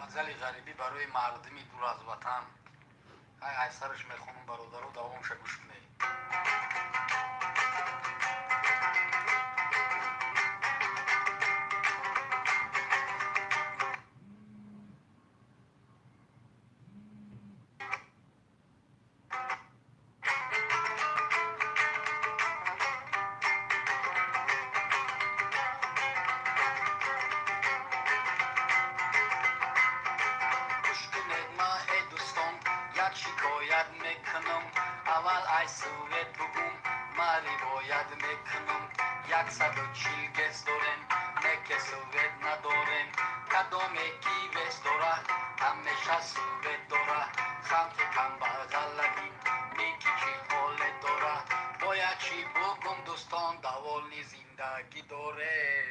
غزل غریبی برای مردمی دور از وطن. ای سرش میخونم برادرو دوامش گوش کنید. شکایت میکنم اول ای سویت بگم ما روایت میکنم 140 گس دارم نک سویت ندارم کدام یکی وست داره همیشه سویت داره سمت کم بغلگی میگی چی حال داره باید چی بگم دوستان دوال زندگی داره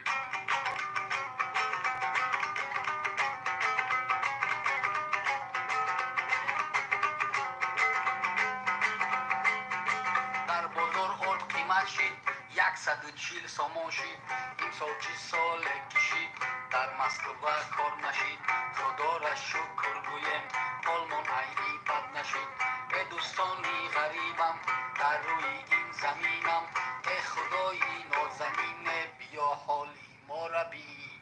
در بازار آرد قیمت شید 140 سامان شید امسال 20 سال کشید در مسکو کار نشید خدا را شکر گویم حالمان عیبی بد نشید ای دوستانی غریبم در روی این زمینم ای خدای نازنین بیا حالی ما را بین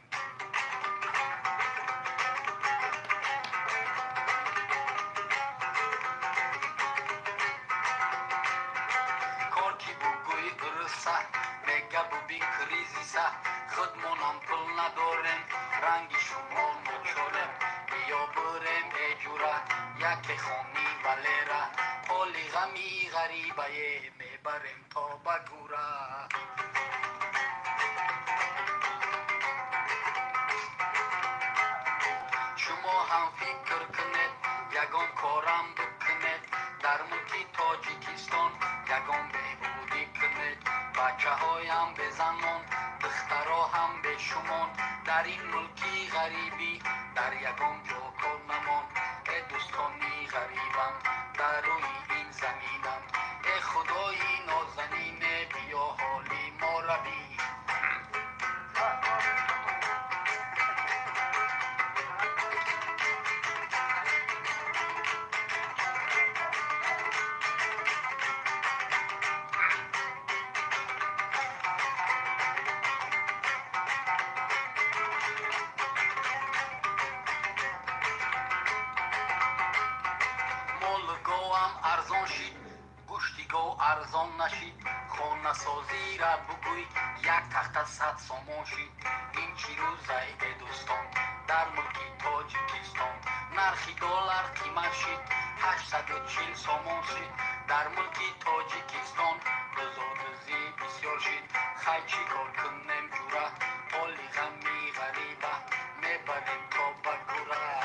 کار کی بگوی درسته میگه ببین کریزیسه خودمونم پول ندارم رنگ شما نچارم بیا برم ای جوره یک خونی ولیره حالی غمی غریبه میبرم تا بگوره شما هم فکر کنید یگان کارم بکنید در ملک تاجیکستان یگان بهبودی کنید بچه هایم بزنان دخترها هم به شما در این ملکی غریبی در یگان جا کار نمان ای دوستانی غریبم در روی این زمینم ای خدای نازنین بیا حالی ما را بین ارزان شید گوشتی گو ارزان نشید خانه سازی را بگوی یک تخت 100 سامان شید این چی روزه ای دوستان در ملک تاجیکستان نرخی دلار قیمت شید 840 سامان شید در ملک تاجیکستان بزرگزی بسیار شید خیلی چی کار کنم جوره حالی غمی غریبه میبریم تا بگوره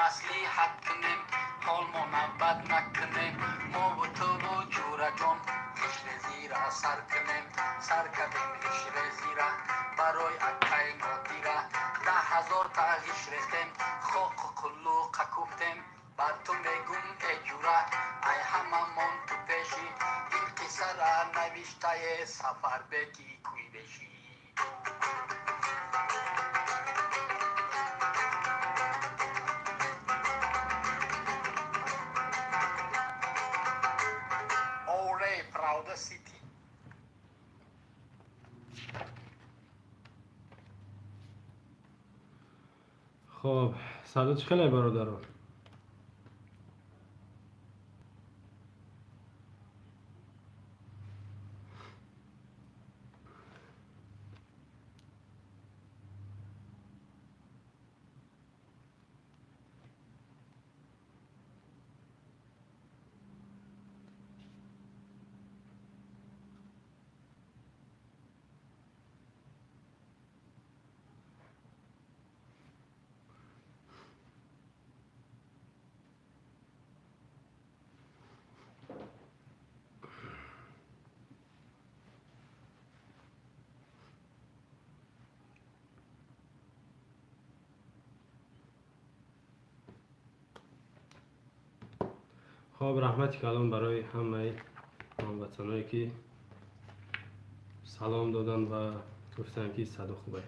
مصلحت کنیم حال ما بد نکنیم ما و تو و جوره جان قشر زیره سر کنیم سر کردیم قشر زیره برای اکای نادیره 10,000 تا قشر ریختیم خاک و قلوق کوفتیم بر تو میگم ای جوره ای همه من تو پیشی این قصه را نوشته سفر بگی کوی بشی Proud City. خب سلامت خیلی برادران خب رحمتی کلام برای همه هموطنایی که سلام دادن و گفتن که صدا خوبه.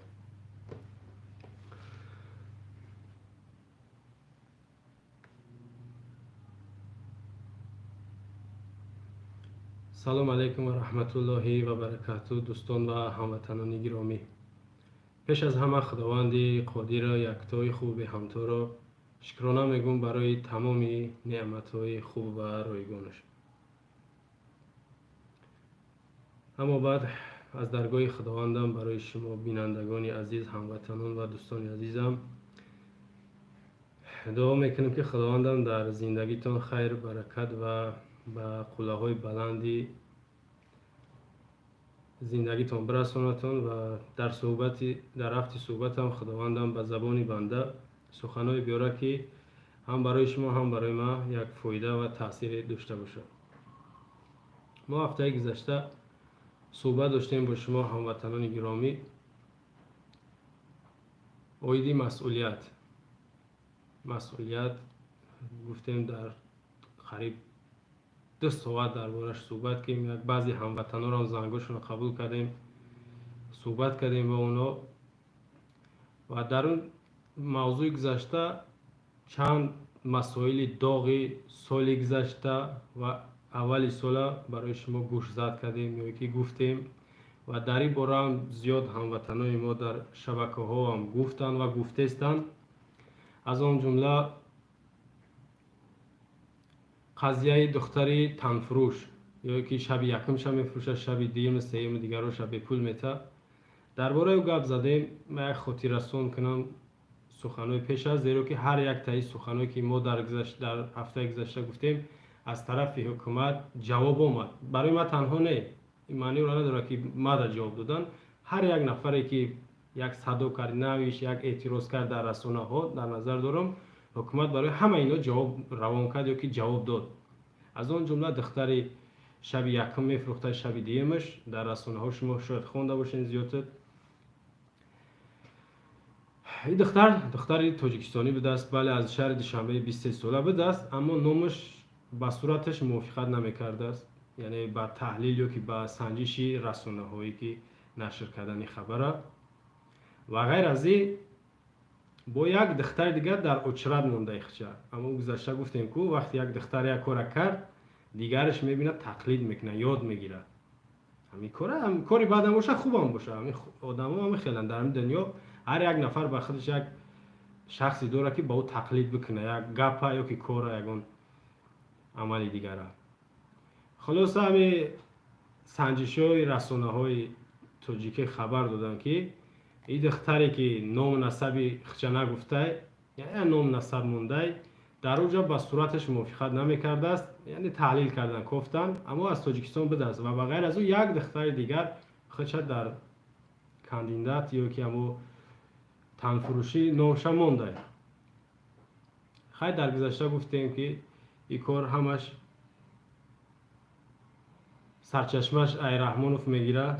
سلام علیکم و رحمت الله و برکاته دوستان و هموطنان گرامی. پیش از همه خداوند قادر یکتای خوب همتا را شکرانه میگم برای تمام نعمت‌های خوب و رایگانش. اما بعد از درگاه خداوندم برای شما بینندگان عزیز، هموطنان و دوستان عزیزم دعا میکنم که خداوندم در زندگیتان خیر، برکت و به قله‌های بلندی زندگیتان برسانتان و در هفت صحبتم خداوندم به زبان بنده سخنهای بیاره که هم برای شما هم برای ما یک فایده و تاثیر داشته باشه. ما هفته گذشته صحبت داشتیم با شما هموطنان گرامی اویدی مسئولیت گفتیم. در قریب 2 ساعت دربارش صحبت کردیم. یک بعضی هموطنان را زنگاشون رو قبول کردیم، صحبت کردیم با اونا و در اون موضوع گذشته چند مسائل داغی سال گذشته و اولی سال برای شما گوش زد کردیم یا که گفتیم و در این باره هم زیاد هموطنان ما در شبکه ها هم گفتن و گفتستن. از آن جمله قضیه دختری تنفروش یا که شب یکم شب میفروشه، شب دیگه سوم دیگر رو شب پول میته. درباره او گپ زدیم. من خاطر رسون کنم سخنهای پیش از زیرا که هر یک تایی سخنهایی که ما در هفته گذشته گفتیم از طرف حکومت جواب آمد. برای ما تنها نه، این معنی را نداره که ما در جواب دادن. هر یک نفری که یک صدا کرد نویش، یک اعتراض کرد در رسانه ها، در نظر دارم حکومت برای همه اینا جواب روان کرد یا که جواب داد. از آن جمله دختری شب یکم میفروخته، شب دیگه‌مش در رسانه ها شما شاید خوانده باشین زیادت. این دختری تاجیکستانی بوده است، بله، از شهر دوشنبه 23 ساله بوده است، اما نامش به صورتش موافقت نمیکرده است، یعنی با تحلیل یا که با سنجش رسانه هایی که نشر کردن خبره و غیر از این با یک دختر دیگر در اچرد مونده خچه. اما گذشته گفتیم که وقتی یک دختر یک کار کرد دیگرش میبینه تقلید میکنه، یاد میگیره. همین کاری بعد هم باشه خوب هم باشه. همین آدم هم خیلی در این دنیا هر یک نفر به خودش یک شخصی داره که با او تقلید بکنه، یک گپه یا که کار یکون عملی دیگره. خلاصه همین سنجش های رسانه های تاجیکی خبر دادن که این دختری که نام نسبی خچه نگفته، یعنی نام نسب مونده، در اونجا با صورتش موافقت نمیکرده است، یعنی تحلیل کردن گفتن اما از تاجیکستان بوده است و بغیر از او یک دختر دیگر خچه در کاندیدات یا که همو تنفروشی نامش مونده. خیلی در گذشته گفتیم که این کار همش سرچشمش ای رحمانوف میگیره.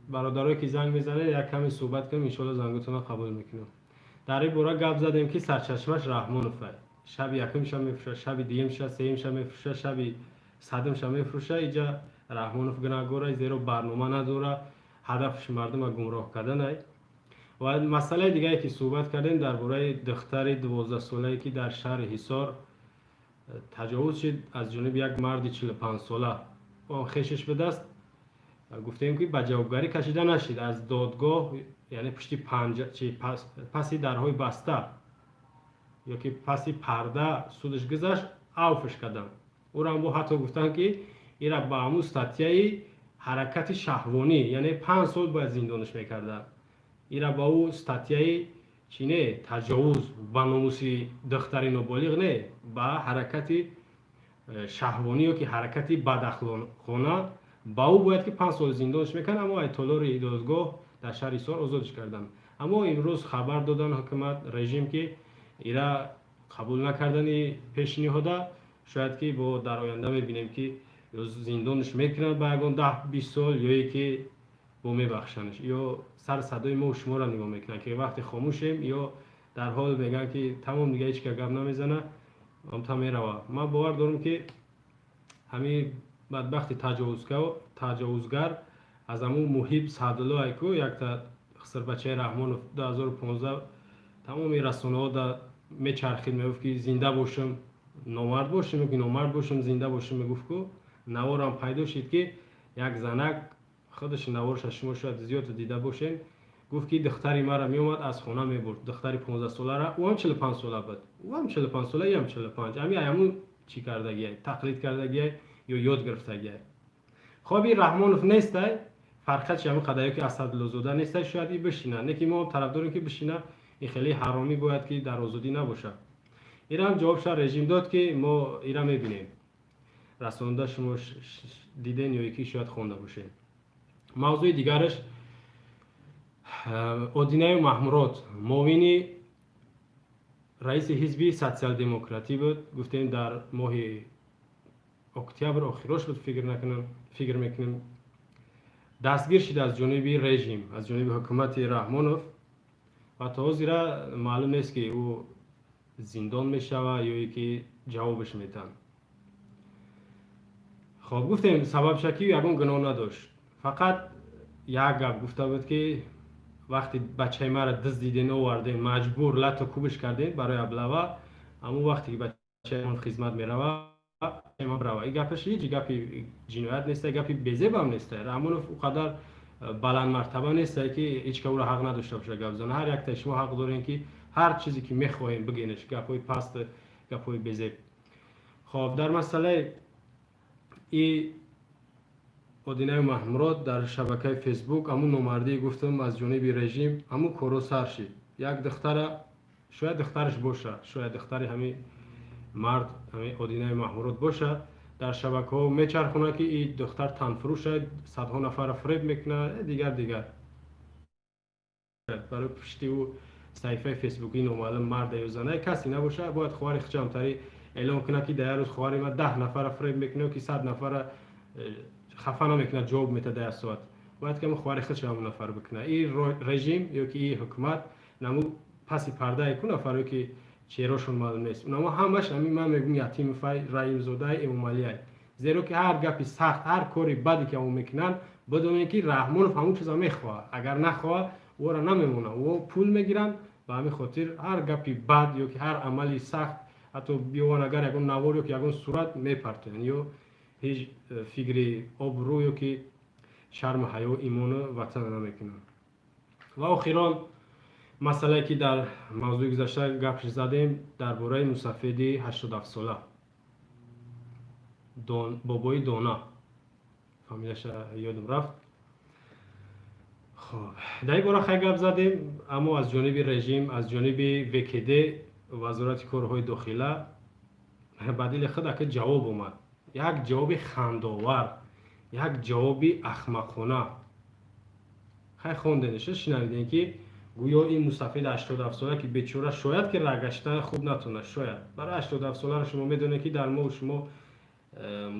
برادرایی که زنگ میزنه یک کمی صحبت کنیم، ان شاء الله زنگتون رو قبول میکنم. در این باره گپ زدیم که سرچشمش رحمانوفه. شب یکم شب میفروشه، شب دیگه شب سوم شب میفروشه، شب صدم شب میفروشه. اینجا رحمانوف گناهگاره، زیرا برنامه نداره، هدفش مردم رو گمراه کردن. و مسئله دیگه که صحبت کردیم درباره دختر 12 ساله‌ای که در شهر حصار تجاوز شد از جانب یک مرد 45 ساله و خشش به دست. گفتیم که به جوابگاری کشیده نشد از دادگاه، یعنی پشتی پسی درهای بسته یا که پسی پرده سودش گذشت عفوش کردن. او را هم حتی گفتن که این را به همون استاتیای حرکت شهوانی، یعنی 5 سال باید زندانش میکردن. این را با او استاتیای چی نه، تجاوز به ناموس دختر نابالغ نه، با حرکت شهوانی یا که حرکت بداخلاقانه با او باید که 5 سال زندانش میکنن. اما ایتالار دادگاه در شهر حصار آزادش کردن. اما امروز خبر دادن حکومت رژیم که ایرا قبول نکردن پیشنهاد، شاید که با در آینده میبینیم که زندانش میکنن با یگان 10-20 سال یا یکی با میبخشنش، یا سر صدای ما و شما را نگاه میکنن که وقتی خاموشیم یا در حال میگن که تمام دیگه هیچ که گپ نمیزنه هم تا میروه. ما باور دارم که همین بدبخت تجاوزگر از همون محیب سعدالله ایکو یک تا خسر بچه رحمانوف 2015 تمام رسانه ها در میچرخید میگفت که زنده باشم نامرد باشم که نامرد باشم زنده باشم میگفت که نوار هم پیدا شد که یک زنک خودش نوارش شما شاید زیاد دیده باشین گفت که دختری مرا می اومد از خانه می برد دختری 15 ساله را او هم 45 ساله بود او هم 45 ساله هم 45 همون چی کردگیه تقلید کردگیه یا یاد گرفتگیه خب این رحمانوف نیسته فرقش همون قضیه که اسدالله زاده نیسته شاید این بشینه نه که ما طرف داریم که بشینه این خیلی حرامی باید که در آزادی نباشه این هم جوابش رژیم داد که ما این را میبینیم رسانده شما دیدین یا یکی شاید خونده باشین موضوع دیگرش اودینه محمورات معاون رئیس حزب سوسیال دموکراتی بود گفتیم در ماه اکتبر آخرش بود فکر میکنم دستگیر شد از جانب رژیم از جانب حکومت رحمانوف و تا حاضر معلوم نیست که او زندان میشود یا یکی جوابش میتن خب گفتیم سبب شکی یگان گناه نداشت فقط یک گپ گفته بود که وقتی بچه مرا دزدیدین آوردین مجبور لط و کوبش کردین برای ابلهه اما وقتی که بچه من خدمت میروه ما برای این گپش هیچ گپی جنایت نیست گپی بیزیب هم نیست رحمانوف اونقدر بلند مرتبه نیست که هیچ که او را حق نداشته باشه گپ زنه هر یک تا شما حق دارین که هر چیزی که میخواین بگینش گپای پست گپای بیزیب خب در مسئله این اودینه محمورات در شبکه فیسبوک همون نامردی گفتم از جانب رژیم همون کورو سر شد یک دختر شاید دخترش باشه شاید دختری همین مرد همین اودینه محمورات باشه در شبکه ها میچرخونه که این دختر تنفروش شد صدها نفر فریب میکنه دیگر برای پشتی او صفحه فیسبوکی نامعلوم مرد یا زنه کسی نباشه باید خواری خچمتری اعلام کنه که در روز خواری ما 10 نفر فریب میکنه که 100 نفر خفه نمیکنه جواب میده در ساعت باید که ما خواری خودش همون نفر بکنه این رژیم یا که این حکومت نمو پسی پرده یک نفری که چهرهشون معلوم نیست اونها همش همین من میگم یتیم فای رحیم زاده امام علی زیرا که هر گپی سخت هر کاری بدی که اون میکنن بدون که رحمانوف همون چیزا میخواه اگر نخواه او را نمیمونه او پول میگیرن و همین خاطر هر گپی بد یا که هر عملی سخت حتی بیوان اگر یگون نوار یا که یگون صورت میپرتن یا هیچ فکری آبرو یا که شرم حیا ایمان وطن نمیکنن و اخیرا مسئله که در موضوع گذشته گپش زدیم درباره مصفدی 87 ساله بابای دانا فامیلش یادم رفت خب در این باره خیلی گپ زدیم اما از جانب رژیم از جانب وکیده وزارت کارهای داخله بدیل خود که جواب اومد یک جواب خنداور یک جواب احمقانه خیلی خونده نشه شنیدین که گویا این مصفد 87 ساله که بیچاره شاید که رگشتن خوب نتونه شاید برای 87 ساله شما میدونه که در ما شما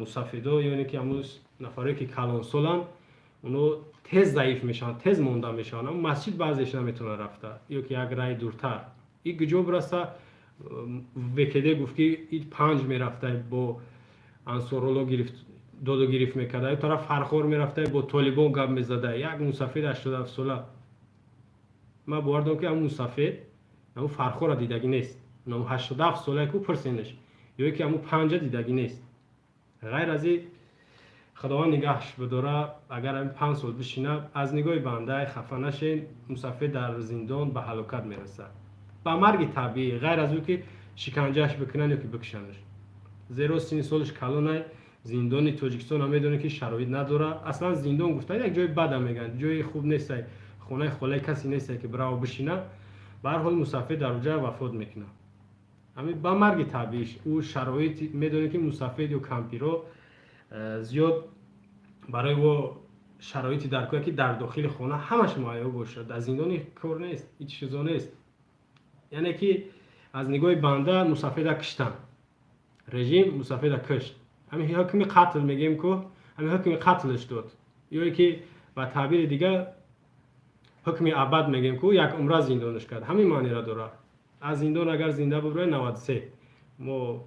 مصفدا یعنی که همون نفری که کلان سالن اونو تز ضعیف میشن تز مونده میشن اما مسجد بعضیش نمیتونه رفته یا که یک رای دورتر این گجو برسته وکیده گفت که این 5 میرفته با انصارالله گرفت دادو گرفت میکرده طرف فرخور میرفته با طالبان گپ میزده یک مصفد 87 ساله ما باوردم که همون مصفد همون فرخور دیدگی نیست اونم 87 ساله کو پرسینش یا که همون 5 دیدگی نیست غیر از این خداوند نگهش بداره اگر همین 5 سال بشینه از نگاه بنده خفه نشین مصفد در زندان به هلاکت میرسه به مرگ طبیعی غیر از او که شکنجهش بکنن یا که بکشنش زیرا 30 سالش کلانه زندان تاجیکستان هم میدونه که شرایط نداره اصلا زندان گفته یک جای بد میگن جای خوب نیست خونه خالی کسی نیست که برای بشینه به هر حال مصفد در اونجا وفات میکنه همین با مرگ طبیعیش او شرایط میدونه که مصفد یا کمپیرو زیاد برای او شرایطی در کوه که در داخل خونه همش معیوب باشه در زندان کار نیست هیچ چیزا نیست یعنی که از نگاه بنده مصفد کشتن رژیم مصفد کشت همین حکم قتل میگیم که همین حکم قتلش داد یا که با تعبیر دیگه حکم ابد میگیم که یک عمر زندانش کرد همین معنی را داره از زندان اگر زنده ببره 93 ما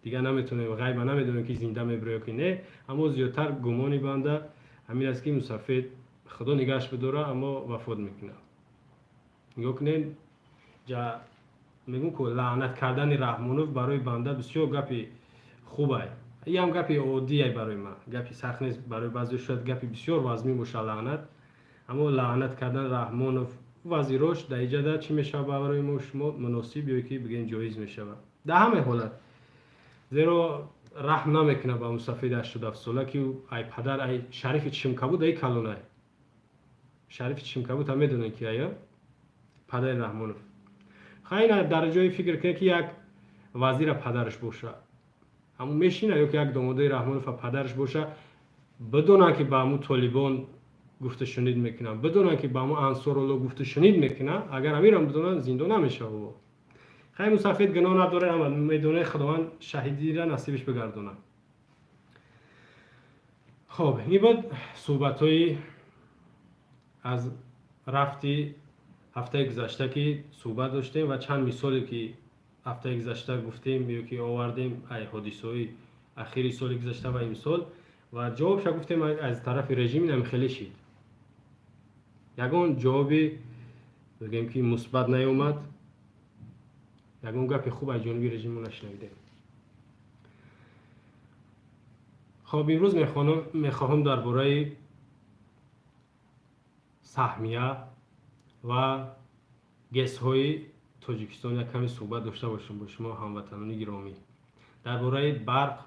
دیگه نمیتونیم غیبا نمیدونیم که زنده میبره که نه اما زیادتر گمانی بنده همین است که مصفد خدا نگهش بداره اما وفات میکنه. نگاه کنین میگم که لعنت کردن رحمانوف برای بنده بسیار گپی خوبه. این هم گپی عادیه برای من، گپی سخت نیست. برای بعضی شاید گپی بسیار وزمی باشه لعنت، اما لعنت کردن رحمانوف وزیراش در ایجاده چی میشه برای ما شما مناسب یا که بگین جایز میشه در همه حالت. زیرا رحم نمیکنه به اون سفید 87 ساله که ای پدر ای شریف چمکبود ای کلونه. شریف چمکبود هم میدونن که ایا پدر رحمانوف. خیلی در جای فکر کنه که یک وزیر پدرش باشه، همون میشینه یا که یک داماده رحمانوف پدرش باشه، بدون که با همون طالبان گفته شنید میکنن، بدون که با همون انصار الله گفته شنید میکنن. اگر امیرم بدونن زندان نمیشه. او خیلی مسافید گناه نداره، اما میدونه خداوند شهیدی را نصیبش بگردونه. خب این بود صحبت های از رفتی هفته گذشته که صحبت داشتیم و چند مثالی که هفته گذشته گفتیم یا که آوردیم ای حادثه‌های اخیر سال گذشته و امسال و جوابش گفتیم از طرف رژیم نمیخلی شید. یگان جوابی بگیم که مثبت نیومد، یگان گپ خوب از جانبی رژیم نشنیدیم. خب امروز میخواهم درباره سهمیه و گس های تاجیکستان یک کمی صحبت داشته باشم با شما هموطنان گرامی. درباره برق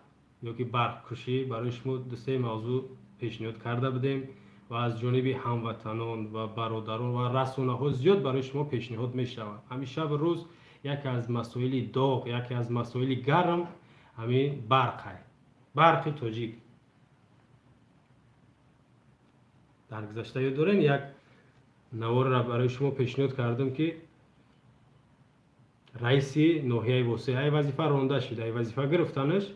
یا که برق کشی برای شما دو سه موضوع پیشنهاد کرده بودیم و از جانب هموطنان و برادران و رسانه ها زیاد برای شما پیشنهاد می شود. همیشه به روز یکی از مسائل داغ، یکی از مسائل گرم همین برق است. برق تاجیک. در گذشته یاد دارین یک نوار را برای شما پیشنهاد کردم که رئیس ناحیه واسعه وظیفه رانده شده، ای وظیفه گرفتنش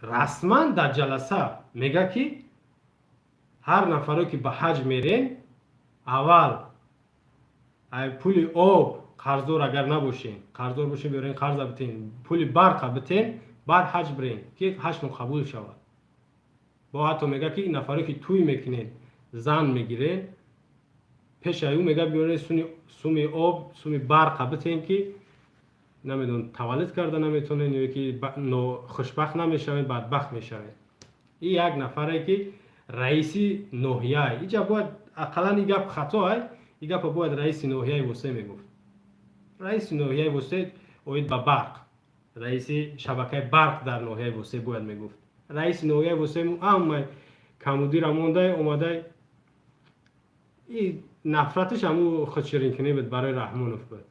رسما در جلسه میگه که هر نفری که به حج میرین اول ای پول آب قرضدار اگر نباشین، قرضدار باشین بیارین قرض بتین، پول برق بتین، بعد حج برین که حج قبول شود. با حتی میگه که این نفری که توی میکنین زن میگیره پیش ایو میگه بیارین سومی آب سومی برق بتین که نمیدون تولد کرده نمیتونین یا که خوشبخت نمیشوین بدبخت میشوین. این یک نفره که رئیسی ناحیه اینجا باید اقلا این گپ خطا است. این گپ باید رئیس ناحیه واسه میگفت. رئیس ناحیه واسه اوید با برق، رئیس شبکه برق در ناحیه واسه باید میگفت. رئیس ناحیه واسه هم کمودی را مونده اومده این نفرتش همو خودشیرین کنی بود برای رحمانوف بود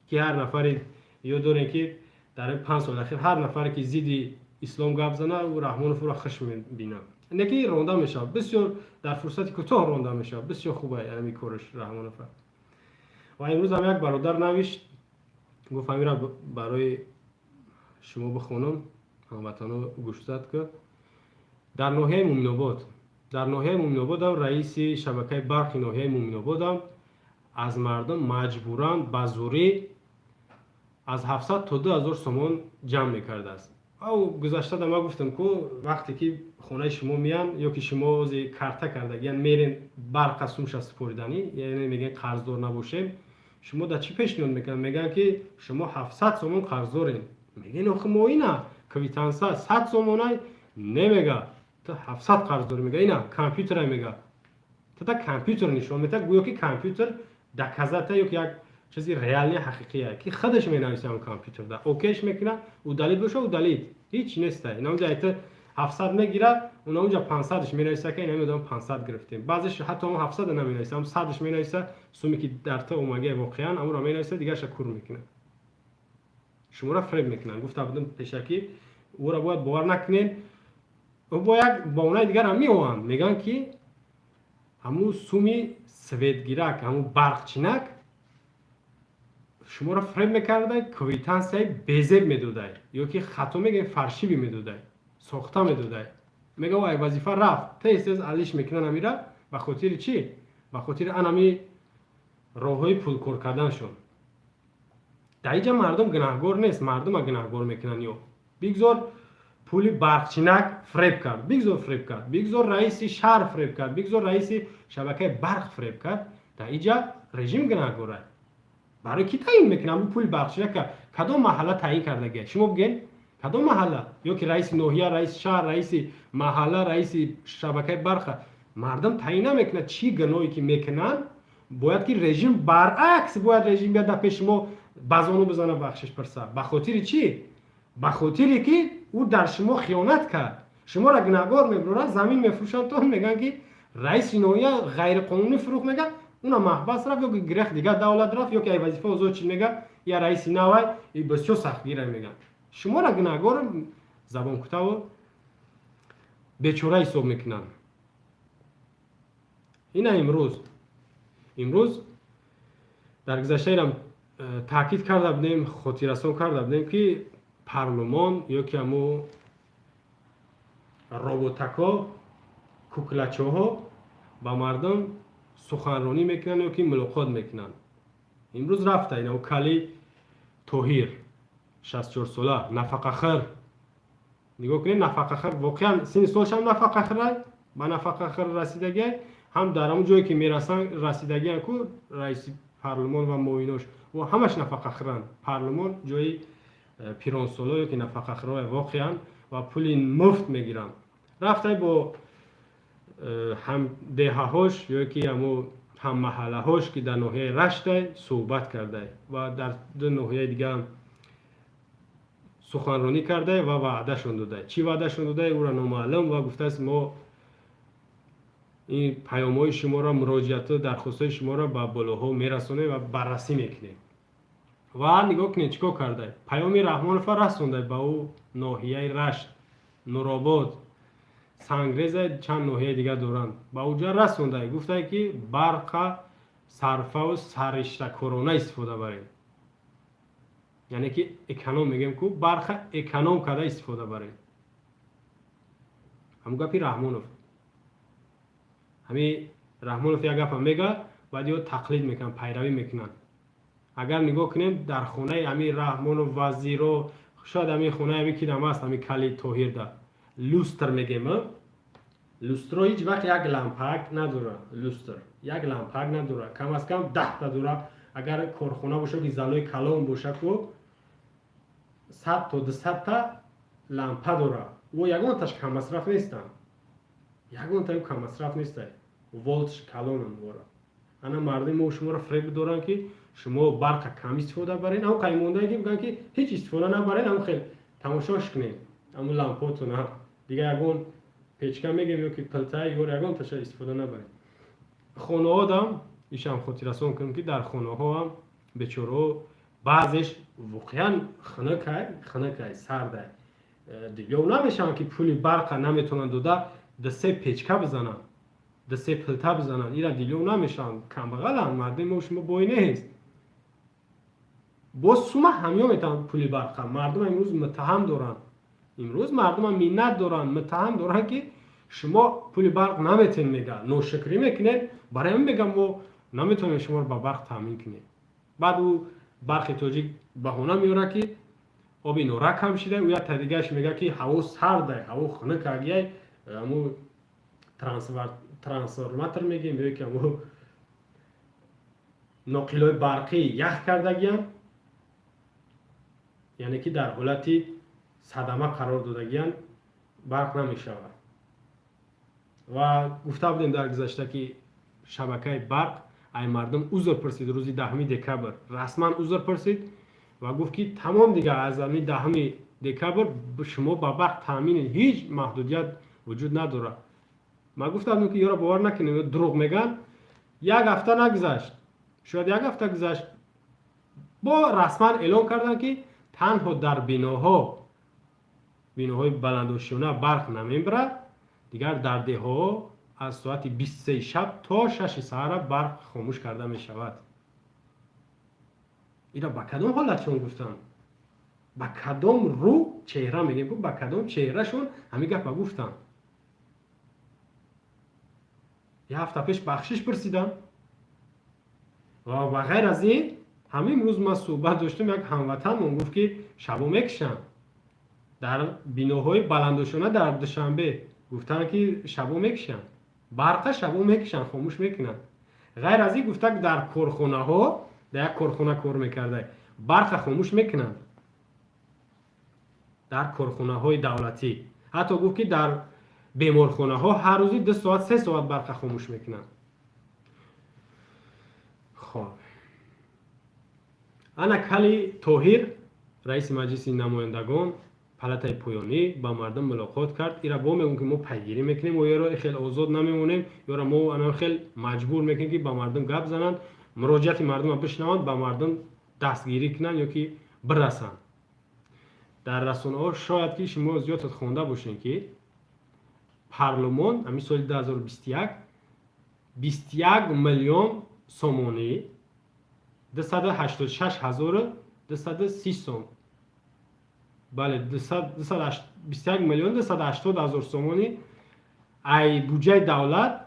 که هر نفری یاد دارین که در 5 سال اخیر هر نفری که زیدی اسلام گپ زنه او رحمانوف را خشم میبینه. اینکه رونده میشه بسیار در فرصتی کوتاه رونده میشه. بسیار خوبه یعنی کارش رحمانوف. و امروز هم یک برادر نوشت گفت را برای شما بخونم هموطنان گوش داد که در ناحیه مومن آباد هم رئیس شبکه برق ناحیه مومن آباد هم از مردم مجبوران به زوری از 700 تا 2000 سومان جمع میکرده است. او گذشته در ما گفتم که وقتی که خانه شما میان یا که شما از کارت کرده یعنی میرین برق سومش سپردنی یعنی میگن قرضدار نباشیم، شما در چی پیشنهاد میکنن؟ میگن که شما 700 سومان قرضدارین. میگن آخه ما اینا کویتانسا 100 سومانای نمیگه تو 700 قرضدار میگه. اینا کامپیوتر میگه تا کامپیوتر نشون میده گویا که کامپیوتر دکزاته یا که یک چیزی ریالی حقیقیه که خودش مینویسه اون کامپیوتر ده اوکیش میکنه و دلیل بشه و دلیل هیچ نیست. اینا اونجا ایت 700 میگیره اون اونجا 500ش مینویسه که نمیدونم 500 گرفتیم. بعضیش حتی اون 700 نمینویسه هم 100ش مینویسه سومی که در تا اومگه واقعا اون رو مینویسه دیگه شکر میکنه. شما را فریب میکنن. گفتم بدون پیشکی او را باید باور نکنین. او با یک بهونه دیگر هم میوان میگن که همون سومی سویدگیرک همون برقچینک شما را فریب میکرده کویتانسای بیزب میدوده یا که خطا میگه فرشی میدوده ساخته میدوده. میگه وای وظیفه رفت تیست از علیش میکنن امیره به خاطر چی؟ به خاطر انمی راههای پول کار کردنشون. در اینجا مردم گناهگار نیست، مردم گناهگار میکنن. یا بگذار پول برقچینک فریب کرد، بگذار فریب کرد، بگذار رئیس شهر فریب کرد، بگذار رئیس شبکه برق فریب کرد، در اینجا رژیم گناهگاره. برای کی تعیین میکنه اون پول برقچینک؟ کدام محله تعیین کردگی؟ شما بگین کدام محله؟ یا که رئیس ناحیه، رئیس شهر، رئیس محله، رئیس شبکه برق مردم تعیین نمیکنه چی گناهی که میکنن؟ باید که رژیم برعکس، باید رژیم بیاد در پیش ما بزانو بزنه بخشش پرسه. به خاطر چی؟ به خاطری که او در شما خیانت کرد، شما را گناهکار میبرن، زمین میفروشن، تو میگن که رئیس ناحیه غیر قانونی فروخت، میگن اونا محبس رفت یا که گرخت دیگه دولت رفت یا که ای وظیفه اوضاع چی میگه یا رئیس نوای بسیار سختگیره میگن. شما را گناهکار زبان کوتاه و بیچاره حساب میکنن. این امروز در گذشته را تاکید کرده بودیم، خاطررسان کرده بودیم که پارلمان یا که همو روبوتکا کوکلچوها با مردم سخنرانی میکنن یا که ملاقات میکنن. امروز رفته اینا و کلی توهیر 64 ساله نفقه خر، نگاه کنید نفقه خر واقعا سین سالش هم نفقه خره، با نفقه خر رسیدگی هم در همون جایی که میرسن رسیدگی هم که رئیس پارلمان و معاونش و همش نفقه خرن. پارلمان جایی پیران سالا که نفقه خرای واقعا و پول مفت میگیرن. رفته با هم دهه هاش یا که هم محله هاش که در ناحیه رشت صحبت کرده و در دو ناحیه دیگه هم سخنرانی کرده و وعده شون داده. چی وعده شون داده او را نامعلوم و گفته است ما این پیام‌های شما را، مراجعات و درخواست‌های شما را به بالاها میرسونیم و بررسی میکنیم. و نگاه کنید چیکار کرده. پیام رحمانوف رسونده به او ناحیه رشت، نورآباد، سنگریز، چند ناحیه دیگه دارند. با اونجا رسونده گفته که برق صرفه و سرشته‌کارانه استفاده بریم. یعنی که اکونوم میگیم که برق اکونوم کرده استفاده بریم. هم گپی رحمانوف. همین رحمانوف یک گپ میگه بعد یه تقلید میکنن، پیروی میکنن. اگر نگاه کنیم در خونه همین رحمانوف وزیرو، شاید همین خونه همین کی دم است، همین کلی توهیر ده لوستر میگیم. لوستر هیچ وقت یک لامپک نداره. لوستر یک لامپک نداره، کم از کم 10 تا داره. اگر کارخانه باشه که زلای کلام باشه که 100 تا 200 تا لامپا داره و یگان تاش کم مصرف نیستن، یگان تا کم مصرف نیسته، ولتش کلام داره. انا مردم ما شما را فریب دارن که شما برق کم استفاده برین، اما کای مونده که میگن که هیچ استفاده نبرین، اما خیلی تماشاش کنین، اما لامپاتون ها دیگه یگان پیچکا میگیم که پلتای یور یگان تاش استفاده نبرین. خانه ها دم ایشم خاطررسان کنم که در خانه ها هم بیچاره بعضیش واقعا خنک سرده دیگه نمیشن که پول برق نمیتونن دو سه پیچکا بزنن، دو سه پلتا بزنن، اینا دیگه نمیشن، کم بغلن. مردم ما شما بوی نیست با سوما همیا میتونن پول برق. مردم امروز متهم دارن، امروز مردم هم مینت دارن، متهم دارن که شما پول برق نمیتونین، میگن ناشکری میکنید. برای من میگم ما نمیتونیم شما رو با برق تامین کنیم. بعد او برق تاجیک بهونه میاره که آب نورک هم شده و یا تدیگهش میگه که هوا سرده، هوا خنک اگه همو ترانسفورماتر میگیم یا که همو ناقلای برقی یخ کردگیان، یعنی که در حالتی صدمه قرار دادگیان برق نمیشود. و گفته بودیم در گذشته که شبکه برق ای مردم عذر پرسید روزی 10 دکبر، رسما عذر پرسید و گفت که تمام دیگه از 10 دکبر شما با برق تامین هیچ محدودیت وجود نداره. ما گفتم که یارو باور نکنید دروغ میگن. یک هفته نگذشت، شاید یک هفته گذشت، با رسما اعلام کردن که تنها در بیناهای بلندوشونه برق نمیبره، دیگر در دهها از ساعت 23 شب تا 6 سحر برق خاموش کرده می شود. اینا با کدام حالت شون گفتن؟ با کدام رو چهره میگیم که با کدام چهره شون همین گپ گفتن؟ یه هفته پیش بخشش پرسیدم و غیر از این همین روز ما صحبت داشتم. یک هموطن من گفت که شبو میکشن در بیناهای بلندشانه در دوشنبه گفتن که شبو میکشن، برق شبو میکشن، خاموش میکنن. غیر از این گفته که در کارخانه ها، در یک کارخانه کار میکرده، برق خاموش میکنن در کارخانه های دولتی. حتی گفت که در بیمارخانه ها هر روزی 2 ساعت 3 ساعت برق خاموش میکنن. خب انا کلی طاهر رئیس مجلس نمایندگان پالاتای پایانی با مردم ملاقات کرد. ایرا با میگن که ما پیگیری میکنیم و یارو خیلی آزاد نمیمونیم، یارو ما انا خیلی مجبور میکنیم که با مردم گپ زنند، مراجعت مردم رو بشنوند، با مردم دستگیری کنن یا که برسن. در رسانه ها شاید که شما زیاد خوانده باشین که پارلمان همین سال 2021 21 میلیون سومانی 286,230 سوم، بله 21 میلیون 280,000 سومانی ای بودجه دولت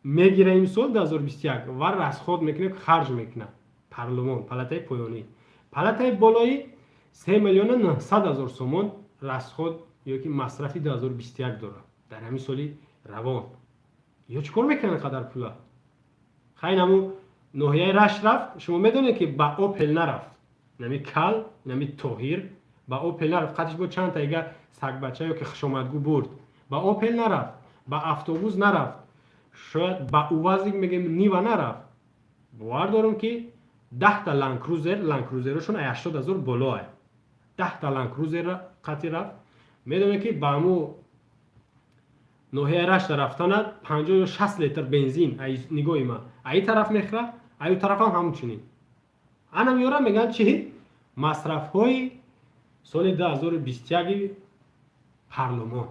میگیره این سال 2021 و رسخود میکنه، خرج میکنه. پارلمان پالاتای پایانی، پالاتای بالایی 3 میلیون 900,000 سوم رسخود یا که مصرفی 2021 داره در همین سالی روان. یا چیکار میکنه قدر پولا؟ خیلی نمو ناحیه رشت رفت، شما میدونید که با اوپل نرفت، نمی کل نمی طاهر با اوپل نرفت، قدش بود چند تا اگر سگ بچه یا که خشامتگو برد، با اوپل نرفت، با اتوبوس نرفت، شاید با اوازی میگم نیوا نرفت. باور دارم که 10 تا لانکروزرشون 80,000 بالاه، 10 تا لانکروزر قطعی رفت. میدونه که با مو ناحیه رشت رفتن 50 یا 60 لیتر بنزین ای نگاه ما ای طرف میخره، ای طرف هم همچنین. انا میارم میگن چی مصرف های سال 2021 پارلمان،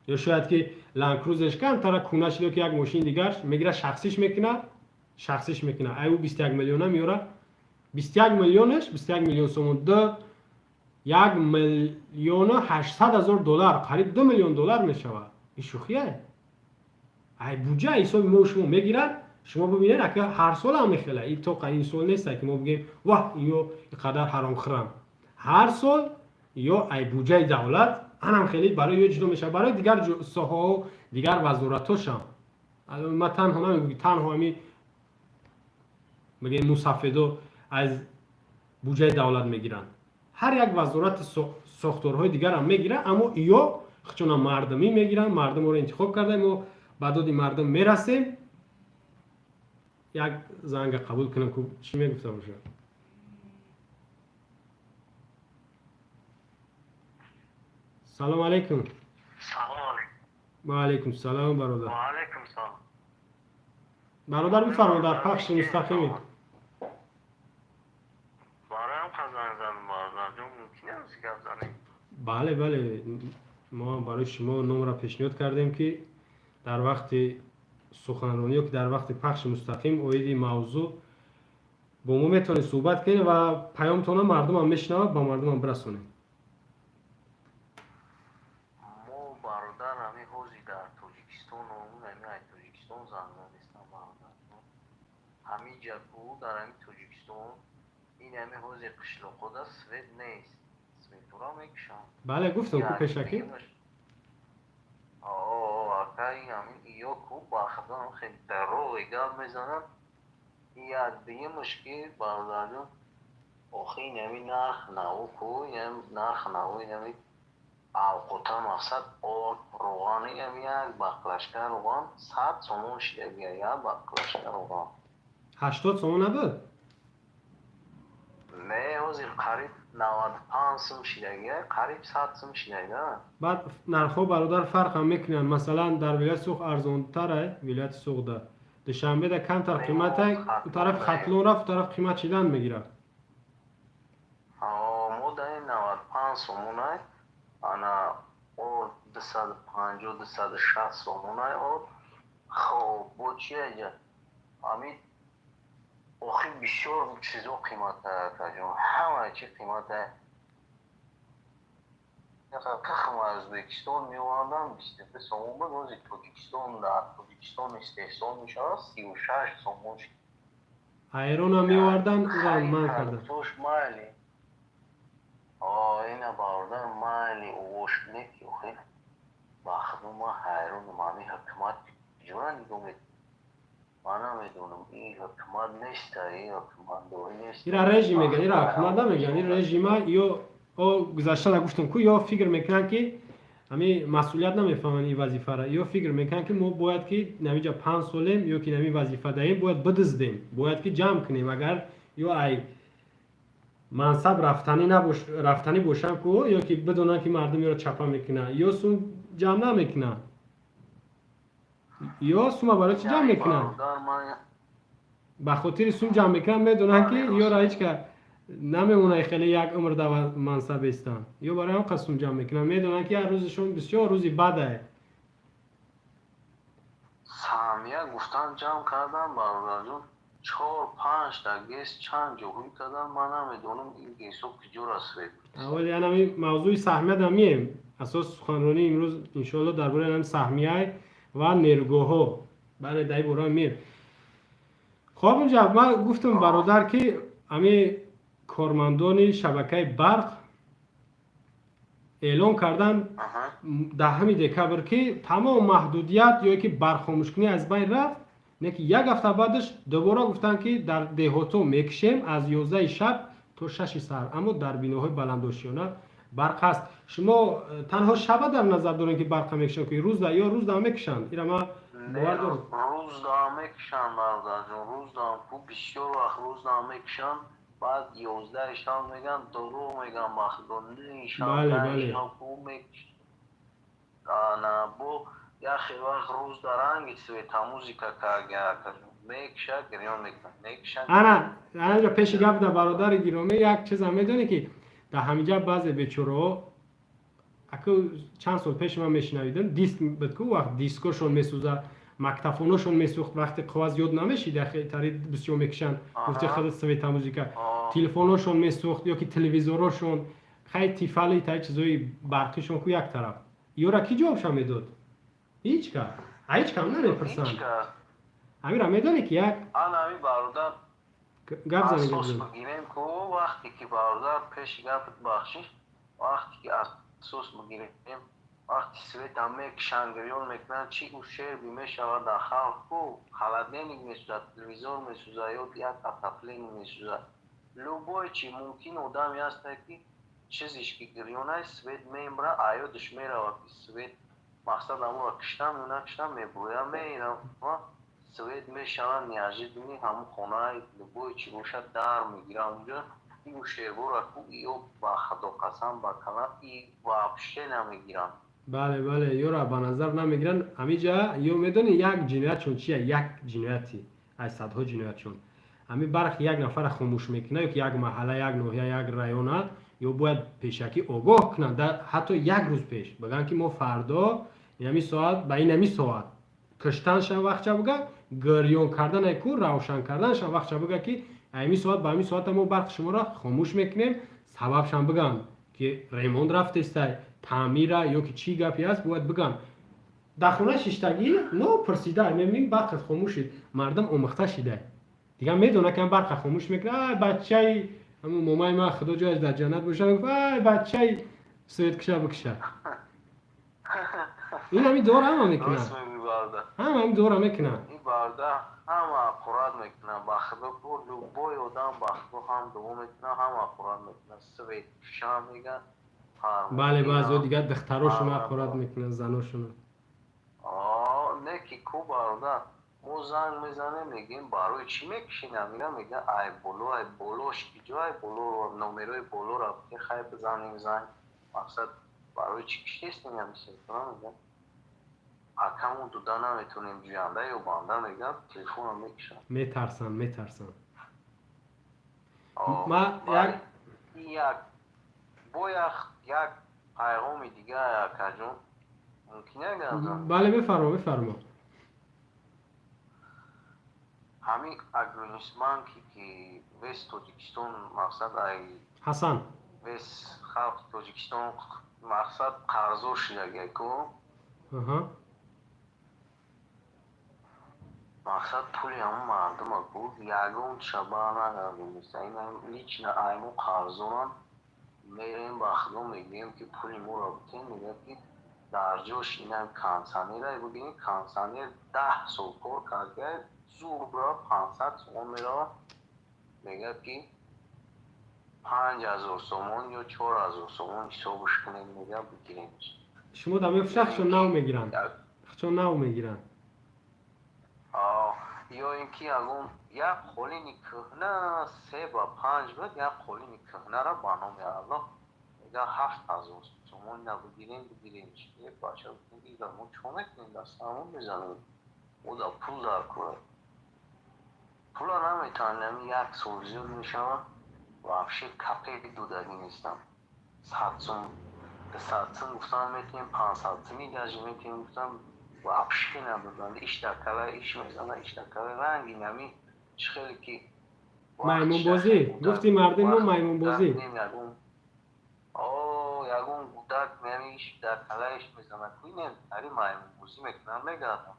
یا شاید که لانکروزش کن تا کونش که یک ماشین دیگر میگیره شخصیش میکنه ای او 21 میلیون میاره، 21 میلیونش 21 میلیون سوم دو 1 میلیون 800,000 دلار، قریب 2 میلیون دلار میشود. این شوخیه؟ ای بودجه ای سال ما شما میگیرن، شما ببینید که هر سال هم میخله. این تو این سال نیست که ما بگیم واه اینو قدر حرام خرم. هر سال یا ای بودجه دولت هم خیلی برای یه جدا میشه، برای دیگر ساحه و دیگر وزارتاش هم. ما تنها نمیگیم، تنها همی میگیم مصفدا از بودجه دولت میگیرن. هر یک وزارت ساختارهای دیگر هم میگیره، اما یا چون مردمی میگیرن، مردم رو انتخاب کرده، ما بعد از مردم میرسیم. یک زنگ قبول کنم که چی میگفته باشه. سلام علیکم. سلام علیکم. و علیکم سلام برادر. و علیکم سلام. برادر بفرمایید در پخش مستقیمی. برام خزانه زدم برادر جون، ممکنه از گپ زنیم؟ بله ما برای شما نمره پیشنهاد کردیم که در وقت سخنرانی که در وقت پخش مستقیم اویدی موضوع با ما میتونید صحبت کنید و پیامتون مردم هم میشنوه، با مردم هم برسونید. ما برادر همین حوزی در تاجیکستان و اون همین تاجیکستان زنده نیستم برادر. همین جبهه در همین تاجیکستان این همین حوزی قشل خود سوید نیست، سویدورا میکشن. بله گفتم که پیشکی این همین ایا کو برخدان خیلی در رو گپ میزنن. این یک دیگه مشکل برادر جون آخه این همین نرخ نو کو، این نرخ نو این همین اوقاتا مقصد آب روغانی همین یک بقلشکر روغان 100 سومون شده بیا یک بقلشکر روغان 80 سومون نبود؟ نه وزیر قریب 95 سوم شده بیا قریب 100 سوم شده بیا. بعد نرخ‌ها برادر فرق هم میکنن، مثلا در ولایت سوق ارزان تره، ولایت سوق ده دوشنبه ده کم تر قیمت اون طرف خطلون رفت طرف قیمت چیدن میگیره. ما در این 95 سومون های انا اور 250 260 سومون های اور خب با چیه اینجا همین آخی بسیار چیزا قیمت تجربه همه چی قیمت کخم از ازبکستان میواردن 22 سومون بود، روزی تاجیکستان در تاجیکستان استحصال میشه 36 سومون شد. ایران هم میواردن اون من کردن. توش مالی اینا باردار مالی اوش نکی اوخی باخدو ما حیرون مامی حکمت جورا نگومید ما نمیدونم این حکمت نیست این حکمت دوی نیست ایرا رژیم میگن، ایرا حکومت نمیگن، این رژیما یا او گذشته را گفتم کو یا فکر میکنن که همین مسئولیت نمیفهمن این وظیفه را، یا فکر میکنن که ما باید که نمیجا 5 سالیم یا که نمی وظیفه دهیم باید بدزدیم، باید که جمع کنیم، اگر یا ای منصب رفتنی باشم کو یا که بدونن که مردم را چپا میکنن یا سون جمع نمیکنن یا سوما برای چی جمع میکنن؟ باردار ما به خاطر سوم جمع میکنن میدونن که یا را هیچ که نمیمونه خیلی یک عمر در منصب استن یا برای هم قسم جمع میکنن میدونن که هر روزشون بسیار روزی بده. سامیه گفتن جمع کردن باردار جون 4-5 تا گیس چند جوهی کردن من نمیدونم این گیسو کجور است اول یعنی همین موضوع سهمیه دمیم اساس سخنرانی امروز انشالله درباره همین سهمیه و نیروگاه برای دای برای میر. خب اونجا من گفتم برادر که همین کارمندان شبکه برق اعلام کردن دهم دکبر که تمام محدودیت یا که برق خاموش کنی از بین رفت، نه که یک هفته بعدش دوباره گفتن که در دهاتو میکشیم از 11 شب تا 6 سر، اما در بیناهای بلندوشیانه برق هست. شما تنها شب در نظر دارین که برق میکشن که روز یا روز هم میکشن؟ اینا ما باور دارم روز دام میکشن باردار جون روز دام خوب بسیار وقت روز دام میکشن بعد 11 شام میگن درو میگن مخدون شام بله. خوب میکشن نه بو یا خیلی وقت روز دارن تا موزیکا کارگر میکشه گریان میکشن انا جا پیش گپ در برادر گرامی یک چیز هم میدونی که در همینجا بعضی بیچاره اکو چند سال پیش من میشنویدم دیسک بدکو وقت دیسکوشون میسوزه مکتفونوشون میسوخت وقتی قواز یاد نمیشید خیلی بسیار میکشن گفته خود سویت موزیکا تلفنشون میسوخت یا که تلویزورشون خیلی تیفالی تا چیزای برقیشون کو یک طرف یورا کی جوابش میداد؟ هیچ کم نمیپرسن. همین را میدونی که یک همین برادر گپ اساس بگیریم که وقتی که برادر پیش گپت بخشش وقتی که اساس بگیریم وقتی سویت هم میکشن گریون میکنن چی او شعر بیمه شود در خلق کو خلدنینگ میسوزد تلویزور میسوزد یا یک اتفلینگ میسوزد لوبای چی ممکن آدمی هست که چیزیش که گریونه سویت میمره آیادش میره وقتی سویت مقصد همون را کشتم یا نکشتم میبویم میرم سویت میشون نیازی دونی همون خونه لبوی چی روشد در میگیرم اونجا این شیرگو را کو ایو با خدا قسم با کلم ای وابشه نمیگیرم. بله یورا به نظر نمیگیرن همیجا یو میدونی یک جنایت چون چیه یک جنایتی از صدها جنایت چون همی برخ یک نفر خاموش میکنه یا یک محله یک نوحه یک رایون یا باید پیشکی آگاه کنن در حتی یک روز پیش بگن که ما فردا یمی ساعت به این ساعت کشتنشان وقت بگه گریون کردن ایکو روشن کردنشان وقت بگه که ایمی ساعت به ایمی ساعت ما برق شما را خاموش میکنیم سببشان بگن که ریموند رفته است تعمیر یا که چی گپی است باید بگن در خونه شیشتگی نو پرسیده میبینیم برق خاموش شد مردم آموخته شده دیگه میدونه که برق خاموش میکنه بچه همون مامای ما خدا جایش در جنت باشه بچه سویت کشه بکشه این همی دور هم میکنه همین دور هم میکنه این برده همه اقرار میکنه بخدا کلو بای آدم بخدا هم دو میکنه همه اقرار میکنه سویت کشه میگن بله بعضی دیگه دختراشون اقرار میکنه زناشون نه که کو برده ما زنگ میزنه میگیم برای چی میکشینم میگه ای بولوش کی جای بولو نمره بولو را که خیلی بزنیم زنگ مقصد برای چی کشیست میگم میگه اکمون دو دانه میتونیم جوانده یا بانده میگه تلفن رو میکشن میترسن ما یک پیغام دیگه کجون ممکنه گردم بله بفرما همین اگرونیسمان که ویست توجیکستان مقصد ای حسن ویست خلق توجیکستان مقصد قرضو شده که مقصد پولی همون مردم بود یکون شبانه نگردیم این هیچ نه ایمو قرضونان میریم با خودمون میگیم که پول ما رو بتیم، میگه که در جوش اینم کانسانی را بگیم کانسانی 10 سال کار کرده زور برا 500 تومان میره، میگه که 5000 تومان یا 4000 تومان حسابش کنیم میگه بگیریمش. شما در میفشخ چون نو میگیرن، چون نو میگیرن. یا اینکه اگه یک خولین کهنه 3 با 5 بود، یک خولین کهنه را با نام الله میگه 7000 تومان بگیریمش. یک بچه بگید ما چون نکنیم دست همون بزنیم او دا پول در کنه، پول را نمیتونم یک سال زیاد میشم و افشه کپی دودگی نیستم. 100 سن گفتم میتونیم 500 سنی گجی میتونیم گفتم و افشه نبودن ایش دکله ایش میزنه ایش دکله رنگی نمی چه خیلی که میمون بازی گفتی مردم ما میمون بازی یگون بودک میمیش دکله ایش میزنه کوینه هری میمون بازی میکنم میگردم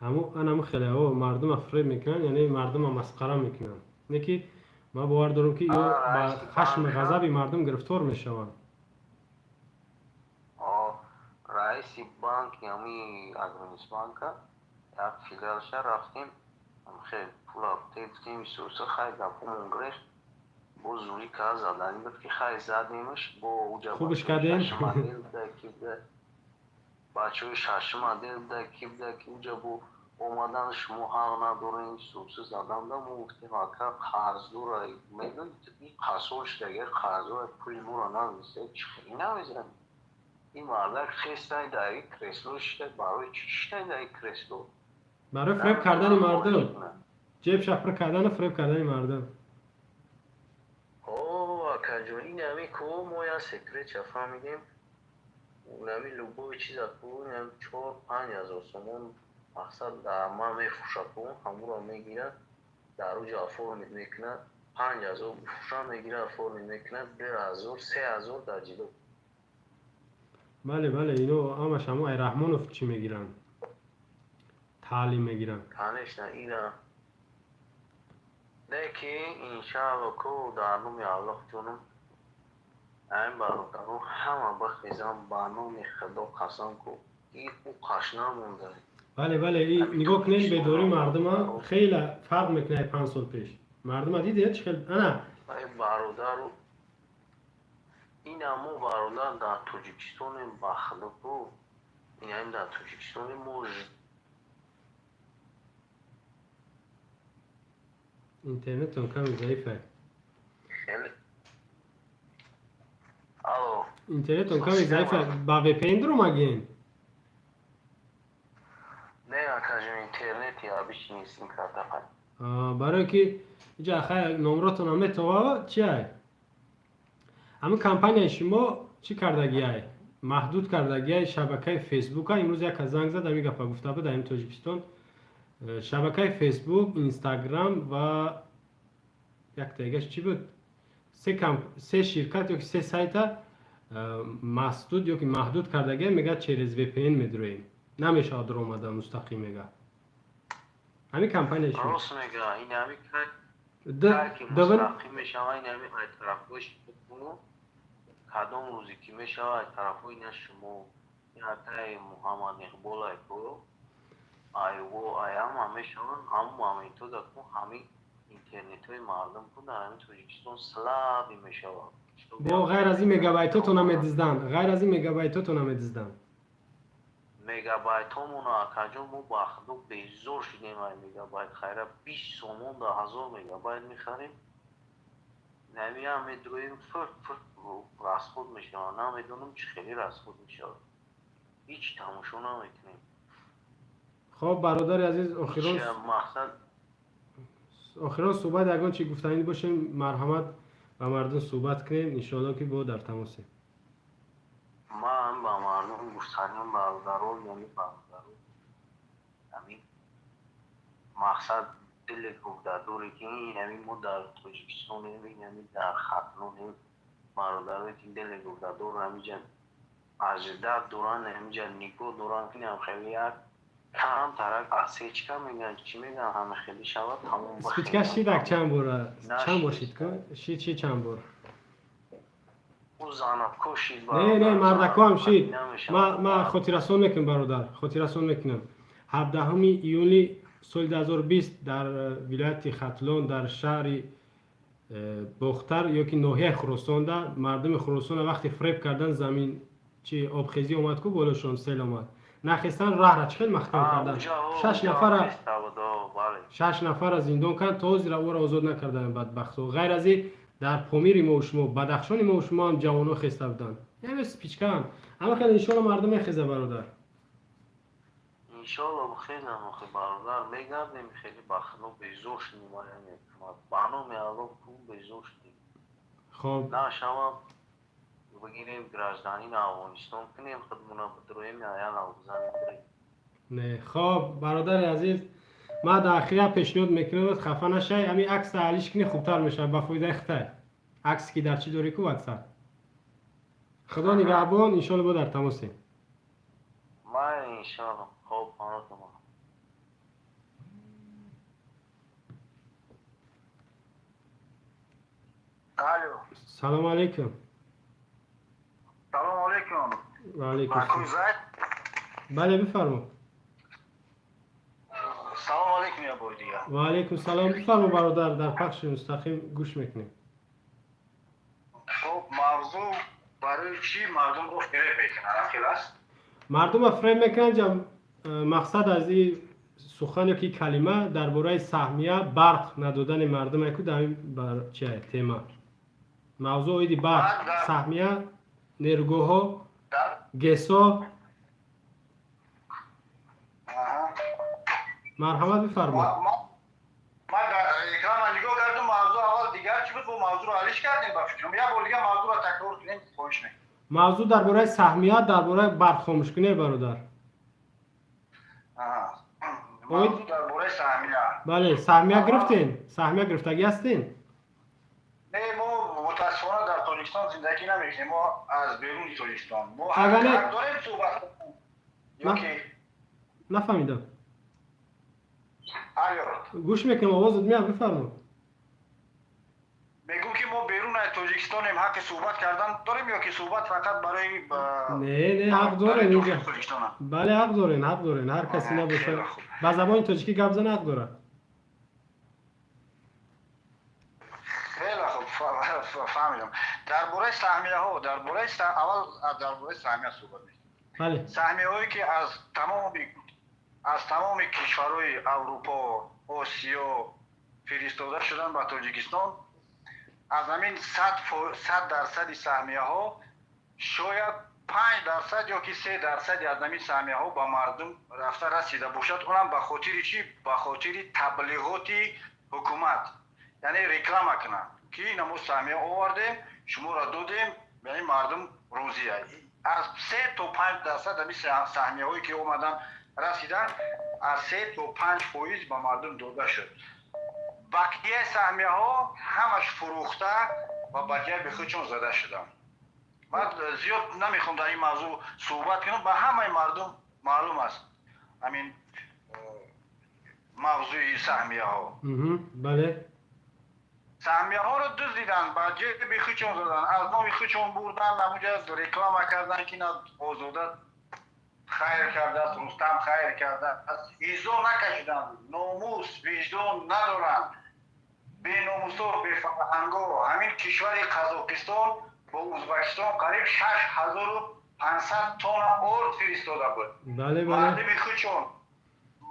همون خیلی مردم افریب میکنن، یعنی مردم مسخره میکنن. نکی ما باور دارم که با خشم غضب مردم گرفتار میشوند. رئیس بانک یعنی اگرونیس بانک یک فیلالش رفتیم خیلی پولا تیفتیم سوسه خیلی گفت گرفت با زوری که زدنی بود که خیلی زدیمش با اوجا خوبش کردین؟ بچه های ششم عدل ده کیب ده که اوجا با اومدن شما حق ندارین سوسه زدن ده مفتی حقا قرض دو رای میدون این قصولش دیگه قرض دو رای پولی مورا نمیسته چی نمیزن این مردک خیستای دایی کرسلوش ده برای چیشتای دایی کرسلو برای فریب کردن مردم، جیب شفر کردن و فریب کردن مردم. اکجون این همی که ما یا سکرت چه فهمیدیم اون همی لوگوی چیز اکو این هم 4-5 هزار تومان مقصد در ما میفروشه کن همون را میگیرن در اوجا فرمید میکنن 5000 بفروشه میگیرن فرمید میکنن 2000-3000 در جلو. بله اینو همش همون ای رحمانوف چی میگیرن؟ تعلیم میگیرن. کنش نه اینا نه که این شب که در نوم الله جونم این برادران همه بخیزم با نوم خدا قسم که این او قشنه مونده. بله این نگاه کنین به دوری مردم ها خیلی فرق میکنه 5 سال پیش. مردم ها دیدید چه خیلی انا این برادر این همو برادر در توجیکستان بخدا کو این هم در توجیکستان موج اینترنتتون کم ضعیفه. خیلی الو اینترنتتون کم ضعیفه با وی پی ان درو مگین؟ نه اکجون اینترنت یا بیش نیستیم کرده پای برای که اینجا خیلی نمراتون همه تو چیه؟ همه کمپانی شما چی کردگیه؟ محدود کردگیه شبکه فیسبوک ها. امروز یک زنگ زد همی گفت گفته بود در این تاجیکستان شبکه فیسبوک، اینستاگرام و یک دیگهش چی بود؟ سه شرکت یا سه سایت مسدود یا که محدود کردگیه میگه چیرز وی پی این میدرویم نمیشه آدر اومده مستقیم میگه همین کمپانی شما راست میگه این همی که مستقیم میشه این همی ای طرفش بکنو کدام روزی که میشه ای طرف این شما این حتی محمد اقبال ای برو ای و ای هم میشه هم تو دکو همین اینترنت های مردم کن در همین توجیکستان سلابی میشه با غیر از این مگابایتاتون هم میدزدن غیر از این مگابایتاتون هم میدزدن مگابایت همون اکجون مو با خدو بیزور شدیم ای مگابایت خیره 20 تومان در 1000 مگابایت میخریم نمی هم میدرویم فرق رسخود میشه نمیدونم چه خیلی رسخود میشه هیچ تماشا نمیکنیم. خب برادر عزیز آخران صحبت اگه چی گفتنی باشه مرحمت و مردم صحبت کنیم انشاءالله که با در تماسیم. من با مردم گفتنیم برادران یعنی برادران همین مقصد دل گفته دوری که این همین ما در توجیکستان یعنی در خطنون برادران که دل گفته دور همینجا اجداد دوران همینجا نیکو دوران که هم خیلی کم ترک اسیچ کم میگن چی میگن همه خیلی شود همون بخیر. اسپیچ شیدک چند بار باشید کن؟ چند بار؟ او زنکوشی نه مردکام شید. نمیشه. ما خاطررسان میکنم برادر، خاطررسان میکنم. 17 ایولی سال 2020 در ولایت ختلون در شهر بختر یا که ناحیه خراسان ده مردم خراسان وقتی فریب کردن زمین چی آبخیزی اومد کو بالاشون سیل اومد نخستن راه را چخیل محکم کردن 6 نفر از زندان کردن تا از رو آزاد نکردن بدبخت و غیر از این در پامیر ما و شما بدخشان ما و شما هم جوانا خسته بودن یعنی پیچکان اما که انشالله مردم میخیزه برادر انشالله بخیزم آخه برادر میگردیم خیلی بخنو بیزوش نمایم بانو میالو کن بیزوش دیم خب نه شما بگیریم گرازدانی نه افغانستان کنیم خودمونا بدرویم یا یا نوزن بریم نه خب برادر عزیز ما در اخیره پیشنهاد میکنم خفه نشی همین عکس علیش کنی خوبتر میشه با فایده خطر عکس کی در چی دوری کو واتساپ خدا نگهبان انشالله با در تماسیم ما انشالله خوب آناتون الو سلام علیکم سلام علیکم و علیکم مکوی السلام زد بله بفرما سلام علیکم یا بای دیگه و علیکم السلام بفرما برادر در پخش مستقیم گوش میکنیم خب موضوع برای چی مردم گفت فریب میکنن خیلی است مردم افریم میکنن جم مقصد از این سخن یا که کلمه درباره سهمیه برق ندادن مردم اکو در این بر چه تما موضوع ایدی برق سهمیه نیروگاه ها در گسا آها. مرحمت بفرما ما در اکرام نگاه کردم موضوع اول دیگر چی بود و موضوع رو حلش کردیم با فکرم یا بار دیگه موضوع رو تکرار کنیم خوش نیم موضوع درباره سهمیه درباره برق خاموش کنه برادر موضوع درباره سهمیه بله سهمیه گرفتین سهمیه گرفتگی هستین نه ما متاسفانه در تاجیکستان زندگی نمیکنیم ما از بیرون تاجیکستان ما اگر نه- حق داریم صحبت کنیم یا نه. که نفهمیدم آیا گوش میکنم آواز میاد بفرما میگم که ما بیرون از تاجیکستانیم حق صحبت کردن داریم یا که صحبت فقط برای نه حق دارین اینجا تاجیکستان بله حق دارین هر کسی نباشه خیلی خوب. با زبان تاجیکی گپ زدن حق داره خیلی خوب فهمیدم درباره سهمیه ها اول درباره سهمیه صحبت میکنیم بله سهمیه هایی که از تمام کشورهای اروپا آسیا فرستاده شدن به تاجیکستان از همین 100% سهمیه ها شاید 5% یا که 3% از همین سهمیه ها به مردم رفته رسیده باشد اونم به خاطر چی؟ به خاطر تبلیغات حکومت یعنی رکلام کنن که این ما سهمیه آوردیم شما را دادیم یعنی مردم روزی از 3 تا 5% همین سهمیه هایی که اومدن رسیدن از 3 تا 5% به مردم داده شد بقیه سهمیه ها همش فروخته و بقیه به خودشون زده شدن من زیاد نمیخوام در این موضوع صحبت کنم به همه مردم معلوم است همین موضوع سهمیه ها بله سهمیه ها رو دزدیدن با جیب خودشون زدن از نام خودشون بردن نموجه رکلام کردن که نه آزاده خیر کرده است رستم خیر کرده است ایزو نکشیدن ناموس وجدان ندارن بی ناموسا بی فرهنگا همین کشور قزاقستان با ازبکستان قریب 6500 تن آرد فرستاده بود بله مردم خودشون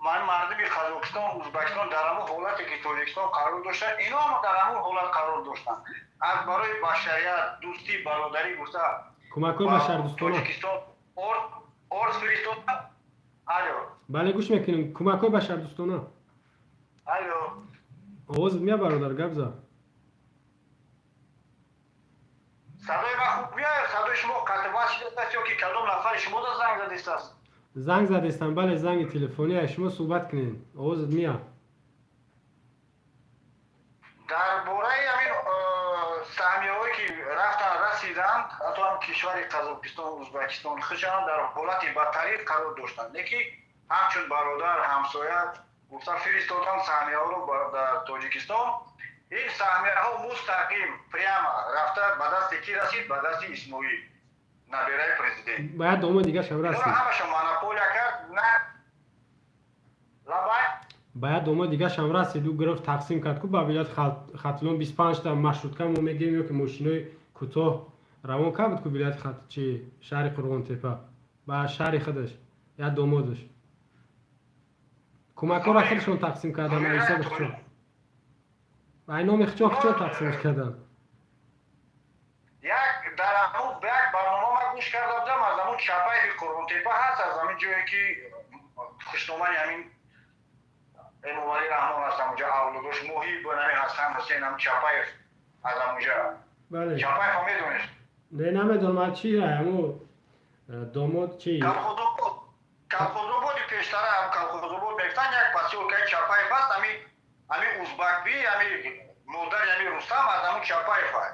مردم قزاقستان ازبکستان در همون حالتی که تاجیکستان قرار داشتن اینا هم در همون حالت قرار داشتن از برای بشریت دوستی برادری گفته کمک‌های بشردوستانه تاجیکستان آرد فرستاده الو بله گوش میکنیم کمک‌های بشردوستانه الو آواز میاد برادر گپ زد صدای من خوب میاد صدای شما قطع وصل شده است یا که کدام نفر شما دا زنگ زده است زنگ زدستم بله زنگ تلفنی شما صحبت کنین آوازت میاد درباره همین سهمیه هایی که رفتن رسیدن حتی هم کشور قزاقستان و ازبکستان خودشان در حالت بدتری قرار داشتن یکی همچون برادر همسایه گفتن فرستادن سهمیه ها رو در تاجیکستان این سهمیه ها مستقیم прямо رفته به دست کی رسید؟ به دست اسماعیل نبیره پرزیدنت. باید دوم دیگه شم اینا رسید. همشون ماناپولیا کرد. نه لابای باید دوم دیگه شم رسید و گرفت تقسیم کرد که با ولایت ختلون 25 تا مشروطه ما میگیم که ماشینای کوتاه روان کرد که ولایت چی شهر قرغون تپه با شهر خودش یا دومادش کمک را خودشون تقسیم کردن ایسا بخچون و اینا میخچون تقسیمش کردن. یک در همون یک برنامه ما گوش کرده بودم از همون چپای قرغون تپه هست از همین جایی که خوشنامه همین امومالی رحمان هست همونجا اولادش محیط بنامی حسن حسین هم چپای از همونجا بله چپای هم میدونست نه نمیدونم چی همون دوماد چی کلخوزو بودی پیشتر هم کلخوزو بود بیفتن یک پسیول که چپای بست همی ازبک بی همی مادر همی رستم از همون چپای فای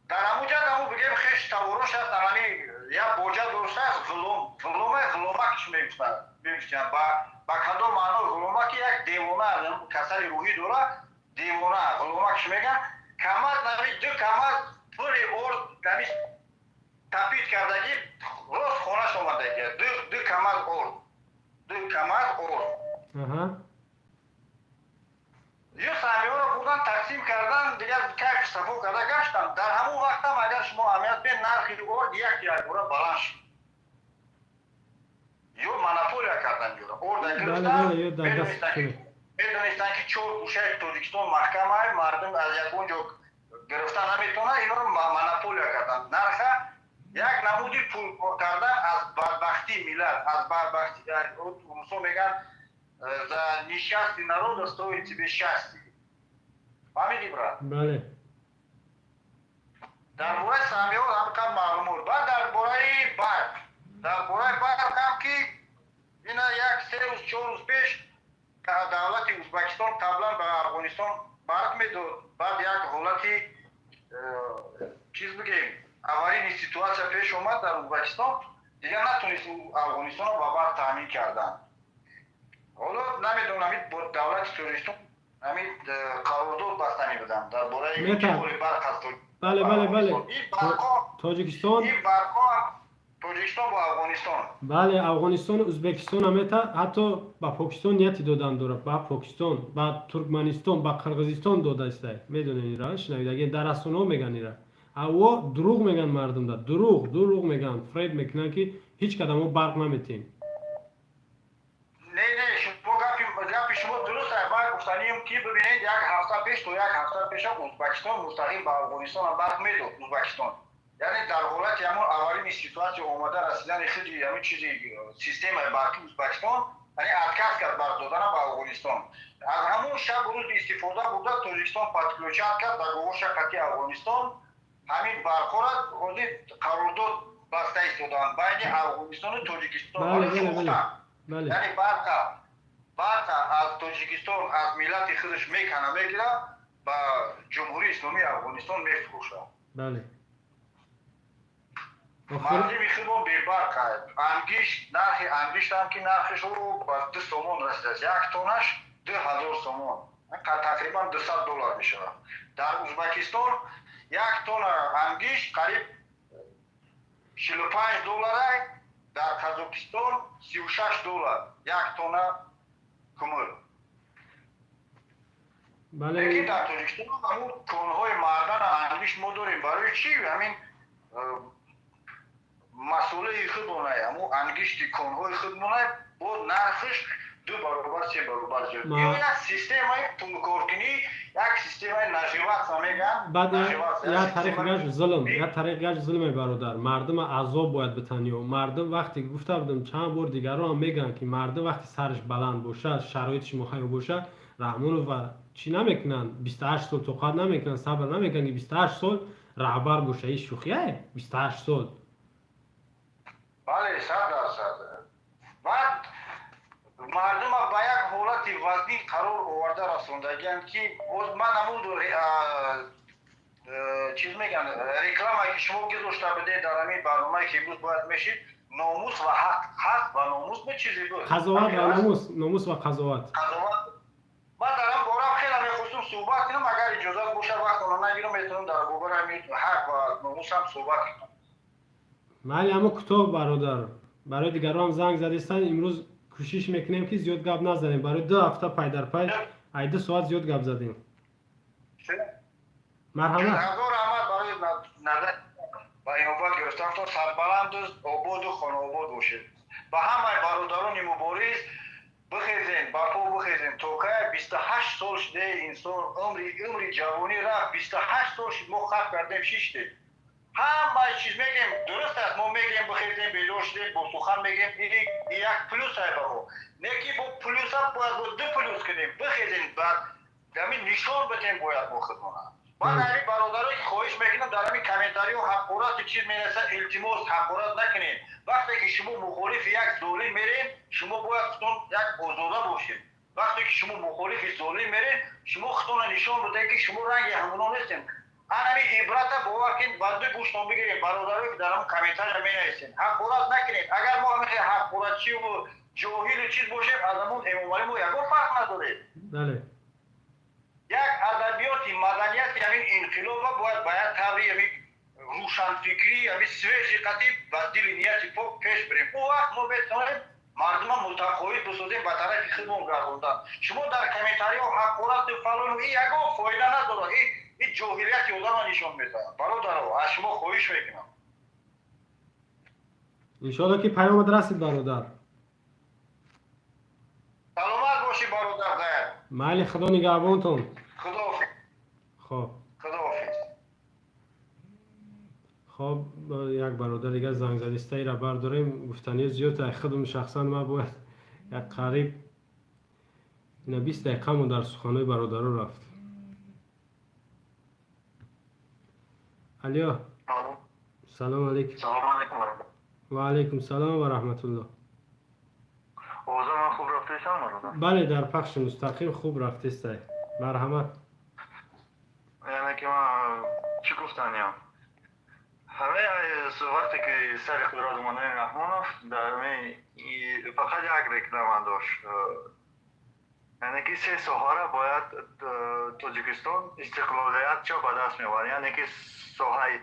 در همونجا همون بگیم خیش تورش هست همانی یا بوجه درست هست غلومکش میفتن با کدو معنی غلومک یک دیوانه هست کسر روحی دوره دیوانه غلومکش میگن کمز نمی دو کمز پوری ارد نمی تپید کردگی روز خونه شماده دو کمز ارد یه سهمیه رو بودن تقسیم کردن دیگه کش صفو کرده گشتن در همون وقت هم اگر شما اهمیت بین نرخی ارد یک بوره بلند شد یه مناپولیا کردن جورا ارد گرفتن میدونستن که چور گوشه تاجیکستان محکم های مردم از یک اونجا گرفتن نمیتونه اینا رو مناپولیا کردن نرخه یک نمودی پول کردن از بدبختی ملت از بدبختی روسو میگن за несчастный народ стоит тебе счастье. فهمیدی برات؟ بله. درباره سهمیه هم کم معلوم بود. بعد درباره برق هم که اینا یک 3 روز 4 روز پیش که دولت ازبکستان قبلا به افغانستان برق میداد. بعد یک حالتی چیز بگیم اوارین سیتواسیا پیش اومد در ازبکستان دیگه نتونست افغانستان رو با برق تامین کردن. حالا نمیدونم با دولت ترکیه همین قرارداد بستنی بدن درباره اینکه پول برق هست. بله تاجیکستان تاجیکستان با افغانستان بله افغانستان و ازبکستان هم حتی با پاکستان نیتی دادن داره با پاکستان با ترکمنستان با قرقیزستان داده است میدونین را شنوید اگه در رسانه‌ها میگن ایرا او دروغ میگن مردم دا دروغ میگن فرید میکنن که هیچ کدامو برق نمیتیم. گپی شما درست است. ما گفتنیم که ببینید یک هفته پیش ازبکستان مستقیم به افغانستان هم برق میداد ازبکستان یعنی در حالت همون اولین سیتواسیا اومده رسیدن خیلی همین چیزی سیستم برقی ازبکستان یعنی اتکاس کرد برق دادن به افغانستان از همون شب روز استفاده بوده تاجیکستان پاتیکلوچات کرد در گوش قطعی افغانستان همین برق را روزی قرارداد بسته ایستادن بین افغانستان و تاجیکستان بله. یعنی برق از تاجیکستان از ملت خودش میگیره با جمهوری اسلامی افغانستان میفروشه. بله. مردم خودمون بی برق انگیشت هم که نرخش رو با 2 سومون رسیده یک تونش 2000 سومون تقریبا $200 میشه. در ازبکستان یک تون انگیشت قریب $45 در قزاقستان $36 یک تونه کمر. بله. لیکن در تاجیکستان همون کنهای معدن انگیشت ما داریم برای چی؟ همین مسئله خودمونه همون انگیشت کنهای خودمونه با نرخش 2 برابر 3 برابر شد. این یک سیستم های پولکارکنی یک سیستم های نجوت میگن. بعد یا طریقش ظلم برادر مردم عذاب باید بتنی و مردم وقتی گفته بودم چند بار دیگران هم میگن که مردم وقتی سرش بلند باشه شرایطش مخیر باشه رحمان و چی نمیکنن 28 سال توقع نمیکنن صبر نمیکنن که 28 سال رهبر باشه این شوخیه 28 سال. بله 100%. بعد مردم با یک حالت وزنی قرار آورده رسوندگی‌اند که باز من نمود چیز میگن رکلامی که شما گذاشته بدید در همین برنامه که بود باید میشید ناموس و حق و ناموس به چیزی بود قضاوت و ناموس و قضاوت من دارم بارم خیلی میخواستم صحبت کنم اگر اجازه باشه وقت رو نگیرم میتونم در بابر همین حق و ناموس هم صحبت کنم. مالی اما کتاب برادر برای دیگران هم زنگ زدیستن امروز کوشش میکنیم که زیاد گپ نزنیم برای 2 هفته پای در پای ای 2 ساعت زیاد گپ زدیم مرحمت هزار رحمت برای نظر و اینوبت گرفتن تا سربلند و آباد و خانه آباد باشید و همه برادران مبارز بخیزین با پا بخیزین تا که 28 سال شده انسان عمری جوانی رفت 28 سال شد ما خط کردیم 6 ده همه چیز میگیم درست است ما میگیم بخیزین بیدار شدیم با سخن میگیم این یک پلوس های بخو نکی با پلوس هم باید با 2 پلوس کنیم بخیزین بعد همین نشان بدیم باید با خودمانه من همین برادرایی که خواهش میکنم در همین کامنتاری و حقورات چیز میرسه التماس حقورات نکنین وقتی که شما مخالف یک ظالم میرین شما باید خودتون یک آزاده باشید وقتی که شما مخالف ظالم میرین شما خودتون نشان بدین که شما رنگ همونا نیستین همین عبرت باور کنید بعد گوشتون بگیرید برادرایی که در همون کامنتاری مینویسین حقورات نکنید اگر ما همین حقوراتچی و جاهل چیز باشیم از همون امامالی ما یگان فرق نداره بله یک ادبیات مدنیت همین انقلاب باید طوری همین روشن فکری همین سویج قدیم و دل نیت پاک پیش بریم او وقت ما بتونیم مردم متقاعد بسازیم به طرف خودمون گردوندن شما در کامنتاری و حقورات فلان این یگان فایده نداره این جاهلیت آدم نشون میده برادر از شما خواهش میکنم انشالله که پیام رسید برادر سلامت باشی برادر غیر مالی خدا نگهبانتون خداحافظ خب خداحافظ خب یک برادر دیگه زنگ زدیسته ای را برداریم گفتنی زیاد تا خودم شخصا ما باید یک قریب اینا 20 دقیقه مون در سخنهای برادر رفت الیا سلام علیکم سلام علیکم و علیکم سلام و رحمت الله اوضاع من خوب رفته شما بله در پخش مستقیم خوب رفته است مرحمت یعنی که من چی گفتن یا همه وقتی که سر خدرات مانای رحمانوف در همه فقط یک رکلمان داشت یعنی که 3 ساحه را باید تاجیکستان استقلالیت چه به دست می‌آورد یعنی که ساحه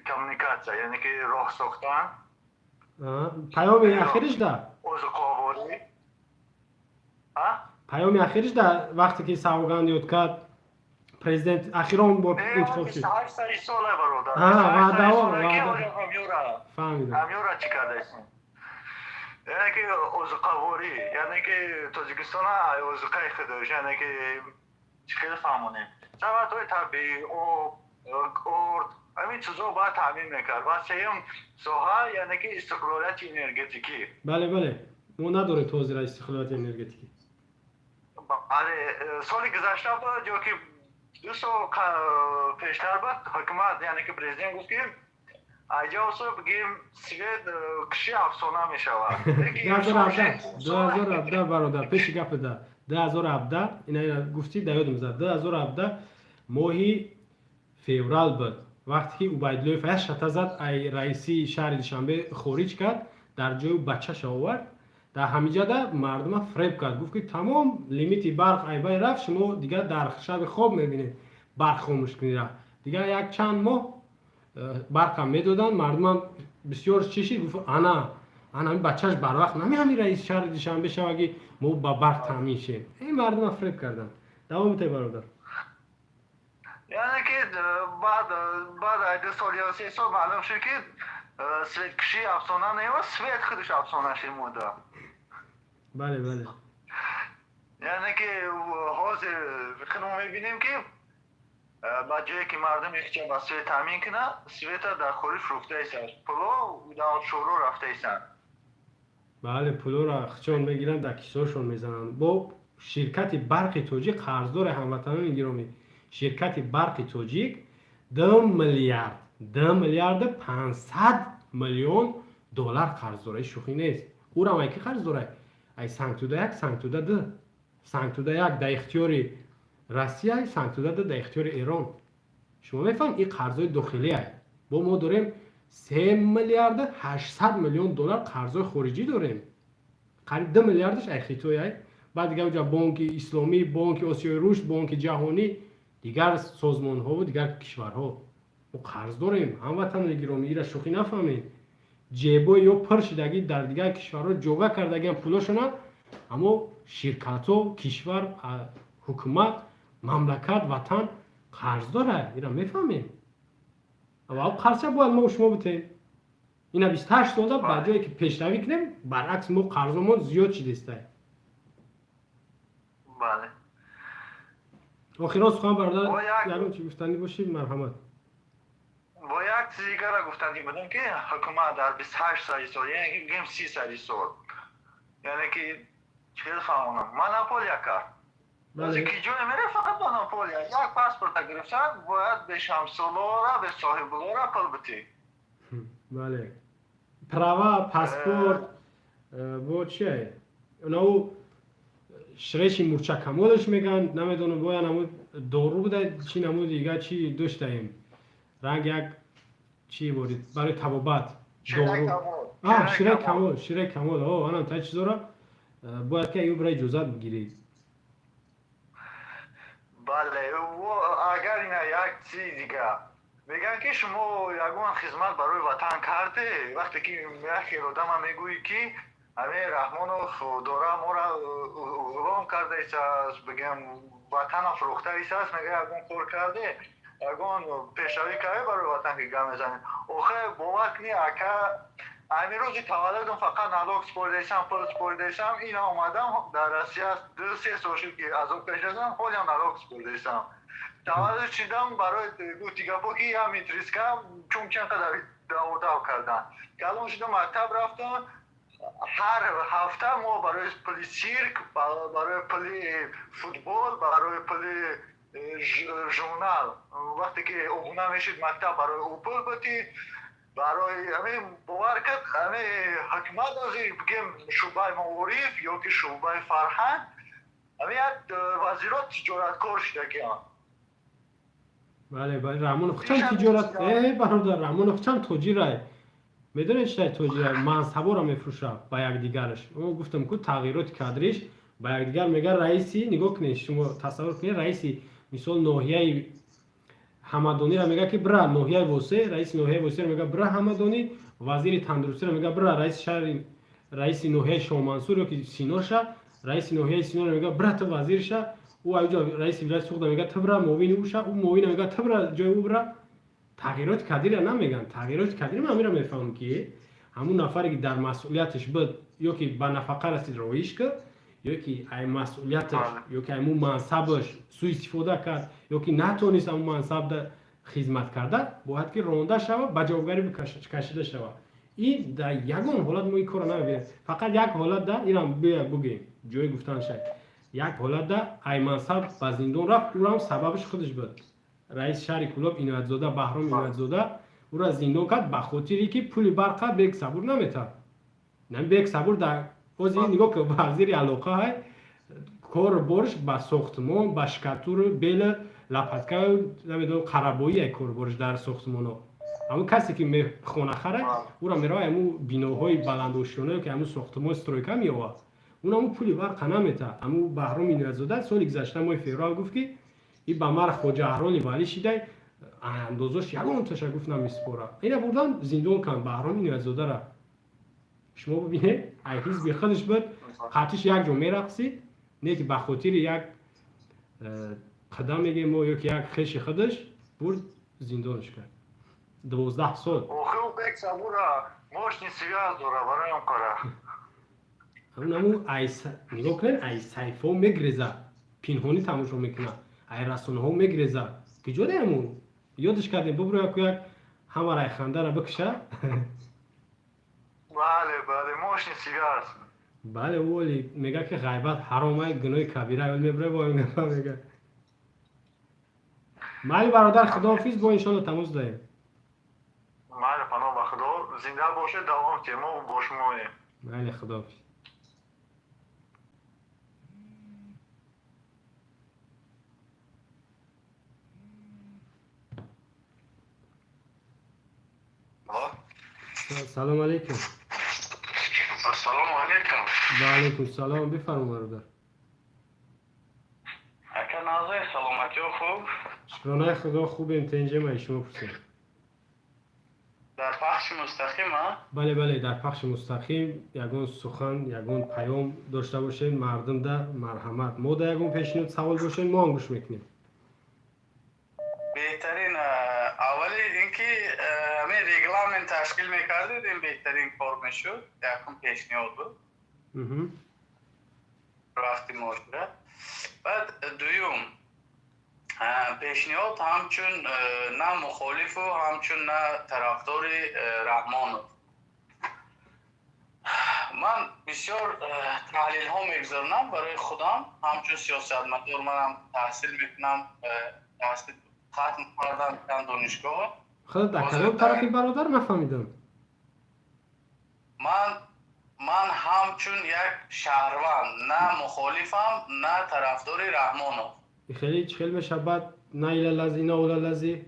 کمیونیکاسیون یعنی که راه ساختن پیام اخیرش ده اوزقاواری پیام اخیرش ده وقتی که سوگند یاد کرد پرزیدنت اخیران با انتخاب شد 8 ساله برادر وعده فهمیدم همیورا چی کرده است یعنی که اوزقاواری یعنی که تاجیکستان اوزقای خودش یعنی که چی فهمونه سوار توی طبیعی ارد همین چیزا باید تامین میکرد و سیم ساحه یعنی که استقلالیت انرژتیکی بله بله ما نداره توزیع استقلالیت انرژتیکی بله سالی گذشته بود جو که 2 سال پیشتر بود حکومت یعنی که پرزیدنت گفت که اینجا اصلا بگیم سوید کشی افسانه می شود 2017 برادر پیش گپ ده 2017 اینا گفتی در یادم زد 2017 ماهی فوریه بود وقتی که عبیدالله فیض زد ای رئیسی شهر دوشنبه خارج کرد در جای بچه‌ش آورد در همینجا ده مردم فریب کرد گفت که تمام لیمیت برق ای بای رفت شما دیگه در شب خواب میبینید برق خاموش کنید دیگه یک چند ماه برق هم میدادن مردم بسیار چشید گفت انا این بچه‌ش بر وقت همین رئیس شهر دوشنبه شوگی ما با برق تامین شیم این مردم فریب کردن دوام بده برادر یعنی که بعد 2 سال یا 3 سال معلوم شد که سوید کشی افسانه نیست سوید خودش افسانه شد موده بله بله یعنی که حاضر خودمون میبینیم که با جایی که مردم یکچه با سوید تامین کنه سوید در خارج فروخته ایستن پلو در شورو رفته ایستن بله پلو را خچان میگیرن در کیسه‌شون میزنن با شرکت برق تاجیک قرضدار هموطنان گرامی شرکت برق تاجیک 2 میلیارد 500 میلیون دلار قرض داره شوخی نیست او را ما کی قرض داره ای سنگتودا 1 سنگتودا 2 سنگتودا 1 در اختیار روسیه سنگتودا 2 در اختیار ایران شما میفهمید این قرضای داخلی است با ما داریم 3 میلیارد 800 میلیون دلار قرضای خارجی داریم قریب 2 میلیاردش اخیتوی است بعد دیگه اونجا بانک اسلامی، بانک آسیای رشد، بانک جهانی، دیگر سازمان ها و دیگر کشورها ما قرض داریم. هموطنان گرامی ایرا شوخی نفهمید. جیبو یا پر شدگی در دیگر کشورها جوگه کردگی پولاشون، اما شرکت ها، کشور، حکومت، مملکت، وطن قرض داره. اینا میفهمیم. اما قرض باید ما و شما بتیم. اینا 28 ساله بعد جایی که پیشروی کنیم برعکس ما قرضمون زیاد شده است. بله. آخرین سخن برادر یارو چی گفتنی باشید مرحمت. با یک چیزی دیگر را گفتنی بودم که حکومت در 28 سال یعنی گیم 30 سال یعنی که چیز خواهمونم مناپولیا کرد. بله. که جون میره فقط مناپولیا یک پاسپورت گرفتن باید به شمسولورا به صاحبولورا پل بتی. بله. پراوا پاسپورت و چیه؟ اونو شریش مورچه کمالش میگن نمیدونم باید نمود دارو بوده چی نمود دیگه چی داشتیم رنگ یک چی بودید برای تبابت دارو شیره کمال آنم تا چیزا را باید که ایو برای اجازت بگیرید. بله و اگر اینا یک چیز دیگه میگن که شما یگان خدمت برای وطن کرده وقتی که یک آدم میگویی که همه رحمانوف داره ما را غلام کرده است بگم وطن فروخته است میگه یگان کار کرده یگان پیشروی کرده برای وطن که گم میزنه آخه باور کنی اکا همین روزی تولدم فقط نالوگ سپردیشم پل سپردیشم این آمدم در روسیه 2-3 سال که از اون پیش ازم خودم نالوگ سپردیشم تولد چیدم برای گوتیگا پاکی همین ریسکم چون چقدر داو کردن که الان شدم مکتب رفتم هر هفته ما برای پلی سیرک برای پلی فوتبال برای پلی ژورنال وقتی که اونا میشید مکتب برای اوپل بودی برای همین باور کرد همین حکمت از بگیم شعبه معارف یا که شعبه فرهنگ همین وزیرات تجارت کار شده که بله رحمان خچم تجارت برادر رحمان خچم تجاری میدونید چه تجاری منصبا را میفروشه با یک دیگرش اون گفتم که تغییرات کادریش با یک دیگر میگه رئیسی نگاه کنید شما تصور کنید رئیسی مثال ناحیه همدانی را میگه که برا ناحیه وسه رئیس ناحیه وسه میگه برا همدانی وزیر تندرستی را میگه برا رئیس شهر رئیس ناحیه شامنصور که سینور شه رئیس ناحیه سینور میگه برا تو وزیر شه او اونجا رئیس ولایت سوخت میگه تو برا معاون او شه او معاون میگه تو برا جای او برا تغییرات کادری را نمیگن تغییرات کادری من میرم میفهمم که همون نفری که در مسئولیتش بود یا که به نفقه رسید رویش کرد یا که ای مسئولیتش یا که همون منصبش سوء استفاده کرد یا که نتونست همون منصب در خدمت کرده باید که رانده شود به جوابگری کشیده شود این در یگان حالت ما این کار نمیبینیم فقط یک حالت در اینم بگیم جای گفتن شد یک حالت در ای منصب به زندان رفت او هم سببش خودش بود رئیس شهر کلاب عنایت‌زاده بهرام عنایت‌زاده او را زندان کرد به خاطری که پول برقه به یک صبور نمیتاد نه به یک صبور در اوزی نگاه که وزیر علاقه های کار برش با ساختمان با شکرتور بیل لپتکه نمیدونم قربایی کار برش در ساختمان ها اما کسی که خانه خره او را میرای همون بیناهای بلندوشونه که همون ساختمان استرویکا میآورد اون همون پولی برق نمیتاد همون بهرام عنایت‌زاده سال گذشته ماه فوریه گفت که این با مر خواجه اهرانی ولی شده اندازش یگان تشکر گفت نمیسپاره اینا بردن زندان کن بهرام عنایت‌زاده را شما ببینید ای حزب خودش بود قطعش یک جا میرقصید نه که به خاطر یک قدم میگیم ما یا که یک خش خودش برد زندانش کرد 12 سال اوخه او یک صبورا ماشنی سیاز داره برای اون کاره اونمو نگاه کنید ای سیفا میگریزه پینهانی تماشا میکنه ای رسانه ها میگریزه که جوری همون یادش کردیم ببرو یک همه رای خنده را بکشه بله ماشین سیگار بله ولی میگه که غیبت حرامه گناه کبیره ولی میبره با این میگه مالی برادر خداحافظ با انشالله تماس داریم مالی پناه با خدا زنده باشه دوام تیما و باشمایه مالی خداحافظ سلام علیکم السلام علیکم و علیکم السلام بفرمایید برادر خوب شکرانه خدا خوبیم. تنجه ما شما پرسیم. در پخش مستقیم ها؟ بله در پخش مستقیم یگون سخن یگون پیام داشته باشین مردم در مرحمت ما در یگون پیشنهاد سوال باشین ما هم گوش میکنیم. بهترین اولی اینکه همین ریگلامنت تشکیل میکردید این بهترین کار میشد. یکم پیشنهاد بود رفتی مشورت. بعد دویم پیشنهاد همچون نه مخالف و همچون نه طرفدار رحمانو. من بسیار تحلیل ها میگذارم برای خودم همچون سیاستمدار. منم تحصیل میکنم، تحصیل ختم کردم چند دانشگاه. خدا در کدام طرفی برادر نفهمیدم. من همچون یک شهروند نه مخالفم نه طرفدار رحمانو. خیلی میشه بعد نه ایلا لازی نه اولا لازی.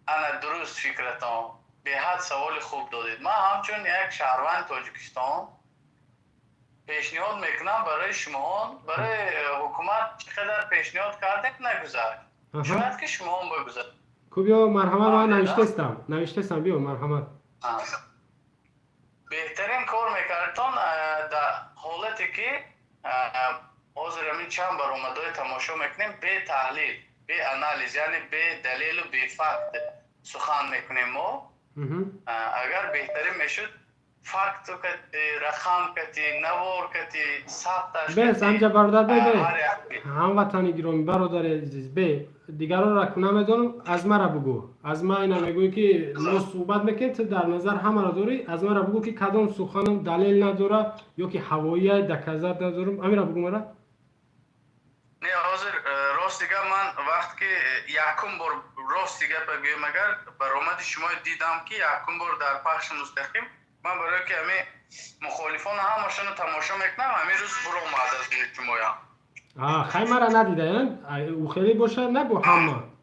انا درست فکرتم. به حد سوال خوب دادید. من همچون یک شهروند تاجیکستان پیشنهاد میکنم برای شما، برای حکومت چقدر پیشنهاد کردید نگذارید. شاید که شما هم بگذارید. کو بیا مرحمت من نوشته استم بیا مرحمت. بهترین کار میکردن در حالتی که حاضر همین چند بار اومده تماشا میکنیم به تحلیل به انالیز یعنی به دلیل و به فکت سخن میکنیم ما. اگر بهترین میشد فکت کتی رقم کتی نوار کتی ثبتش کتی بس همجا برادر به هموطنی گرامی برادر عزیز به دیگران را کنه میدونم از ما را بگو. از ما اینا میگوی که ما صحبت میکنیم تو در نظر همه را داری. از ما را بگو که کدام سخنم دلیل نداره یا که هوایی دکزت ندارم. همین را بگو مرا. نه حاضر راست دیگه من وقت که یکم بار راست دیگه بگویم اگر برآمد شما دیدم که یکم بار در پخش مستقیم من برای که همه مخالفان همشون رو تماشا میکنم همین روز برآمد از شما یا خیلی مرا ندیدن او خیلی باشه نگو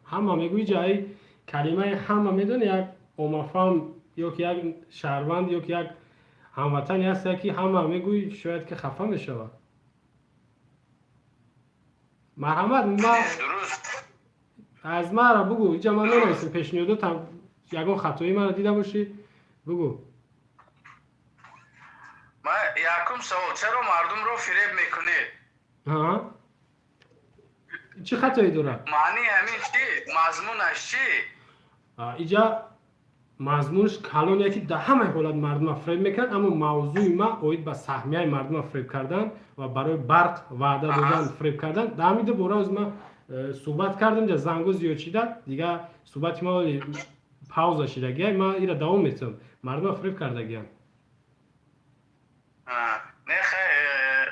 همه میگوی جای کلمه همه میدون یک اومافام یا که یک شهروند یا که یک هموطنی هست که همه میگوی شاید که خفه میشه. مرحمت ما از ما را بگو اینجا من نمیستم پیشنهادات هم یکم خطایی من را دیده باشی بگو. من یکم سوال چرا مردم رو فریب میکنید؟ چی خطایی داره؟ معنی همین چی؟ مضمونش چی؟ اینجا مضمونش کلان یکی در همه حالت مردم فریب میکنن اما موضوع ما اوید به سهمیه مردم فریب کردن و برای برق وعده دادن فریب کردن. در همین دوره از ما صحبت کردم جا زنگو زیاد شده دیگه صحبت ما پاوزا شده گیه ما ایره دوام میتونم مردم فریب کرده گیه. نه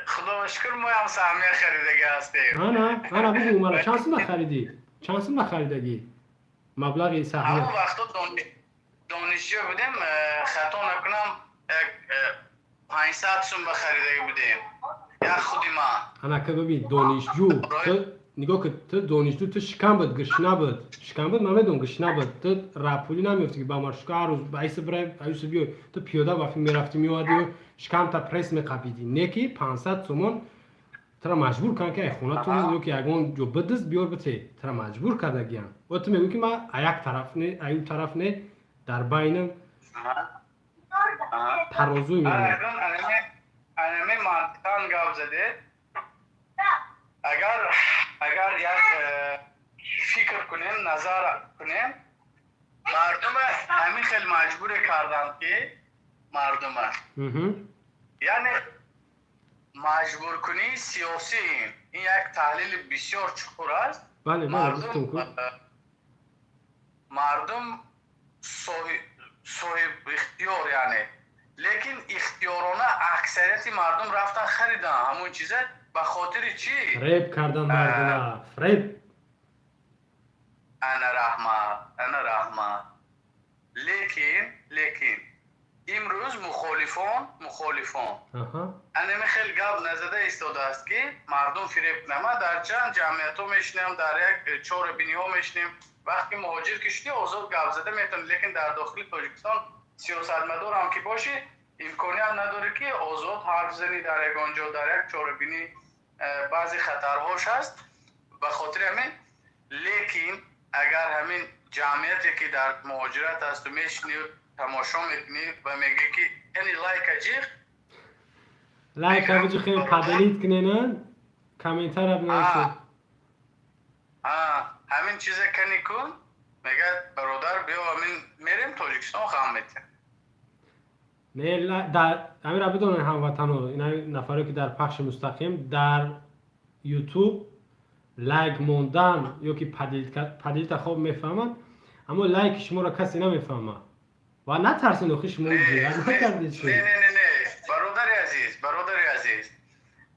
خدا شکر ما هم سهمیه خریدگی هستیم. انا بگو مرا چند سال خریدی؟ چند سال خریدگی؟ مبلغ سهمیه؟ همون وقتا دانشجو بودیم خطا نکنم 500 سوم به خریدگی بودیم یک خودی من. انا که ببین دانشجو تو نگاه که تو دانشجو تو شکم بود گشنه بود شکم بود من میدونم گشنه بود تو رپولی نمیفتی که با مرشکا هر روز با ایسا برایم ایسا بیای تو پیاده وقتی میرفتی میوادی و شکم تا پریس میقبیدی نکی 500 سومون ترا مجبور کن که خونه تو یا که اگون جو بدست بیار بته ترا مجبور کرده گیان و تو میگوی که ما یک طرف نه ایو طرف نه در بینم ترازوی میمونه. انمی منطقان گاب زده اگر یک فکر کنیم نظر کنیم مردم همین خیلی مجبور کردن که مردم یعنی مجبور کنی سیاسی این یک تحلیل بسیار چخور است. بله مردم صاحب اختیار یعنی لیکن اختیارانه اکثریت مردم رفتن خریدن همون چیزه به خاطر چی؟ فریب کردن مردم فریب. انا رحمه لیکن امروز مخالفان انا خیلی گاب نزده ایستاده است که مردم فریب نما در چند جمعیت ها میشنیم در یک چهار بینی ها میشنیم وقتی مهاجر کشتی آزاد گاب زده میتون لیکن در داخل تاجیکستان سیاستمدار هم که باشی امکانی هم نداره که آزاد حرف زنی در یک آنجا در یک چهار بینی بعضی خطرهاش هست به خاطر همین لیکن اگر همین جمعیتی که در مهاجرت است و میشنی تماشا میکنی و میگی که یعنی لایک اجیغ لایک ابجی خیلی پدلیت کنن کامنتر اب نایسه همین چیزه کنی کن میگه برادر بیا همین میریم تاجیکستان خواهم میتیم نه در امیر اب بدون هموطنو این نفری که در پخش مستقیم در یوتیوب لایک موندن یا که پدیلت خوب میفهمن اما لایک شما را کسی نمیفهمه و نترسین اخی شما نکردید شد برادر عزیز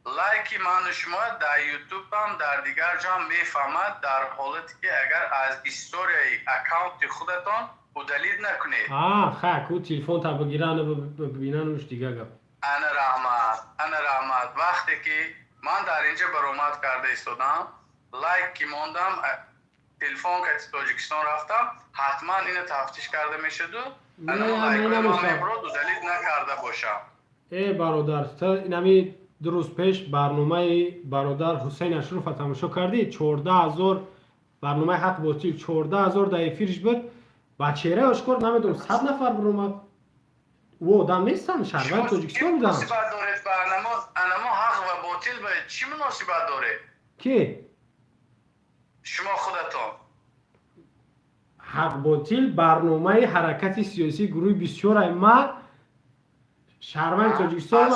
لایکی من و شما در یوتیوب هم در دیگر جا میفهمد در حالتی که اگر از استوری اکاونت خودتان و دلیل نکنید خیلی او تلفن تا بگیرن و ببینن روش دیگه گفت انا رحمت وقتی که من در اینجا برآمد کرده ایستادم لایک که موندم تلفن که تاجیکستان رفتم حتما اینو تفتیش کرده میشد و انا لایک رو دلیل نکرده باشم ای برادر تا اینمی دو روز پیش برنامه برادر حسین اشرف تماشا کردی 14000 برنامه حق باطل 14000 در افیرش بود با چهره اشکار نمیدونم 100 نفر برآمد و آدم نیستن شهروند تاجیکستان بودن مناسبت دارید برنامه انما حق و باطل به چی مناسبت داره کی شما خودتون حق باطل برنامه حرکت سیاسی گروه 24 ما شهروند تاجیکستان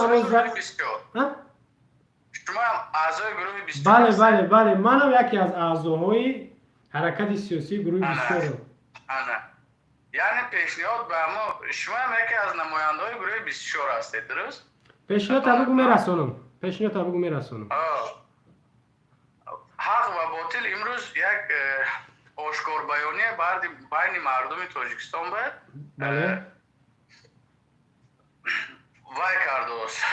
شما اعضای گروه 24 بله منم یکی از اعضاهای حرکت سیاسی گروه 24 یعنی پیشنهاد به ما شما هم یکی از نماینده‌های گروه 24 هستید درست؟ پیشنهاد تا بگو میرسونم حق و باطل امروز یک آشکار بیانیه بین مردم تاجیکستان بود بله وای کرده است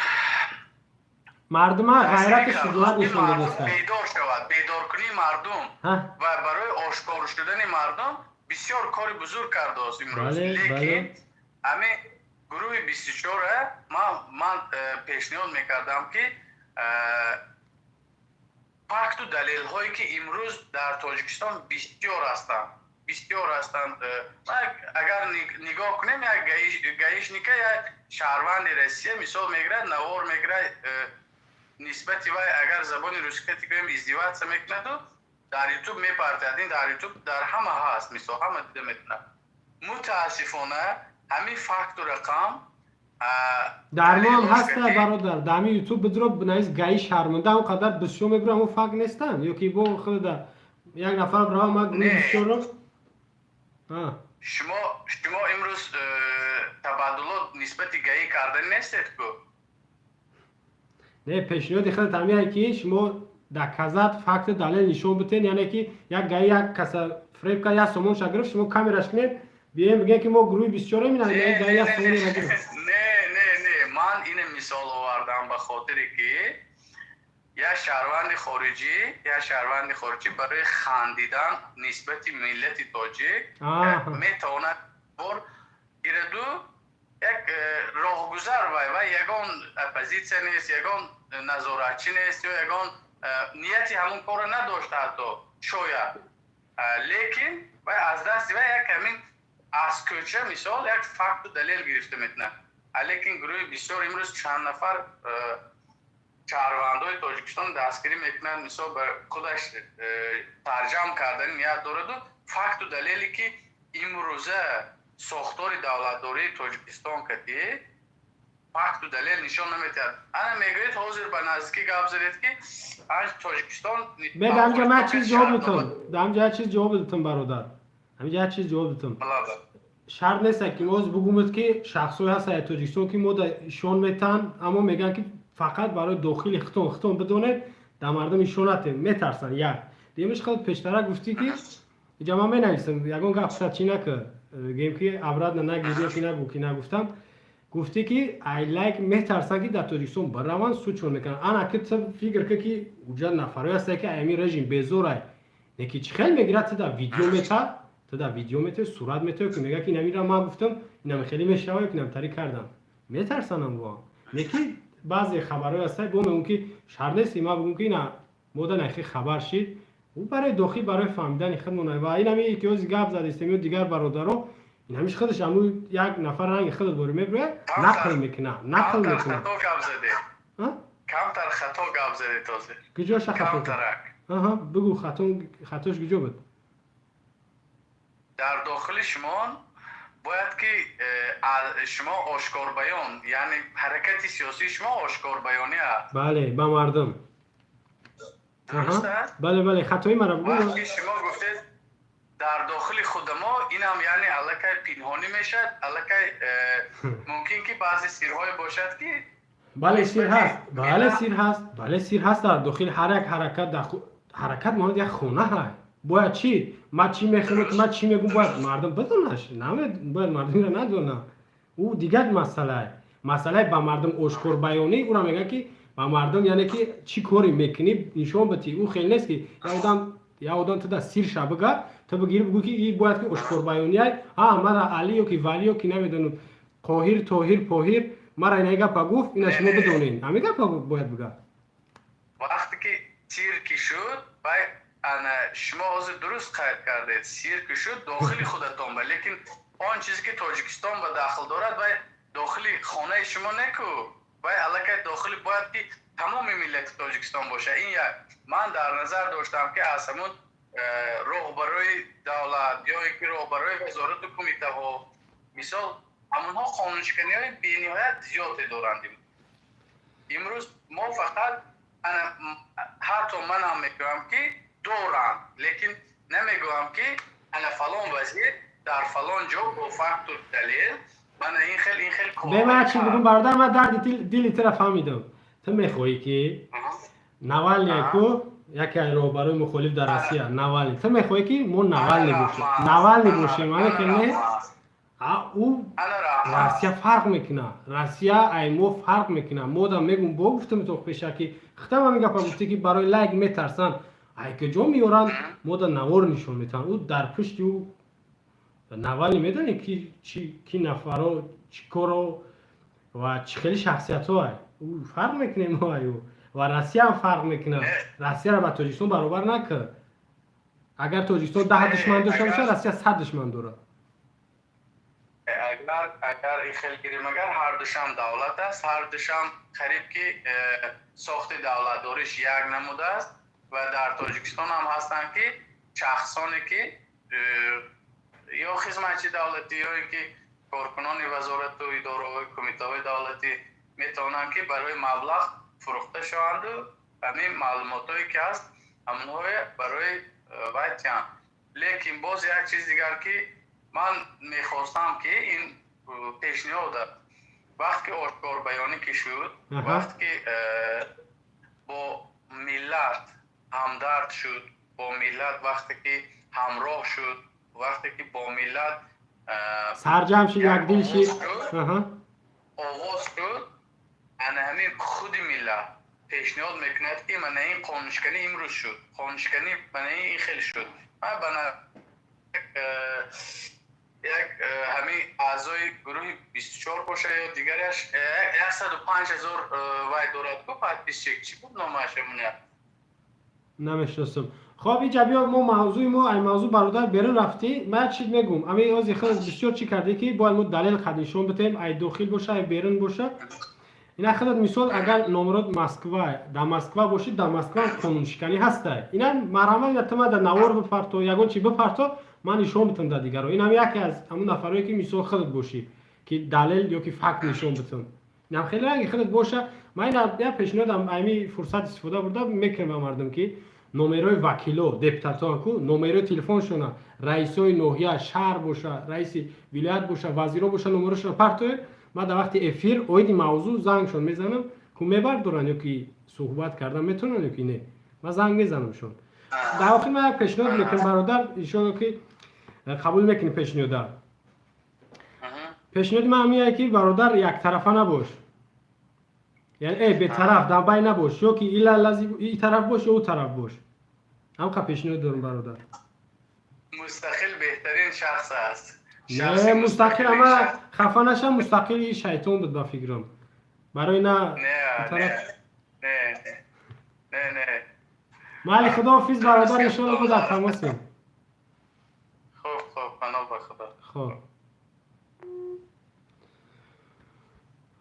مردم غیرت شجاعت نشون دادن بیدار شود بیدار کنی مردم و برای آشکار شدن مردم بسیار کار بزرگ کرده است امروز لیکن همه گروه 24 من پیشنهاد میکردم که فکت و دلیل هایی که امروز در تاجیکستان بسیار هستند اگر نگاه کنیم یک گایش نیکه یک شهروند روسیه مثال میگیره نوار میگیره نسبتی وای اگر زبان روسی که تگریم ازدواج میکنه و در یوتیوب میپرتادین در یوتیوب در همه هست مثال همه دیده میتونه متاسفانه همین فکت و رقم در ما هم هست برادر در همین یوتیوب بدرو بنایز گایی شرمنده اون قدر بسیار میبرم اون فکر نیستن یا که با خود در یک نفر برای ما گروه بسیار رو شما امروز تبادلات نسبتی گایی کردن نیستید که نه پیشنهاد خیلی تمیه که شما در کذات فکت دلیل نشون بتین یعنی که یک گایی یک کسا فریب که یا سومون شگرف شما کامیراش کنید بیایم بگه که ما گروه 24 می‌نیم یک گایی یا سومون نگرفت من این مثال آوردم به خاطری که یا شهروند خارجی برای خندیدن نسبت ملت تاجیک میتواند ایردو یک راهگذر و یگان اپوزیسیون نیست یگان نظارتچی نیست یا یگان نیتی همون کار نداشته حتی شاید لیکن و از دست و یک همین از کوچه مثال یک فکت و دلیل گرفته میتونه لیکن گروه بسیار امروز چند نفر شهروندای تاجیکستان دستگیری میکنن مثال به خودش ترجمه کردن نیت دارد و فکت و دلیلی که امروزه ساختار دولتداری تاجیکستان کردی فکت و دلیل نشان نمیتد انا میگوید حاضر به نزدیکی گپ زدید که از تاجیکستان دمجا من چیز جواب دادم برادر همینجا چیز جواب دادم شرط نیست که ما بگومید که شخصی هست از تاجیکستان که ما ایشون میتن اما میگن که فقط برای داخل ختم بدونید در مردم ایشونت میترسن یک دیمش خود پیشتره گفتی که جمع می نویسم یگان گفت سچی نکرد گیم که ابراد نگیری که نگو که نگفتم گفتی که ای لایک میترسن که در تاجیکستان برمان سوچون میکنن انا که فکر که اونجا نفرای هست که ایمی رژیم بزرگ یکی چه خیلی میگیره تا در ویدیو میته صورت میته که میگه که نمیرم من گفتم اینم خیلی میشوه که نم تری کردم میترسنم با یکی بعضی خبرای هست گم اون که شر نیست ما بگم که نه مودا نخی خبر شید او برای داخلی برای فهمیدن خودمون و این همی که از گپ زده استمی دیگر برادرها این همیش خودش همون یک نفر رنگ خود بوری میبره نقل میکنه کمتر خطا گپ زده کمتر خطا گپ زده تازه کجاش خطا کمترک آها بگو خطاش کجا بود در داخل شما باید که شما آشکار بیان یعنی حرکت سیاسی شما آشکار بیانی است بله با مردم درست است بله خطای مرا بگو وقتی شما گفتید در داخل خود ما این هم یعنی الکی پنهانی میشد الکی ممکن که بعضی سیرهای باشد که بله سیر هست بله سیر هست در داخل هر یک حرکت مانند یک خونه های باید چی ما چی میخونم که ما چی میگم باید مردم بدونش نه باید مردم رو ندونه او دیگر مسئله با مردم آشکار بیانی او را میگه که با مردم یعنی که چی کاری میکنی نشون بدی او خیلی نیست که یا آدم تو در سیر شبگه تو بگیری بگو که این باید که آشکار بیانی های مرا علی و که ولی و که نمیدونم قاهر توهیر پاهیر مرا اینه گپا گفت اینا شما بدونین همه گپا باید بگه وقتی که سیر کی شد باید شما از درست قید کردید سیر که شد داخل خودتان با لیکن آن چیزی که تاجیکستان به داخل دارد باید داخل خانه شما نکو باید علاقه داخلی باید که تمام ملت تاجیکستان باشه این من در نظر داشتم که از همون رهبرای دولت یا اینکه رهبرای وزارت و کمیته ها مثال همونها قانونشکنی های بی‌نهایت زیادی دارند امروز ما فقط حتی من هم میگم که دارم لیکن نمیگم که انا فلان وزیر در فلان جا با فاکتور دلیل من این خیلی کار به من چی بگم برادر من درد دلی طرف فهمیدم تو میخوایی که نوالی کو یکی روبروی مخالف در روسیه نوالی تو میخوایی که ما نوالی باشه من که نه او روسیه فرق میکنه روسیه ایمو فرق میکنه ما دا میگم با گفتم تو پیشه که ختم میگه گفتی که برای لایک میترسن ای که جو میورن ما دا نوار نشون میتن او در پشت او نوالی میدونی کی نفرا چی کارو و چه خیلی شخصیت ها او فرق میکنه ما ایو و روسیه هم فرق میکنه روسیه را با تاجیکستان برابر نکرد اگر تاجیکستان 10 دشمن داشته باشه روسیه 100 دشمن داره اگر این خیلی گیریم اگر هر دوشم دولت است هر دوشم قریب که ساخت دولت دارش یک نموده است و در تاجیکستان هم هستن که شخصانی که یا خدمتچی دولتی یا اینکه کارکنان وزارت و اداره های کمیته های دولتی میتونن که برای مبلغ فروخته شوند و همین معلومات هایی که هست همونها برای وایتیان لیکن باز یک چیز دیگر که من میخواستم که این پیشنهاد وقتی که آشکار بیانی که شد وقتی که با ملت همدرد شد با ملت وقتی که همراه شد وقتی که با ملت سرجم شد یک دل شد آغاز شد همین خود ملت پیشنهاد میکند که من این قانونشکنی امروز شد قانونشکنی من این خیلی شد من بنا یک همین اعضای گروه 24 باشه یا دیگرش 105,000 وای دارد که بعد 21 چی بود نامشمونه نمیشناسم خب اینجا بیا ما این موضوع برادر بیرون رفتی من چی میگم همین از خود بسیار چی کرده که باید ما دلیل خودشون بتیم ای داخل باشه ای بیرون باشه اینا خودت مثال اگر نمرات مسکو در مسکو باشید در مسکو قانون شکنی هسته اینا مرحمت یتما در نوار بپرتو یگان چی بپرتو من نشون میتونم در دیگرو این هم یکی از همون نفرایی که مثال خودت باشی که دلیل یا که فکت نشون بتون اینم خیلی رنگی خودت باشه من این پیشنهادم امی فرصت استفاده بردم میکنم مردم که نمرای وکیلو دپوتاتا کو نمره تلفنشون رئیسای ناحیه شهر باشه رئیس ولایت باشه وزیرا باشه نمرهشون پرتو ما در وقت افیر اوید موضوع زنگشون میزنم که میبردارن یا که صحبت کردن میتونن یا که نه ما زنگ میزنمشون در آخر من پیشنهاد میکنم برادر ایشون که قبول میکنی پیشنهاد من میگه که برادر یک طرفه نباش یعنی به طرف در بین نباش یا که این طرف باش یا اون طرف باش هم که پیشنهاد دارم برادر مستقل بهترین شخص است نه مستقل اما خفه نشم مستقل شیطان بود با فکرم برای نه نه مالی خدا حافظ برادر، انشالله با در تماسیم. خوب پناه به خدا. خب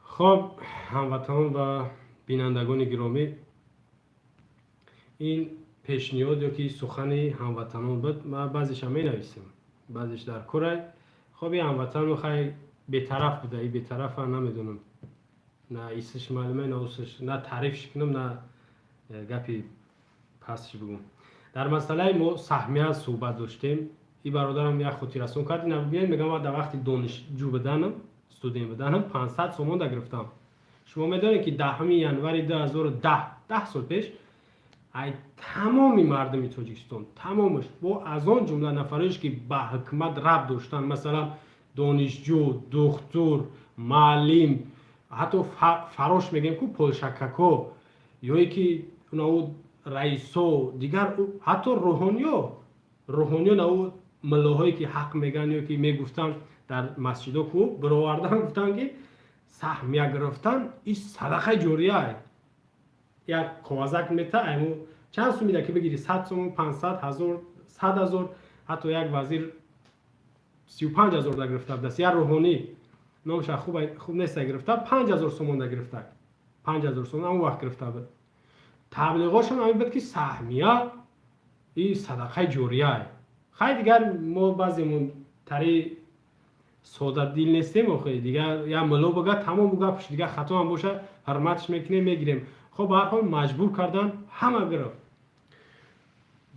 خب هموطنان و بینندگان گرامی، این پیشنهاد یا که سخن هموطنان بود، ما بعضیش هم می نویسیم، بعضیش در کره. خب این هموطن میخوای بی‌طرف بوده، این بی‌طرف هم نمیدونم، نه ایستش معلومه نه اوستش، نه تعریفش کنم نه گپی پسش بگم. در مسئله ما سهمیه صحبت داشتیم. این برادرم یک خودی رسون کرد، اینا بیاین میگم من در وقت دانشجو بدنم، استودین بدنم 500 سومون دا گرفتم. شما میدونید که 10 ینوری 2010 سال پیش ای تمامی مردم تاجیکستان، تمامش با از آن جمله نفرش که به حکومت ربط داشتن، مثلا دانشجو، دکتر، معلم، حتی فراش میگیم که پولشککو، یا یکی اونو رئیسو دیگر، حتی روحانیو نو ملاهایی که حق میگن یا که میگفتن در مسجدا کو برآوردن، گفتن که سهمیه گرفتن این صدقه جاریه. یک کاغذک میته ایمو چند سو میده که بگیری 100 سوم، 500 هزار، 100 هزار، حتی یک وزیر 35,000 دا گرفته دست. یا روحانی نامش خوب نیست گرفته 5,000 سوم دا گرفته، 5,000 سوم اون وقت گرفته بود. تبلیغاشون همین بود که سهمیه این صدقه جاریه. خیلی دیگر ما بعضیمون تری ساده دل نیستیم، خیلی دیگر یا ملو بگه تمام بگه پش دیگه خطا هم باشه حرمتش میکنیم میگیریم. خب به هر حال مجبور کردن همه گرفت.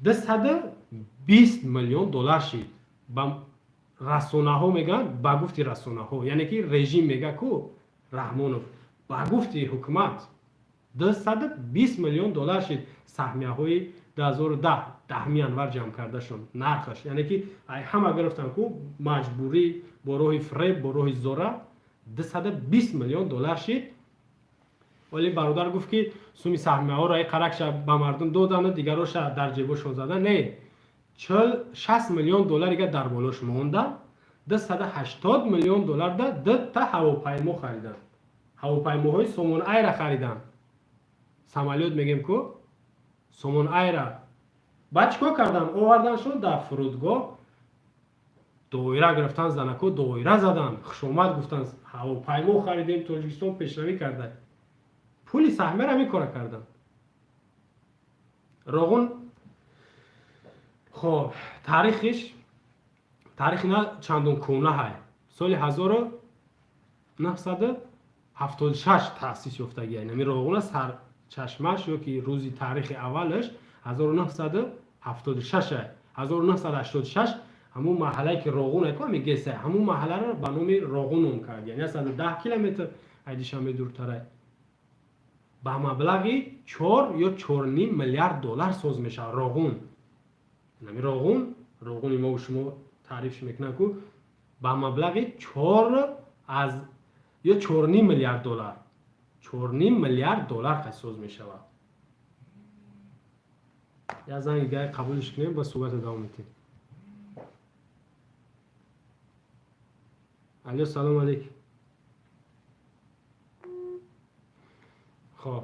220 میلیون دلار شد. با رسانه ها میگن، با گفتی رسانه ها، یعنی که رژیم میگه کو رحمانوف، با گفتی حکومت 220 میلیون دلار شد سهمیه های 2010 ینور جمع کرده شد نرخش. یعنی که همه گرفتن کو مجبوری با راه فریب، با راه زوره 220 میلیون دلار شد. ولی برادر گفت که سومی سهمیه ها را قرقش به مردم دادن، دیگراش در جیبشون زدن. نه، 60 میلیون دلار دیگه در بالاش مونده. 280 میلیون دلار ده تا هواپیما خریدن، هواپیماهای سومون ای را خریدن. سمالیات میگیم که سومون ای را بعد چیکار کردن؟ آوردنشون در فرودگاه، دایره گرفتن، زنکو دایره زدن، خشومت گفتن هواپیما خریدیم تاجیکستان پیشروی کرده. پولی سهمیه را میکاره کردن. راغون خب تاریخ نه چندون کونه های سال 1976 تأسیس یافتگی. یعنی راغون سر چشمش یا که روزی تاریخ اولش 1976 1986 همون محله که راغون که میگه همون محله رو به نام راغون نام کرد. یعنی 110 کیلومتر ایدیشم دورتره. با مبلغی 4 یا 4.5 میلیارد دلار ساز میشه راغون. یعنی راغون ما و شما تعریفش میکنن که با مبلغی 4 یا 4.5 میلیارد دلار، 4.5 میلیارد دلار ساز میشه. یا زنگ دیگه قبولش کنیم با صحبت ادامه میدیم. علیه سلام علیکم. خب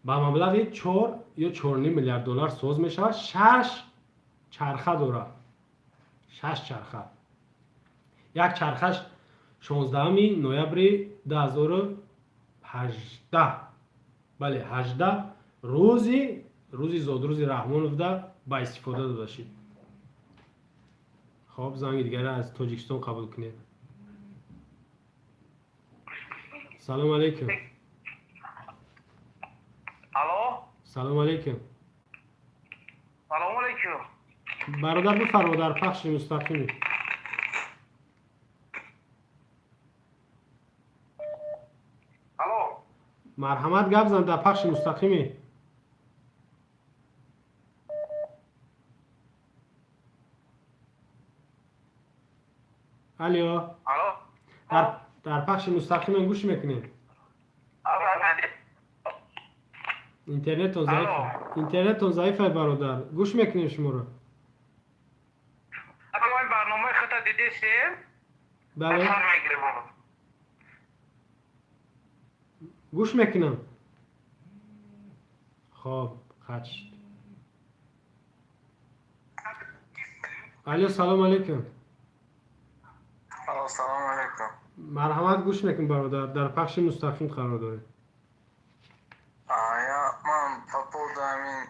با مبلغ 4 یا 4.5 میلیارد دلار ساز میشه. 6 چرخه داره، 6 چرخه. یک چرخش 16 نوامبر 2018 بله 18 روزی زادروز رحمانوف ده با استفاده داده شد. خب زنگ دیگر از تاجیکستان قبول کنید. سلام علیکم. الو سلام علیکم. سلام علیکم. برادر بفرما در پخش مستقیمی. الو مرحمت گپ زن در پخش مستقیمی. الو در پخش مستقیم گوش میکنید. اینترنت ضعیفه برادر، گوش میکنیم شما رو. برنامه خطا دیدیستیم؟ بله گوش میکنم. خب خب قطع شد. الو سلام علیکم. سلام علیکم. مرحمت گوش نکن برادر، در پخش مستقیم قرار داره. آیا من پاپول همین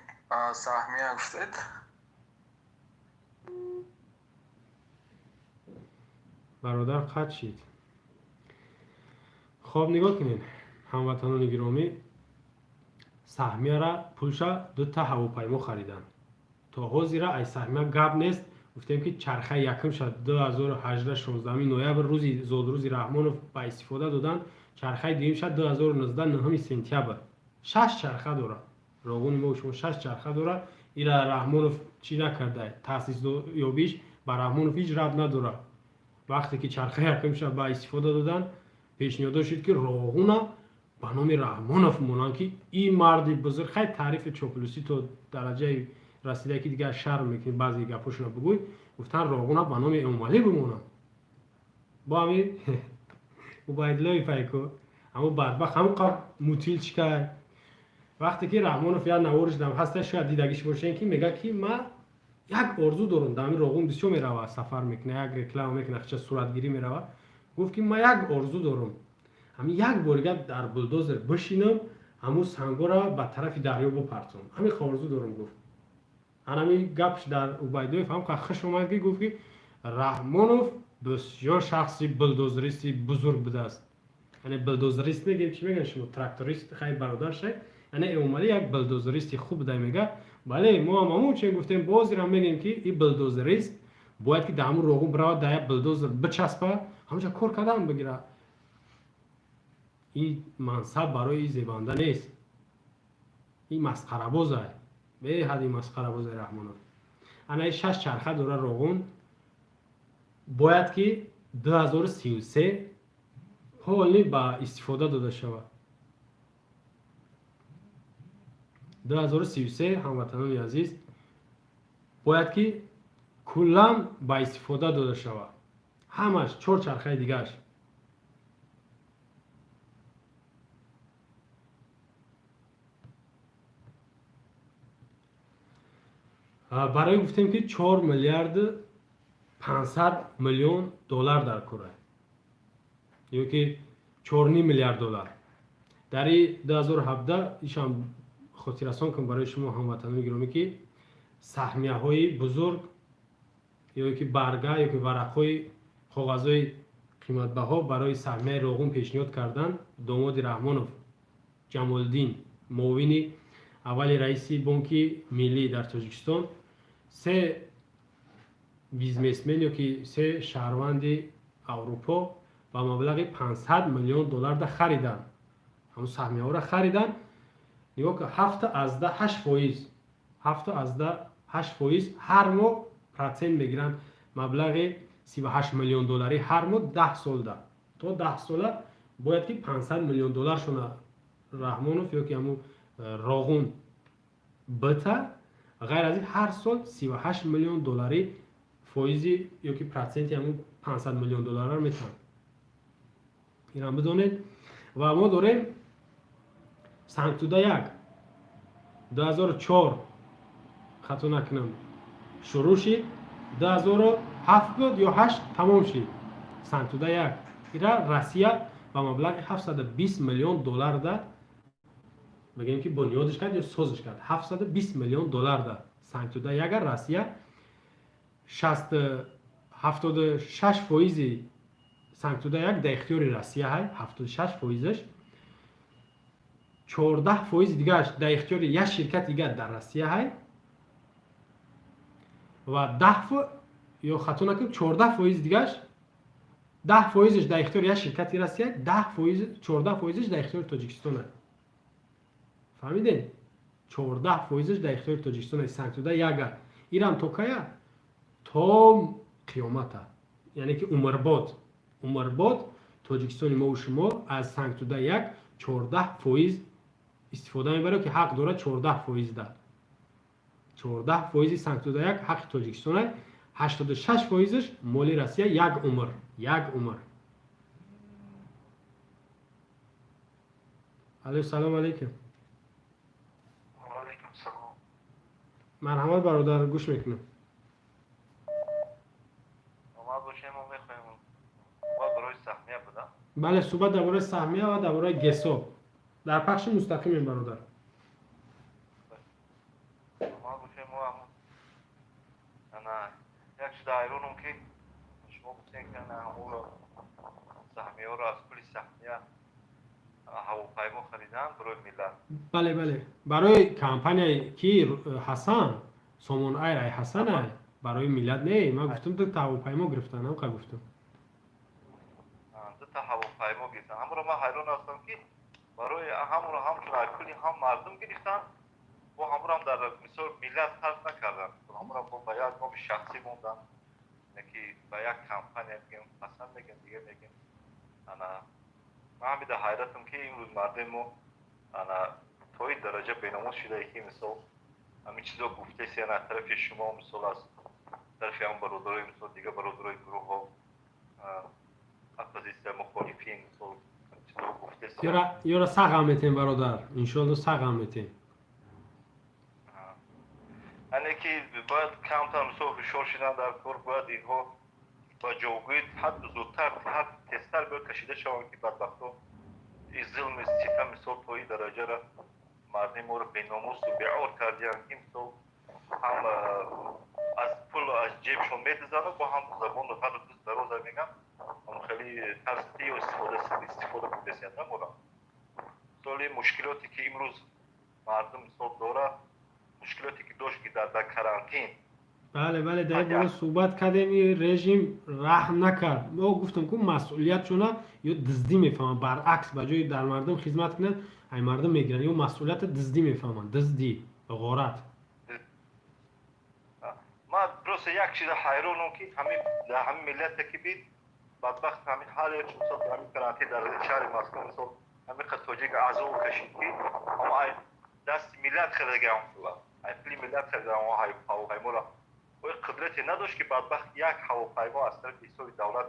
سهمیه گفتید؟ برادر قطع شد. خب نگاه کنین هموطنان گرامی، سهمیه را پولشا 2 تا هواپیما خریدن. تا حاضر ای سهمیه گپ نیست. گفتیم که چرخه یکم شد 2018 16 نوامبر روزی زادروزی رحمانوف با استفاده دادن. چرخه دوم شد 2019 9 سپتامبر. 6 چرخه داره. راغون ما شما 6 چرخه داره. ایرا رحمانوف چی نکرده؟ تاسیس یابیش با رحمانوف هیچ ربط نداره. وقتی که چرخه یکم شد با استفاده دادن، پیشنهاد شد که راغون با نام رحمانوف مونن که این مردی بزرگ خیلی تعریف چاپلوسی تو درجه رسیده که دیگه شرم میکنی بعضی گپاشون بگوی. گفتن راغون با نام امامعلی بمونن. با همین عبیدالله فیکو اما بدبخت همون قبل موتیل چیکار وقتی که رحمانوف یا نوارش دم هستش شاید دیدگیش باشه که میگه که من یک آرزو دارم دامی راغون بسیار میروه سفر میکنه یک رکلام میکنه چه صورتگیری میروه. گفت که من یک آرزو دارم همین یک بارگه در بلدوزر بشینم همون سنگا را به طرف دریا بپرتم. همین آرزو دارم. گفت همین گپش در عبیدالله فهم که خش اومد که گفت که رحمانوف بسیار شخصی بلدوزریستی بزرگ بوده است. یعنی بلدوزریست نگیم چی میگن شما تراکتوریست خیلی برادر شه. یعنی امامعلی یک بلدوزریستی خوب بوده. میگه بله ما هم همون چه گفتیم بازی را میگیم که این بلدوزریست باید که دامون راغون برای در یک بلدوزر بچسبه همونجا کار کردن بگیره. این منصب برای این زیبانده نیست. این مسخره بازه. به حدی مسخره بازه رحمانوف. انا 6 چرخه داره راغون باید که 2033 حالی با استفاده داده شود. 2033 هموطنان عزیز باید که کلا با استفاده داده شود. همش 4 چرخه دیگهش. برای گفتیم که 4 میلیارد 500 میلیون دلار در کره یا که 4.5 میلیارد دلار در 2017 ایشان خاطررسان کنم برای شما هموطنان گرامی که سهمیه های بزرگ یا که برگه یا که ورق های کاغذ های قیمت بها برای سهمیه راغون پیشنهاد کردن. داماد رحمانوف جمالدین معاون اول رئیس بانک ملی در تاجیکستان 3 بیزنسمن یا که 3 شهروند اروپا با مبلغ 500 میلیون دلار ده خریدن. همون سهمیه ها را خریدن. نگاه که 7.8% هر ماه پرسنت میگیرن. مبلغ 38 میلیون دلاری هر ماه 10 سال ده. تا 10 ساله باید که 500 میلیون دلار شونه رحمانوف یا که همون راغون بته. غیر از این هر سال 38 میلیون دلاری فایزی یا که پرسنتی همون 500 میلیون دلار رو میتن. این هم بدونید. و ما داریم سنگتوده یک 2004 خطا نکنم شروع شد 2007 یا 8 تمام شد. سنگتوده یک ایرا روسیه با مبلغ 720 میلیون دلار ده بگیم که بنیادش کرد یا سازش کرد. 720 میلیون دلار ده سنگتوده یک روسیه 76% سنگتوده یک در اختیار روسیه های 76%. 14% دیگهش در اختیار یک شرکت دیگر در روسیه های و 10 یا خطا نکنم 14% دیگهش 10%ش در اختیار یک شرکت روسیه 14%ش در اختیار تاجیکستان. فهمیدین؟ 14%ش در اختیار تاجیکستان. سنگتوده یک ایران تو کیا تا قیامت یعنی که عمرباد تاجیکستان ما و شما از سنگتوده یک 14% استفاده میبره که حق داره 14% ده. 14% سنگتوده یک حق تاجیکستان 86%ش مالی روسیه یک عمر. الو سلام علیکم. وعلیکم مرحمت برادر گوش میکنم. اومد باشیم ما میخوایم باید برای سهمیه بدم. بله صحبت درباره سهمیه و درباره گسو در پخش مستقیم برادر. اومد باشیم ما هم انا یک شده ایرونم که شما بسید که همون رو سهمیه رو از کلی سهمیه هواپیما خریدن برای ملت. بله بله برای کمپانی کی حسن سامون ایر ای حسن ای برای ملت نه من گفتم تو هواپیما گرفتن هم که گفتم. دو تا هواپیما گرفتن. همون رو من حیران هستم که برای همون رو همچون کلی هم مردم گرفتن و همون هم در مثال ملت خرج نکردن. همون رو با یک ما شخصی موندن که با یک کمپانی میگیم حسن میگیم دیگه میگیم انا من همیده حیرتم که امروز مردم ما انا توی درجه بیناموس شده که مثال همین چیزا گفته سیان از طرف شما مثال از طرف هم برادرای مثال دیگه برادرای گروه ها اپوزیسیون مخالفین مثال چیزا گفته سیان یورا ساغم میتین برادر انشالله ساغم میتین. یعنی که باید کمتر مثال فشار شدن در کار باید اینها با جوگوی حد زودتر حد تستر باید کشیده شوند که بدبختا این ظلم ستم مثال توی درجه را مردم ما رو بیناموس و بیعار کردن که مثال هم از پول از جیبشون میدزنن با هم زبان رو هر دوست دروازه میگن هم خیلی ترستی و استفاده بوده سیدن مورا مثال مشکلاتی که امروز مردم مثال داره مشکلاتی که داشت که در کرانتین بله بله در این صحبت کردیم این رژیم رحم نکرد. ما گفتم که مسئولیت چونه یا دزدی میفهمن برعکس به جای در مردم خدمت کنن ای مردم میگیرن یا مسئولیت دزدی میفهمن دزدی غارت. ما درست یک چیز حیرانم که همین ملت که بید بدبخت همین حال مثلا همین کرانتین در شهر مسکو مثلا همین تاجیک اعضا کشید که اما دست ملت خریدگان ای پلی ملت خریدگان هواپیما را و قدرتی نداشت که بدبخت یک هواپیما از طرف ایسوی دولت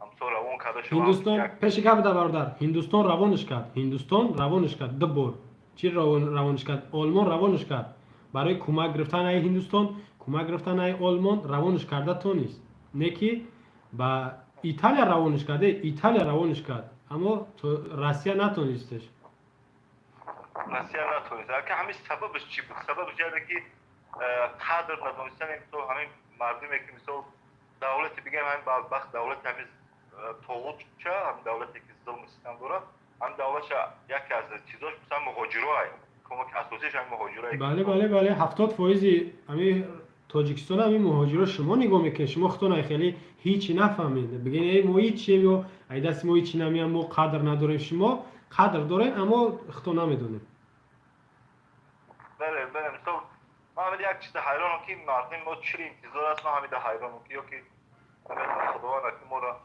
همسو روان کرده شد. هندوستان پیش گپ ده برادر هندوستان روانش کرد دو چی روانش کرد آلمان روانش کرد برای کمک گرفتن ای هندوستان کمک گرفتن ای آلمان روانش کرده تو نیست نه که با ایتالیا روانش کرد اما تو روسیه نتونستش. روسیه نتونست که همین سببش چی بود؟ سببش اینه که قدر ندونستن تو همین مردمی که مثلا دولت بگم همین بدبخت دولت همین طاغوت چه همین دولتی که ظلم ستم داره هم دولتش یکی از چیزاش مثلا مهاجرای کمک اساسیش همین مهاجرای بله 70% همین تاجیکستان همین مهاجرا شما نگاه میکنید شما خودتون خیلی هیچی نفهمید بگین ای ما هیچی یا ای دست ما هیچی نمیام ما قدر نداریم شما قدر دارین اما خودتون نمیدونید. بله مثلا ما همین یک چیز حیرانم که مردم ما چی انتظار است ما همین حیرانم که یا که خداوند که ما را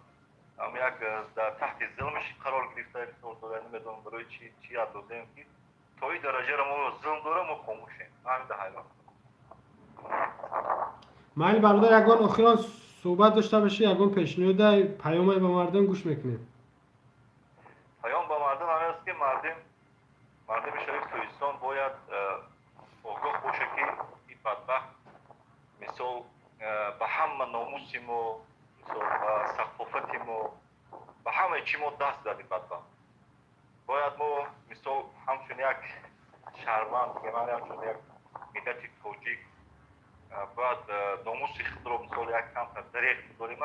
هم یک در تحت ظلمش قرار گرفته مثلا نمیدونم برای چی اندازه که تا این درجه را ما ظلم داره ما خاموشیم همین حیران. مایل برادر یگان آخران صحبت داشته باشی یگان پیشنهاد پیام به مردم گوش میکنید. پیام به مردم همین است که مردم شریف تویستان باید آگاه باشه که این بدبخت مثال به همه ناموسیم و مثال به ثقافتیم و به همه چی ما دست دادیم بدبخت. باید ما مثال همچون یک شهروند بگم همچون یک ملت توجیک باید ناموس خود رو مثال یک کم دریغ داریم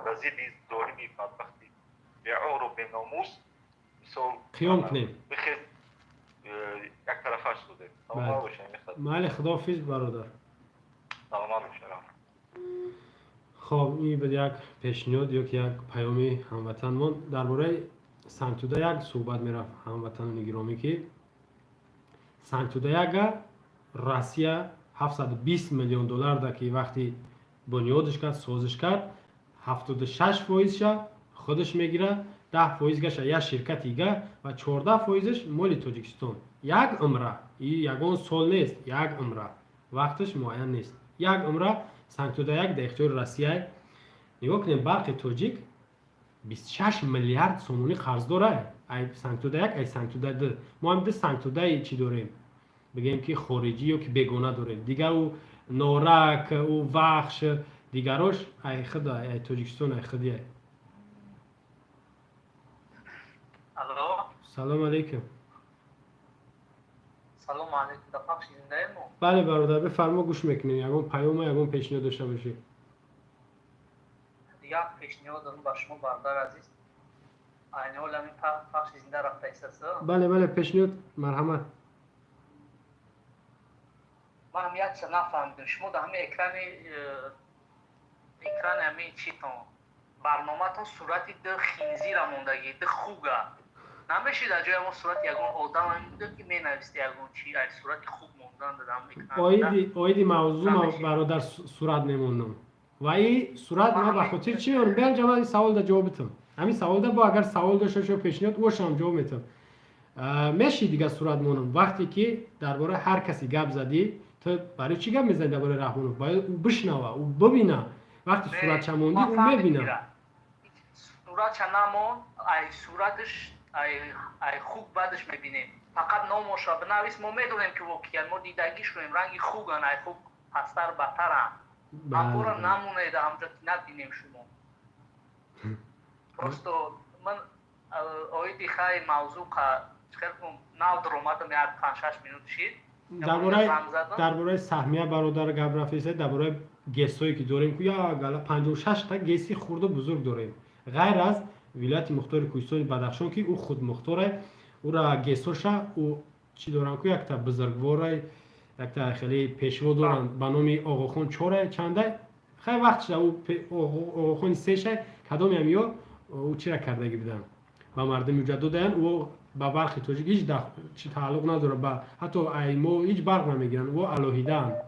بزید ظالمی بدبختی بیعار و به ناموس مثال قیام کنیم بخیر یک طرفش بوده. سلام باشه مال خداحافظ برادر. سلام علیکم. خب این بود یک پیشنهاد یا که یک پیامی هموطنمان درباره سنگتوده یک صحبت میرفت هموطنان گرامی که سنگتوده یک روسیه 720 میلیون دلار ده که وقتی بنیادش کرد سازش کرد 76% خودش میگیره 10% گشه یک شرکت دیگه و 14% مال تاجیکستان. یک عمره این یگان سال نیست یک عمره وقتش معین نیست یک عمره سنگتوده یک در اختیار روسیه. نگاه کنیم برق تاجیک 26 میلیارد سومونی قرض داره ای سنگتوده یک ای سنگتوده دو ما هم ده سنگتوده چی داریم بگیم که خارجی و که بگونه داره دیگه او نورک او وخش دیگراش ای خدا ای تاجیکستان ای خدیه. الو سلام علیکم. سلام علیکم در پخش زنده مو بله برادر بفرما گوش میکنیم یکم پیام یکم پیشنهاد داشته باشی. یک پیشنهاد دارم با شما برادر عزیز این حال همین پخش زنده رفته است بله بله پیشنهاد مرحمت. من هم یک چیز نفهمیدم شما در همین اکران همین چی تون برنامه تون صورتی ده خینزی را موندگی ده خوگه نمیشه در جای ما صورت یکون آدم هم که می نویسته یکون چی ای صورت خوب موندن در همین اکران آیدی موضوع ما برادر صورت نموندم و این صورت ما بخاطر چی میارم بیان جواب سوال دا جوابتم همین سوال دا با اگر سوال داشته شو پیشنهاد وشم جواب میتم میشه دیگه صورت مونم وقتی که درباره هر کسی گپ زدی تو برای چی گپ میزنی درباره رحمانوف باید او بشنوه او ببینه وقتی صورت چموندی او میبینه صورت چنمون ای صورتش ای خوب بعدش میبینیم فقط نامش را بنویس ما میدونیم که واقعا ما دیدگیش کنیم رنگی خوبن ای خوب پستر بهترن اما را نمونه در همجا نبینیم شما پرستو من آیدی خیلی موضوع که خیلی نو در اومدم یک 5-6 مینوت شید درباره سهمیه برادر گپ رفیسه درباره گسایی که داریم که یا گلا 56 تا گسی خورده بزرگ داریم غیر از ولایت مختار کوهستان بدخشان که او خود مختاره او را گسوشا او چی دارن که یک تا بزرگواره یک تا خیلی پیشوا دارن به نام آقاخون چوره چنده خیلی وقت شده او آقاخون سهشه کدام همیو او چی را کردگی بدن با مردم جدو دهن او با برخی تاجیک هیچ چی تعلق نداره با حتی ایمو هیچ برق نمیگیرن و الوهیدن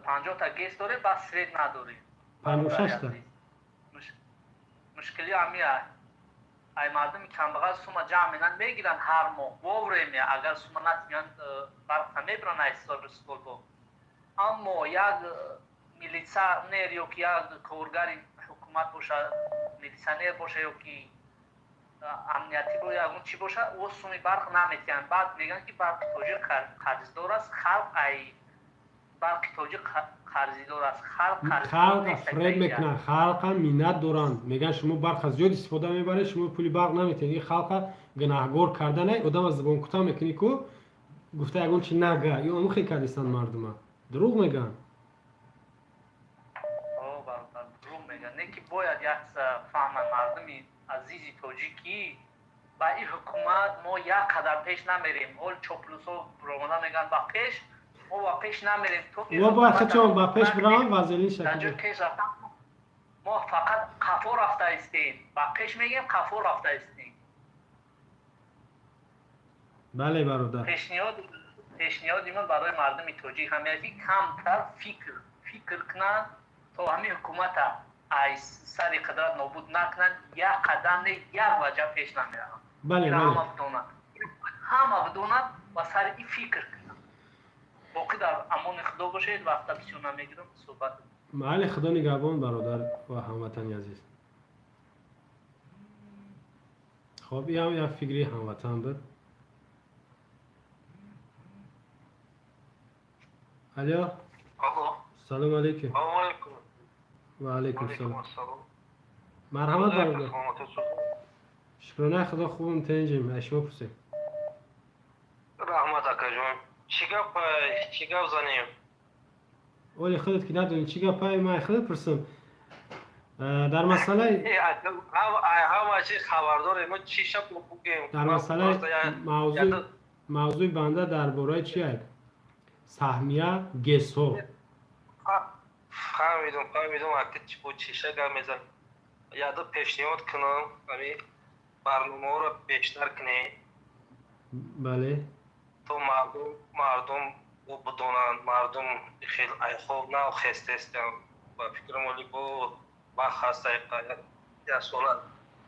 50 تا گیس داره بس سرید نداره 56 تا مشکلی همیه ای مردم کمبغل سوما جمع میدن میگیرن هر ماه ووره می اگر سوما نتمیان برق نمیبرن ایستار رسول با اما یک میلیسانر یا که یک کارگر حکومت باشه میلیسانر باشه یا که امنیتی باشه یا چی باشه او سومی برق نمیتین بعد میگن که برق تاجر قرضدار است خلق ای برق تاجر قرضدار است خلق افراد میکنن خلق مینت دارن میگن شما برق از زیاد استفاده میبره شما پولی برق نمیتین این خلق گناهگار کردن آدم از زبان کوتاه میکنی کو گفته اگون چی نگه یا امخی کردیستن مردم دروغ میگن نه که باید یک فهم مردمی عزیزی تاجیکی با این حکومت ما یک قدم پیش نمیریم اول چاپلوسا برامانه میگن با پیش ما با پیش نمیریم و باید خچان با پیش برام وزیلی شکل ما فقط قفا رفته استیم با پیش میگیم قفا رفته استیم بله برادر پیشنهادی من برای مردم تاجیک همیتی کمتر فکر کنن تا همین حکومت ای سر قدرت نابود نکنن یک قدم نه یک وجه پیش نمیرن بله همه بدونن و سر این فکر کنن باقی در امان خدا باشید وقتا بسیار نمیگیرم صحبت بله خدا نگهبان برادر و هموطنی عزیز خب این هم یک فکری هموطن بود الو سلام علیکم و علیکم السلام مرحمت برادر شکرانه خدا خوبم تنجیم اشما پرسیم رحمت اکا جون چی گپ زنیم اولی خودت که ندونی چی گپ من خودت پرسم در مسئله همه چی خبرداره ما چی شب بگیم در مسئله موضوع بنده درباره چی هست سهمیه گسو فهمیدم وقتی چی بود چیشه گم میزن یاده پیشنهاد کنم همین برنامه رو بیشتر کنی بله تو مردم او بدونن مردم خیلی خوب نه خسته هستن و فکر مولی با خسته یا سال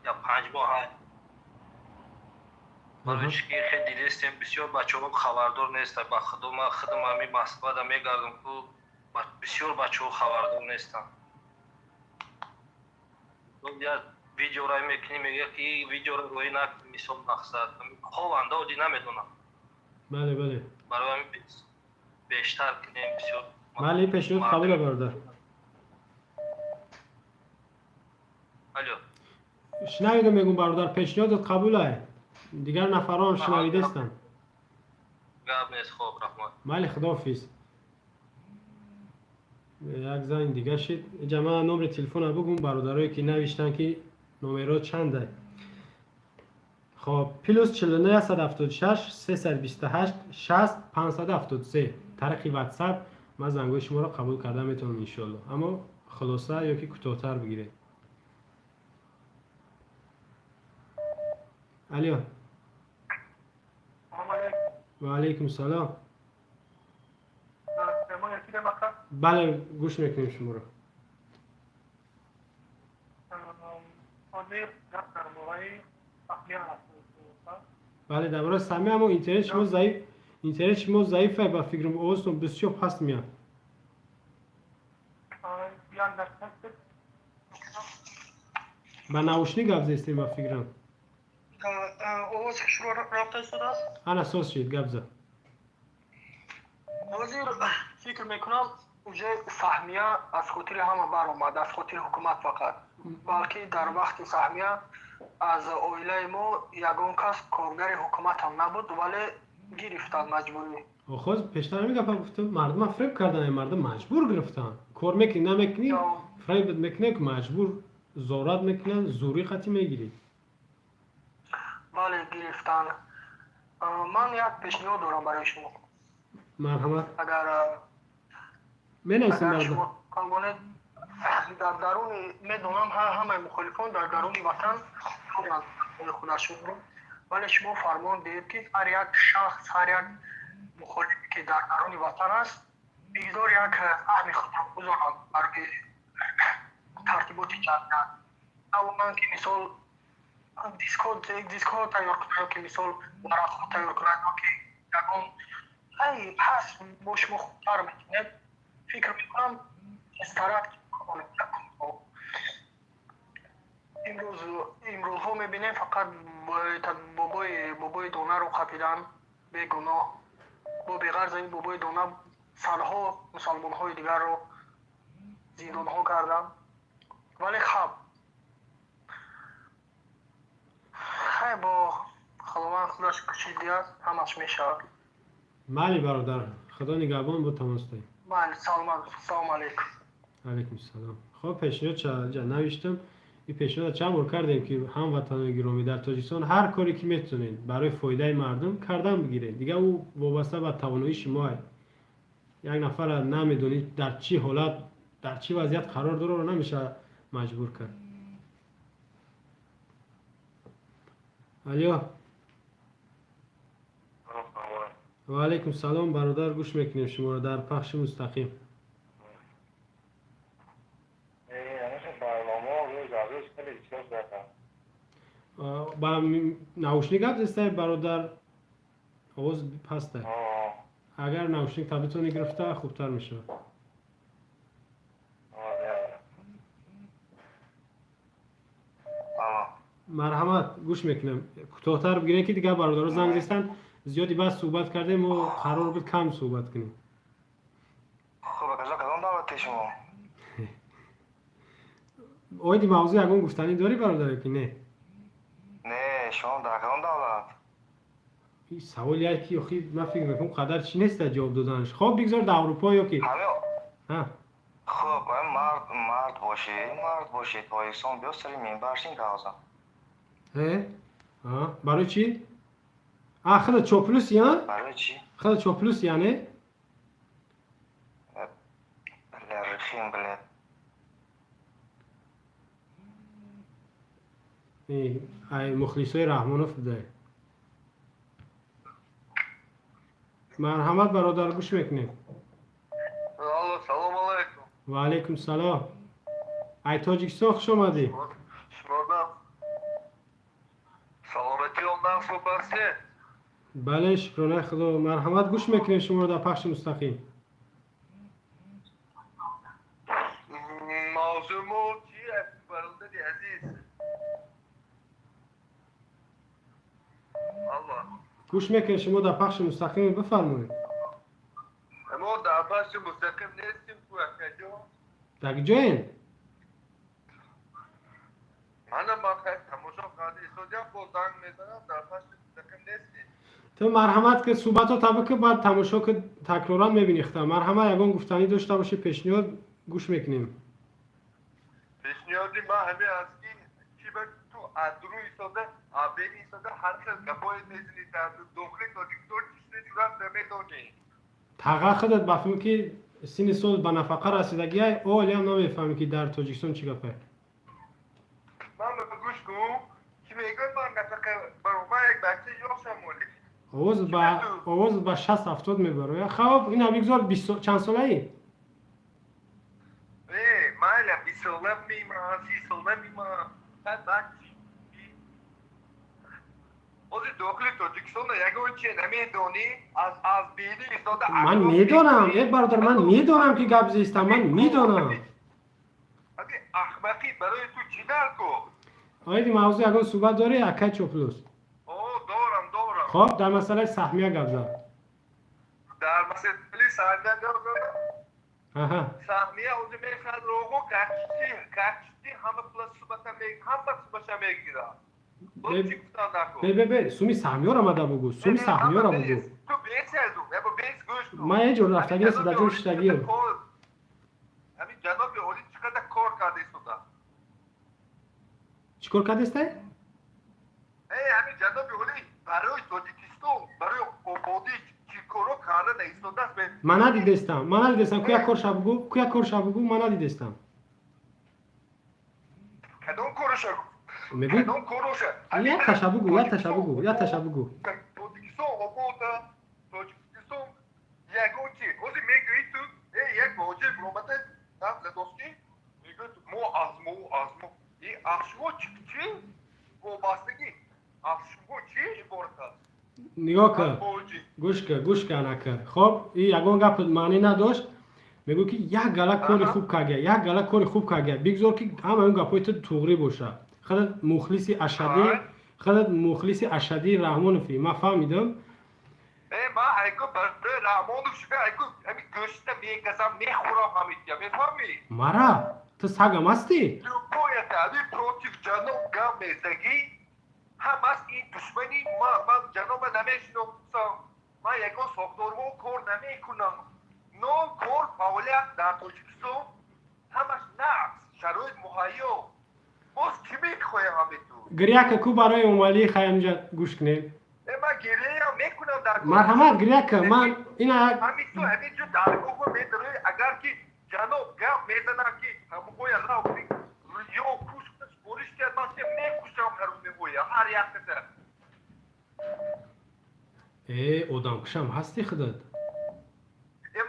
یا 5 ماه برای چی که خیلی دیده هستیم بسیار بچه ها خبردار نیستن با خودم همین مسئله دا میگردم که بسیار بچه ها خبردار نیستن ویدیو را میکنی میگه که این ویدیو را روی نک مثال مقصد خوب اندازی نمیدونم بله بله برای همین بیشتر کنیم بسیار بله این پیشنهاد قبول برادر. الو شنویدم میگم برادر پیشنهادت قبوله. دیگر نفران شنویده هستن. گپ نیست خوب رحمت بله خداحافظ. یک زنگ دیگه شد. جمع نمره تلفن رو بگم برادرایی که نوشتن که نمرات چنده. خب پلوس 49 176 328 60 573 طریق واتساپ من زنگوی شما رو قبول کردم میتونم ان شاء الله. اما خلاصه یا که کوتاه‌تر بگیره. الو و علیکم السلام. بله گوش میکنیم شما رو. بله درباره سهمیه اما اینترنت شما ضعیفه با فکرم اوستون بسیار پست میاد. با ناوشنی گپ زدیم با فکرم. اوز شروع رابطه شده است. انا اساس شد گپ زد. وزیر فکر میکنم اوجه سهمیه از خاطر همه برآمد، از خاطر حکومت فقط، بلکه در وقت سهمیه از اویله ما یگان کس کارگر حکومت هم نبود ولی گرفتن مجبوری. خود پیشتر میگم گفتم مردم فریب کردن، مردم مجبور گرفتن. کار میکنی نمیکنی فریب میکنه که مجبور زورات میکنن زوری خطی میگیری. بله گرفتن. من یک پیشنهاد دارم برای شما. مرحمت. اگر شما کانگونه در درون میدونم همه مخالفان در درون وطن خودشون رو، ولی شما فرمان دید که هر یک شخص هر یک مخالفی که در درون وطن است بگذار یک اهل خطر بزرگ برای ترتیبات جمعیت. اولا که مثال دیسکو تیار کنه که مثال ورق تیار کنه که یکم ای پس با شما خودتر میکنه. فکر میکنم استراحت کنه. امروز ها میبینیم فقط بابای دانه رو قپیدن بیگناه، با بغرض این بابای دانه سالها مسلمان های دیگر رو زندان ها کردن. ولی خب با خداوند خودش کشیدی است همش میشه. مالی برادر خدا نگهبان با تماستایی. بله سلام علیکم. علیکم السلام. خب پیشنهاد نوشتم. این پیشنهاد چند بار کردیم که هموطنان گرامی در تاجیکستان هر کاری که میتونین برای فایده مردم کردن بگیرین. دیگه او وابسته به توانایی شما. یک نفر نمیدونید در چی حالت در چی وضعیت قرار داره رو نمیشه مجبور کرد. الو و علیکم السلام برادر گوش میکنیم شما رو در پخش مستقیم. با ناوشنی گپ دسته برادر آواز پسته. اگر ناوشنی تبتونی گرفته خوبتر میشه. مرحمت گوش میکنم. کوتاه‌تر بگیرین که دیگه برادرها زنگ زدن زیادی بس صحبت کردیم و قرار بود کم صحبت کنیم. خب کجا کدام دعوت شما؟ اویدی موضوع یکم گفتنی داری برادر که نه؟ نه شما در کدام دعوت؟ این سوالی که اخی من فکر میکنم قدر چی نیست جواب دادنش. خب بگذار در اروپا یا که ها خب مرد باشید پاکستان بیا سری منبرشین کازم. برای چی؟ خدا چوپلوس یا؟ برای چی؟ خدا چوپلوس یعنی؟ بله رخیم بله. ای مخلصای رحمانوف ده. مرحمت برادر گوش میکنیم. سلام علیکم. و علیکم السلام. ای تاجیکستان خوش آمدی. شما سلامتی اون نفس بسته. بله شکرانه خدا. مرحمت گوش میکنیم شما رو در پخش مستقیم. موضوع مو چیه برادر عزیز؟ الله گوش میکنم. شما در پخش مستقیم بفرمایید. ما در بخش مستقیم نیستیم تو اکجا. در کجاین؟ منم با خیلی تماشا قادی سوجا با زنگ میزنم در بخش مستقیم نیستیم. تو مرحمت که صحبت ها تبکه بعد تماشا که تکرارا میبینی خطا مرحمت یکان گفتنی داشته باشی پیشنهاد گوش میکنیم. پیشنهادی ما همه از کی به تو اندرو ایستاده آبی ایستاده هر کس گپای میزنی در داخل تاجیکستان چیزی جورا نمیدونی. تقا خودت بفهمی که سین سال به نفقه رسیدگی های اولی هم نمیفهمی که در تاجیکستان چی گپه. من گوش کن که میگن من نفقه برای ما یک بچه یاشم مولی. آواز با 60-70 میبره. خب این هم بگذار 20 چند ساله ای؟ مالا 20 ساله میما 30 ساله میما بعد بچی اوز داخل تاجیکستان یگان چه نمیدونی از بیدی ایستاده من میدونم یک برادر من میدونم که گپ زیستم من میدونم. اگه احمقی برای تو چی در کو؟ آیدی موضوع یکان صحبت داری اکه چوپلوس؟ دارم. خب در مسئله سهمیه گپ زد. در مسئله سهمیه گپ سهمیه اوز میخواد روغو کچتی همه پلس صحبت میگیره. به سومی سهمیه را مده بگو. سومی سهمیه را بگو. تو بیس هزو یا بیس گوش تو. ما یه جور رفتگی است در جور شتگی همین جناب اولی چقدر کار کرده ایستوده؟ چیکار کرده استه؟ همین جناب اولی برای تاجیکستان برای آبادی چی کارو کرده ایستوده است؟ من ندیدستم که یک کار شب بگو من ندیدستم. کدام کارش میگو یا تشابه تاجیکستان آباده تاجیکستان یگان چی اوزی میگویی تو یک واجه برومده نفت دوستی میگویی تو مو این افشمو چی؟ وابستگی افشمو چی عبارت است؟ نگاه کن گوش کن نکر. خب این یگان گپ معنی نداشت. میگو که یک گله کاری خوب کاگه بگذار که همه اون گپای تو توغری باشه. خودت مخلصی اشدی رحمانوفی من فهمیدم. ما هیکو برای رحمانوف شده هیکو همین گوشت میگذم میخورم همیتیا میفهمی؟ مرا تو سگم هستی؟ تو باید علی پروتیف جنوب گم میزگی هم از این دشمنی من جنوب نمیشنم من یکو ساختارمو کار نمیکنم نو کار فعالیت در تاجیکستان همش نقص شرایط مهیا باز چی میخوایم همه تو؟ گریه که کو برای اومالی خواهیم گوش کنیم. من گریه هم میکنم در مرحمت گریه که من این همین جو در کوگو میداره اگر که جنوب گم میزنه که همون گویا راوی یا کوش بورش کرد من چه میکوشم هرون میگویا هر یک کسر ادام کشم هستی خودت؟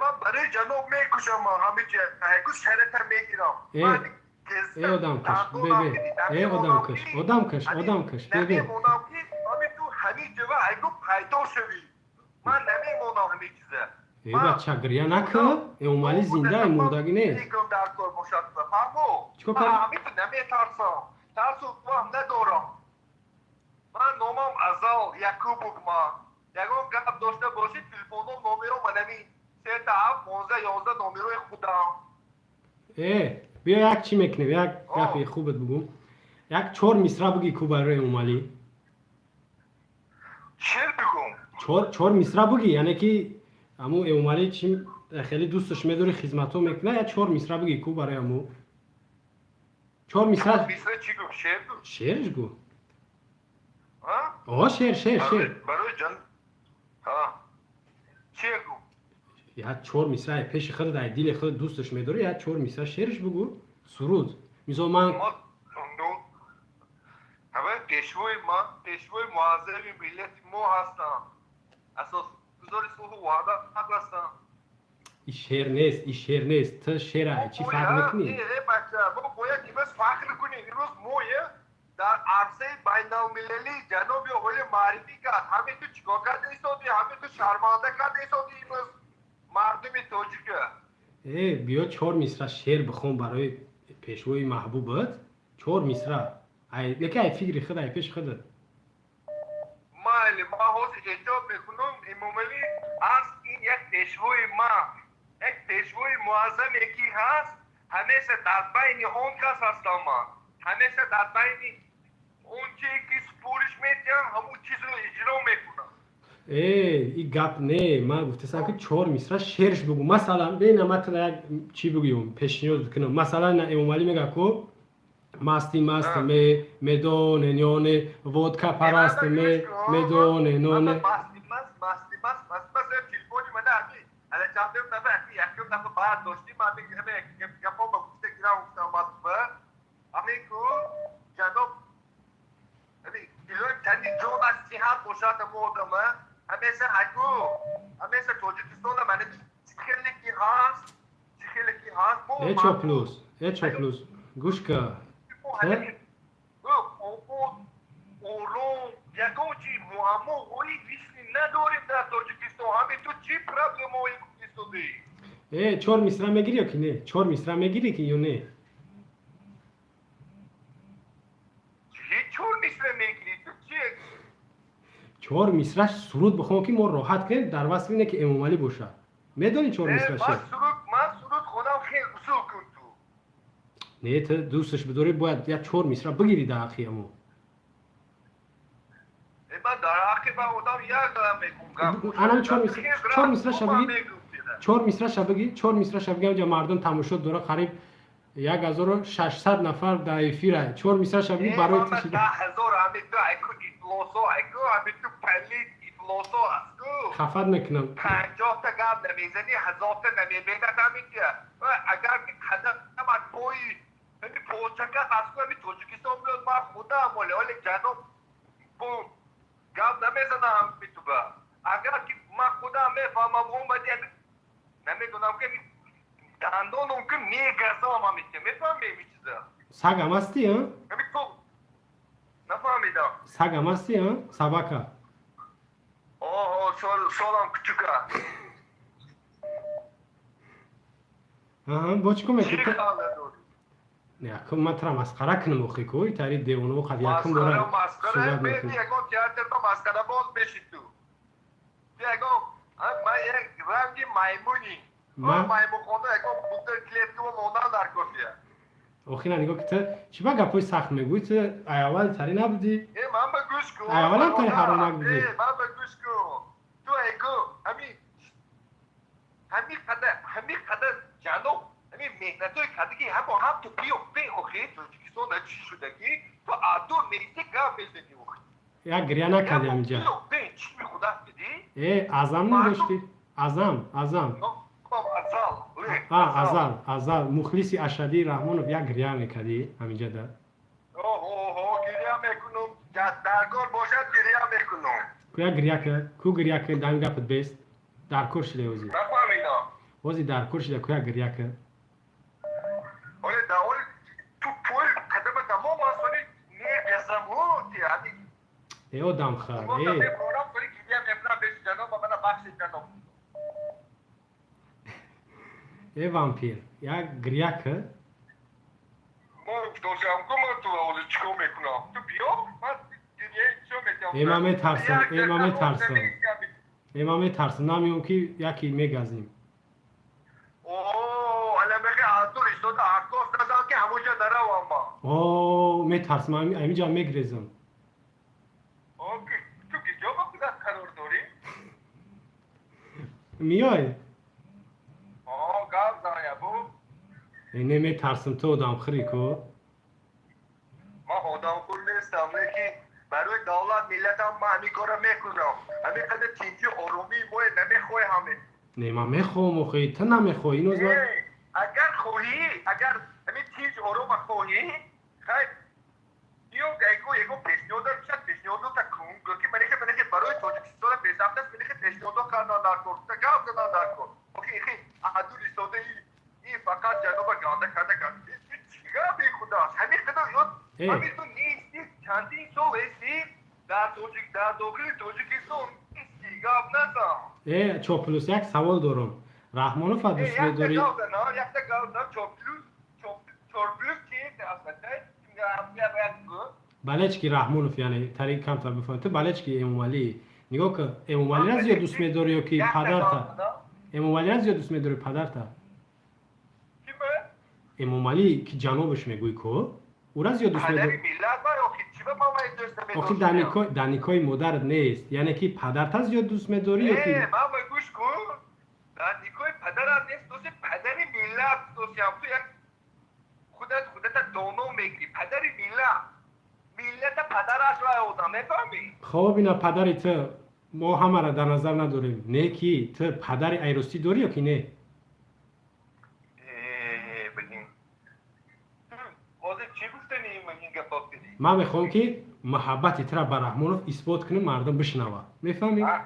من برای جنوب میکوشم همین چه هیکو شرط میگیرم آدم کش ببین همین تو همین جوه هیکو پیدا شوی من نمیمونم همین چیزه ای بچه گریه نکه اومالی زنده مردگی نیست. میگم در کار باشد بفهمو من همین تو نمیترسم ترسو هم ندارم من نامم ازال یکوب ما یکم گپ داشته باشید تلفنم نومیرو منمی 3-7-11 نومیروی خودم بیا یک چی میکنیم یک گپی خوبت بگم یک 4 مصرع بگی کو برای اومالی چی بگم 4 مصرع بگی یعنی که امو اومالی چی خیلی دوستش میداره خدمتو میکنه یا 4 مصرع بگی کو برای امو 4 مصرع چی گفت شعرش گو شعر برای جان چی گو یا 4 مصرع پیش خود در دل خود دوستش میداره یا 4 مصرع شعرش بگو سرود مثلا من همه پیشوی معظم ملت ما هستم اساس گذاری صلح و وحدت هستم این شعر نیست تو شعر چی فرق میکنی؟ ما باید که بس فخر کنیم امروز مویه در عرصه بین المللی جنوب اولی معرفی کرد همه تو چیکار کرده ایستادی همه تو شرمنده کرده ایستادی امروز مردم تاجیکه بیا 4 مصرع شعر بخون برای پیشوی محبوبت 4 مصرع نکه ای فکری خود ای پیش خودت مالی ما حوز اجاب میکنم اماملی از این یک پیشوای ما یک پیشوای معظمی که هست همیشه در بین اون کس هستم من همیشه در بین اون چیزی که سپورش میدیم همون چیز رو اجرا میکنم این گپ نه من گفتم که 4 مصرع شعرش بگو مثلا ببین مثلا یک چی بگیم پیشنهاد کنم مثلا امام علی میگه کو مستی مست میدون نیونه ودکا پرست میدون نونه مستی مست تلفونی من همین الان چندم دفعه یکم دفعه بعد داشتیم من میگم گپا با گفته گیرم گفتم همین کو جناب İlon kendi Jonas Cihat boşaltı bu adamı. Hemese haku. Hemese Tocakistan'da beni çıkırlık has. E çöplüz. Guşka. He? Oğlum, yakoçi muammo oyi visni ne doğru da Tocakistan. Hami tu çi problem oyi kutistodi. 4 مصرع میگیری که نه 4 مصرع میگیری که یا نه Hiç çor misle megiri tu çi? 4 مصرع سرود بخوام که ما راحت کنیم در وصف اینه که امام علی باشه میدونی 4 مصرع شه من سرود خودم خیلی اصول کن تو. نه تو دوستش بداری باید یا 4 مصرع بگیری در اخیامو من در آخر با اونم یاد دارم میکنم. الان 4 مصرع شبگی 4 مصرع شبگی 4 مصرع شبگی اونجا مردم تماشا داره قریب 1600 نفر در افیره 4 مصرع شبگی برای تشکیل 10000 همین تو ایکو ایتلوسو ایکو همین تو پلیت ایتلوسو اسکو خفت میکنم 50 تا گام نمیزنی 1000 تا نمیبینه همین که اگر هدف من پوی همین پوچکا اسکو همین توجیکستان بیاد ما خدا موله ولی جنوب بوم گام نمیزنه همین تو با اگر که ما خدا میفهمم اومدی نمیدونم که دندونم که میگرزم همین که میفهمی این چیزا سگ هم هستی ها؟ همین تو نفهمیدم سگ هم هستی ها؟ سبکه سالم کچکا با چی کمه چی که خاله داری؟ نه که من ترا مسخره کنم اخی کوی تاری دیوانو قد یکم داره مسخره بیدی یکم تیاتر با مسخره باز بشید تو یکم من یک رنگی میمونی من میمون خونده یکم بودر کلیت که موندن در کفیه اخی نگاه که تو چی با گپای سخت میگوی تو ایوال تری نبودی؟ من به گوش کن ایوال هم تری حرام نبودی من به گوش کن تو ایگو همین قدر جانو همین مهنتوی کدگی هم تو بیو بی اخی تو چیزون چی شدگی تو آدو میریتی گام بزنی اخی یا گریه نکردی همینجا بیو بی چی میخوده بدی؟ ازم نداشتی؟ ازم ازل مخلصی اشدی رحمانوف یک گریه میکردی همینجا در گریه میکنم درکار باشد گریه میکنم کیا گریه کرد دمی گفت بیست درکار شده وزی نفهمیدم وزی درکار شده کیا گریه کرد ولی داولی تو پول قدم تمام آسانی نیگزم هو یعنی او دم خر من میکنم ولی گریه میکنم بیش جنوب و من بخش جنوب وامپیر یک گریه کرد من دوشم کنم تو اولی چکو میکنم تو بیا من گریه چو میکنم امام ترسم نمیون که یکی میگذیم الان میگه آدو رشتو تا آرکوس نزان که همونجا داره اما میترسم همینجا میگریزم تو گیجا با کدت قرار داری؟ میای گاز داره بو نمیترسم تو آدم خری کو من آدم خور نیستم لیکن برای دولت ملت هم من همین کارو میکنم همین قدر تینجی آرومی موی نمیخواه همین نه من میخوام اخی تو نمیخواه اینو اگر خواهی اگر همین تینج آروم خواهی خیلی یکو پیشنیادا میشد پیشنیادا تا کنگو که منی که برای توجیکستان پیشنهاد است منی که پیشنیادا کردن در کار تا گاو کردن در کار اوکی ادو لیستاده این فقط جنوب گانده کرده چیگاه بی خداست همین قدر یاد همین تو نیستی چندین سال هستی در داخل توجیکستان چیگاه نزن چوپلوس یک سوال دارم رحمانوف دوست می‌داری یک تا گاو چوپلوس چی بلچکی رحمانوف یعنی تری کم تر بفهمید تو بلچکی امام علی نگاه کن امام علی را زیاد دوست می‌داری یا که پدرت امام علی را زیاد دوست می‌داری پدرت کی به امام علی که جنابش میگوی کو او را زیاد دوست پدری می‌داری ملت ما آخه چی به ما دوست آخه در نیکای مادرت نیست یعنی که پدرت زیاد دوست می‌داری یا که ما گوش کن در نیکوی پدرم نیست دوست پدری ملت دوستی هم تو یک خودت دانو میگیری پدری ملت پدرش را آدم میفهمی خب اینا پدری تو ما همه را در نظر نداریم نه کی تو پدر ایراستی داری یا که نه بگیم حاضر چی گفتنی این گفت کردی من میخوام که محبت تو را به رحمانوف اثبات کنیم مردم بشنوه میفهمی من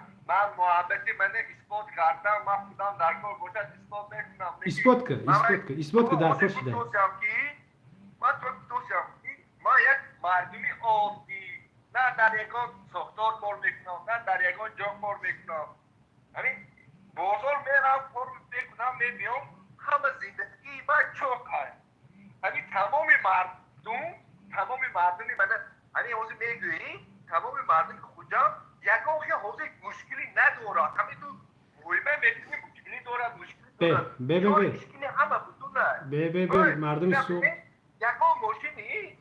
محبتی من اثبات کردم من خودم در کار باشد اثبات میکنم اثبات کن در کار شده من تو دوستم ما یک مردمی عادی نه در یکان ساختار کار میکنم نه در یکان جا کار میکنم همین بازار میرم کار میکنم میبینم همه زندگی با چوک هست همین تمام مردمی من همین حوضی میگویی تمام مردمی خودم یکان که حوضی مشکلی ندارد همین تو مهمه میکنی مشکلی دارد مشکلی دارد مشکلی همه بدونه مردم سو یکان ماشینی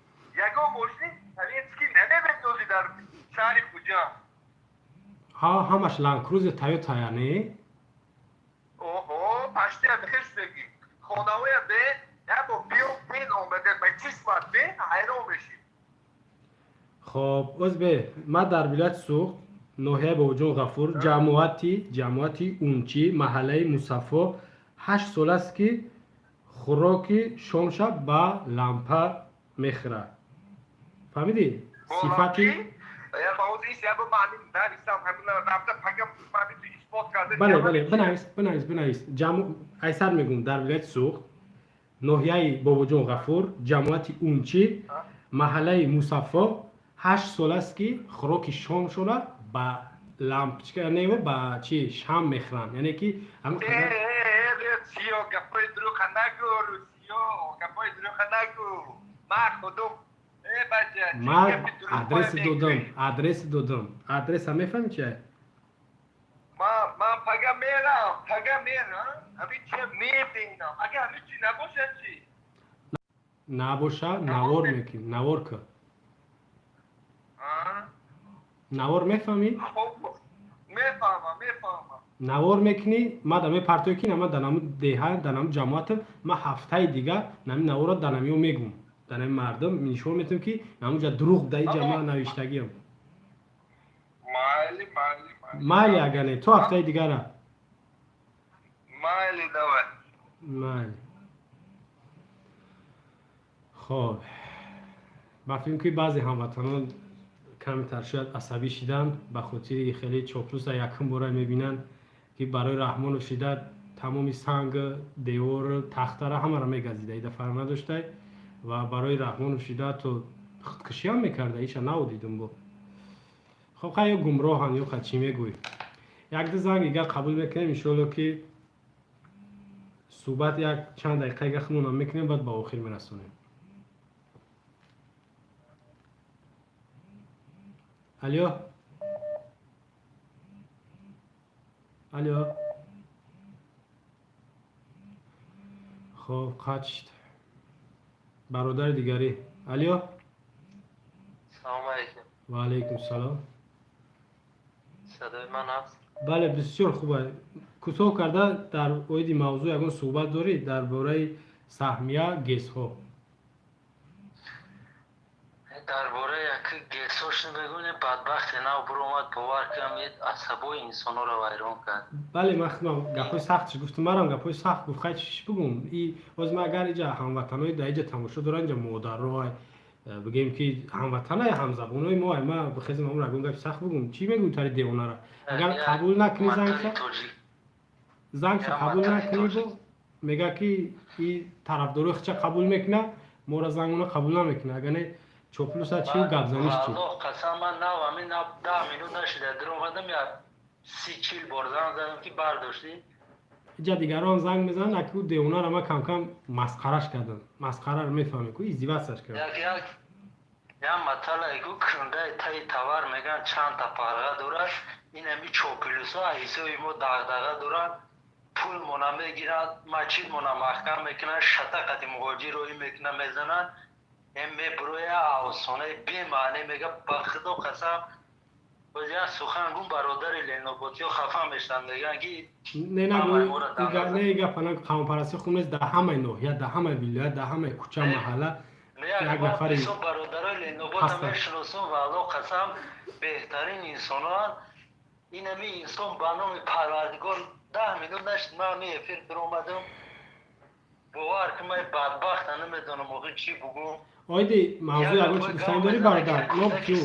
همین چیزی نمیبندازی در شهر کجا ها همش لانکروز تایوتا یعنی اوه پشتی هم بخش بگی خانوی به نه با بین آمده به چشمت به حیران بشی خب عزبه ما در ولایت سوخت ناحیه بوجون غفور جماعتی اونچی محله مصفا 8 سال است که خوراک شام شب با لامپا میخوره فهمیدی صفتی یا باز این سیاه با معنی نریستم همین رفته پگم معنی تو اثبات کرده بله بنویس ایسر میگم در ولایت سوخت ناحیه باباجان غفور جماعتی اونچی محله مصفا 8 سال است که خوراک شام شده با لامپچکا نه با چی شام میخورن یعنی که هم سیو گپای دروغ نگو ما خودم من آدرس دادم آدرس هم میفهمی چیه من پگم میرم همین چه میبینم اگه همین چی نباشه چی نباشه نوار میکنی نوار که نوار میفهمی؟ میفهمم نوار میکنی ما دمی پرتوی کنی اما دنمو دیه دنمو جماعتم ما هفته دیگه نمی نوار دنمیو میگم دنم مردم نشون میتونم که نمونجا دروغ دای جماعت نوشتگی هم مالی اگر نه تو هفته دیگه را مالی خب من فکر که بعضی هموطنان کمی تر شاید عصبی شدن به خاطر خیلی چاپلوس یکم باره میبینن که برای رحمان و شدت تمامی سنگ دیوار تخته را همه را میگزیده ایده فرق نداشته و برای رحمان و شدت و خودکشی هم میکرده ایشا نو دیدم با خب خیلی گمراه هم یا خیلی چی میگوی یک دو زنگ اگر قبول میکنیم انشاءالله که صحبت یک چند دقیقه خمون هم میکنیم بعد با آخر میرسونیم الو خب قطع شد برادر دیگری الو سلام علیکم و علیکم السلام صدای من هست بله بسیار خوبه کوتاه کرده در اوید موضوع یکان صحبت دارید درباره سهمیه گیس ها درباره یک گیسوش بگوینیم بدبخت نو برو اومد باور کنم یه عصبای انسان ها رو ویران کرد بله من گپای سختش گفتم مرم گپای سخت گفت خیلی چیش بگم باز ما اگر اینجا هموطنای در اینجا تماشا دارن اینجا مادر رو بگیم که هموطنای همزبونای ما بخیزم همون رگون گپ سخت بگم چی میگم تاری دیوانه را اگر قبول نکنی زنگ قبول نکنی میگه که این طرفدارو چه قبول میکنه ما را زنگونه قبول نمیکنه اگر نه چوپلوس ها چی و گبزنیش چی؟ قسم من نو همین 10 مینوت نشده در اومدم یا 30-40 بار زنگ زدم که برداشتی اینجا دیگران زنگ میزنن اکو دیونا رو ما کم کم مسخرش کردن مسخره رو میفهمی که ازدیواسش کرد یا مثلا ایگو کنده تای تاور میگن چند تا پرغه دورش این همی چوپلوس ها ایسوی ما دغدغه دارن پول مونا میگیرن مچید مونا محکم میکنن شتقت مواجی روی میکنن میزنن این میبروی آوسانه بی معنی میگه بخدا قسم بجا سخن گون برادر لینوبوتی ها خفه میشتن میگن که نه ایگه پناه قوم پرستی خون نیست در همه نوحیه در همه ولایت در همه کوچه محله یک نفری هستن برادر لینوبوت میشناسم و الله قسم بهترین انسانان این همی انسان به نام پروردگار 10 میلیون نشد من همی افیر در اومدم باور که من بدبخت نمیدونم موقع چی بگم آیدی موضوع اگه چی گفتنی داری برادر نوبتیو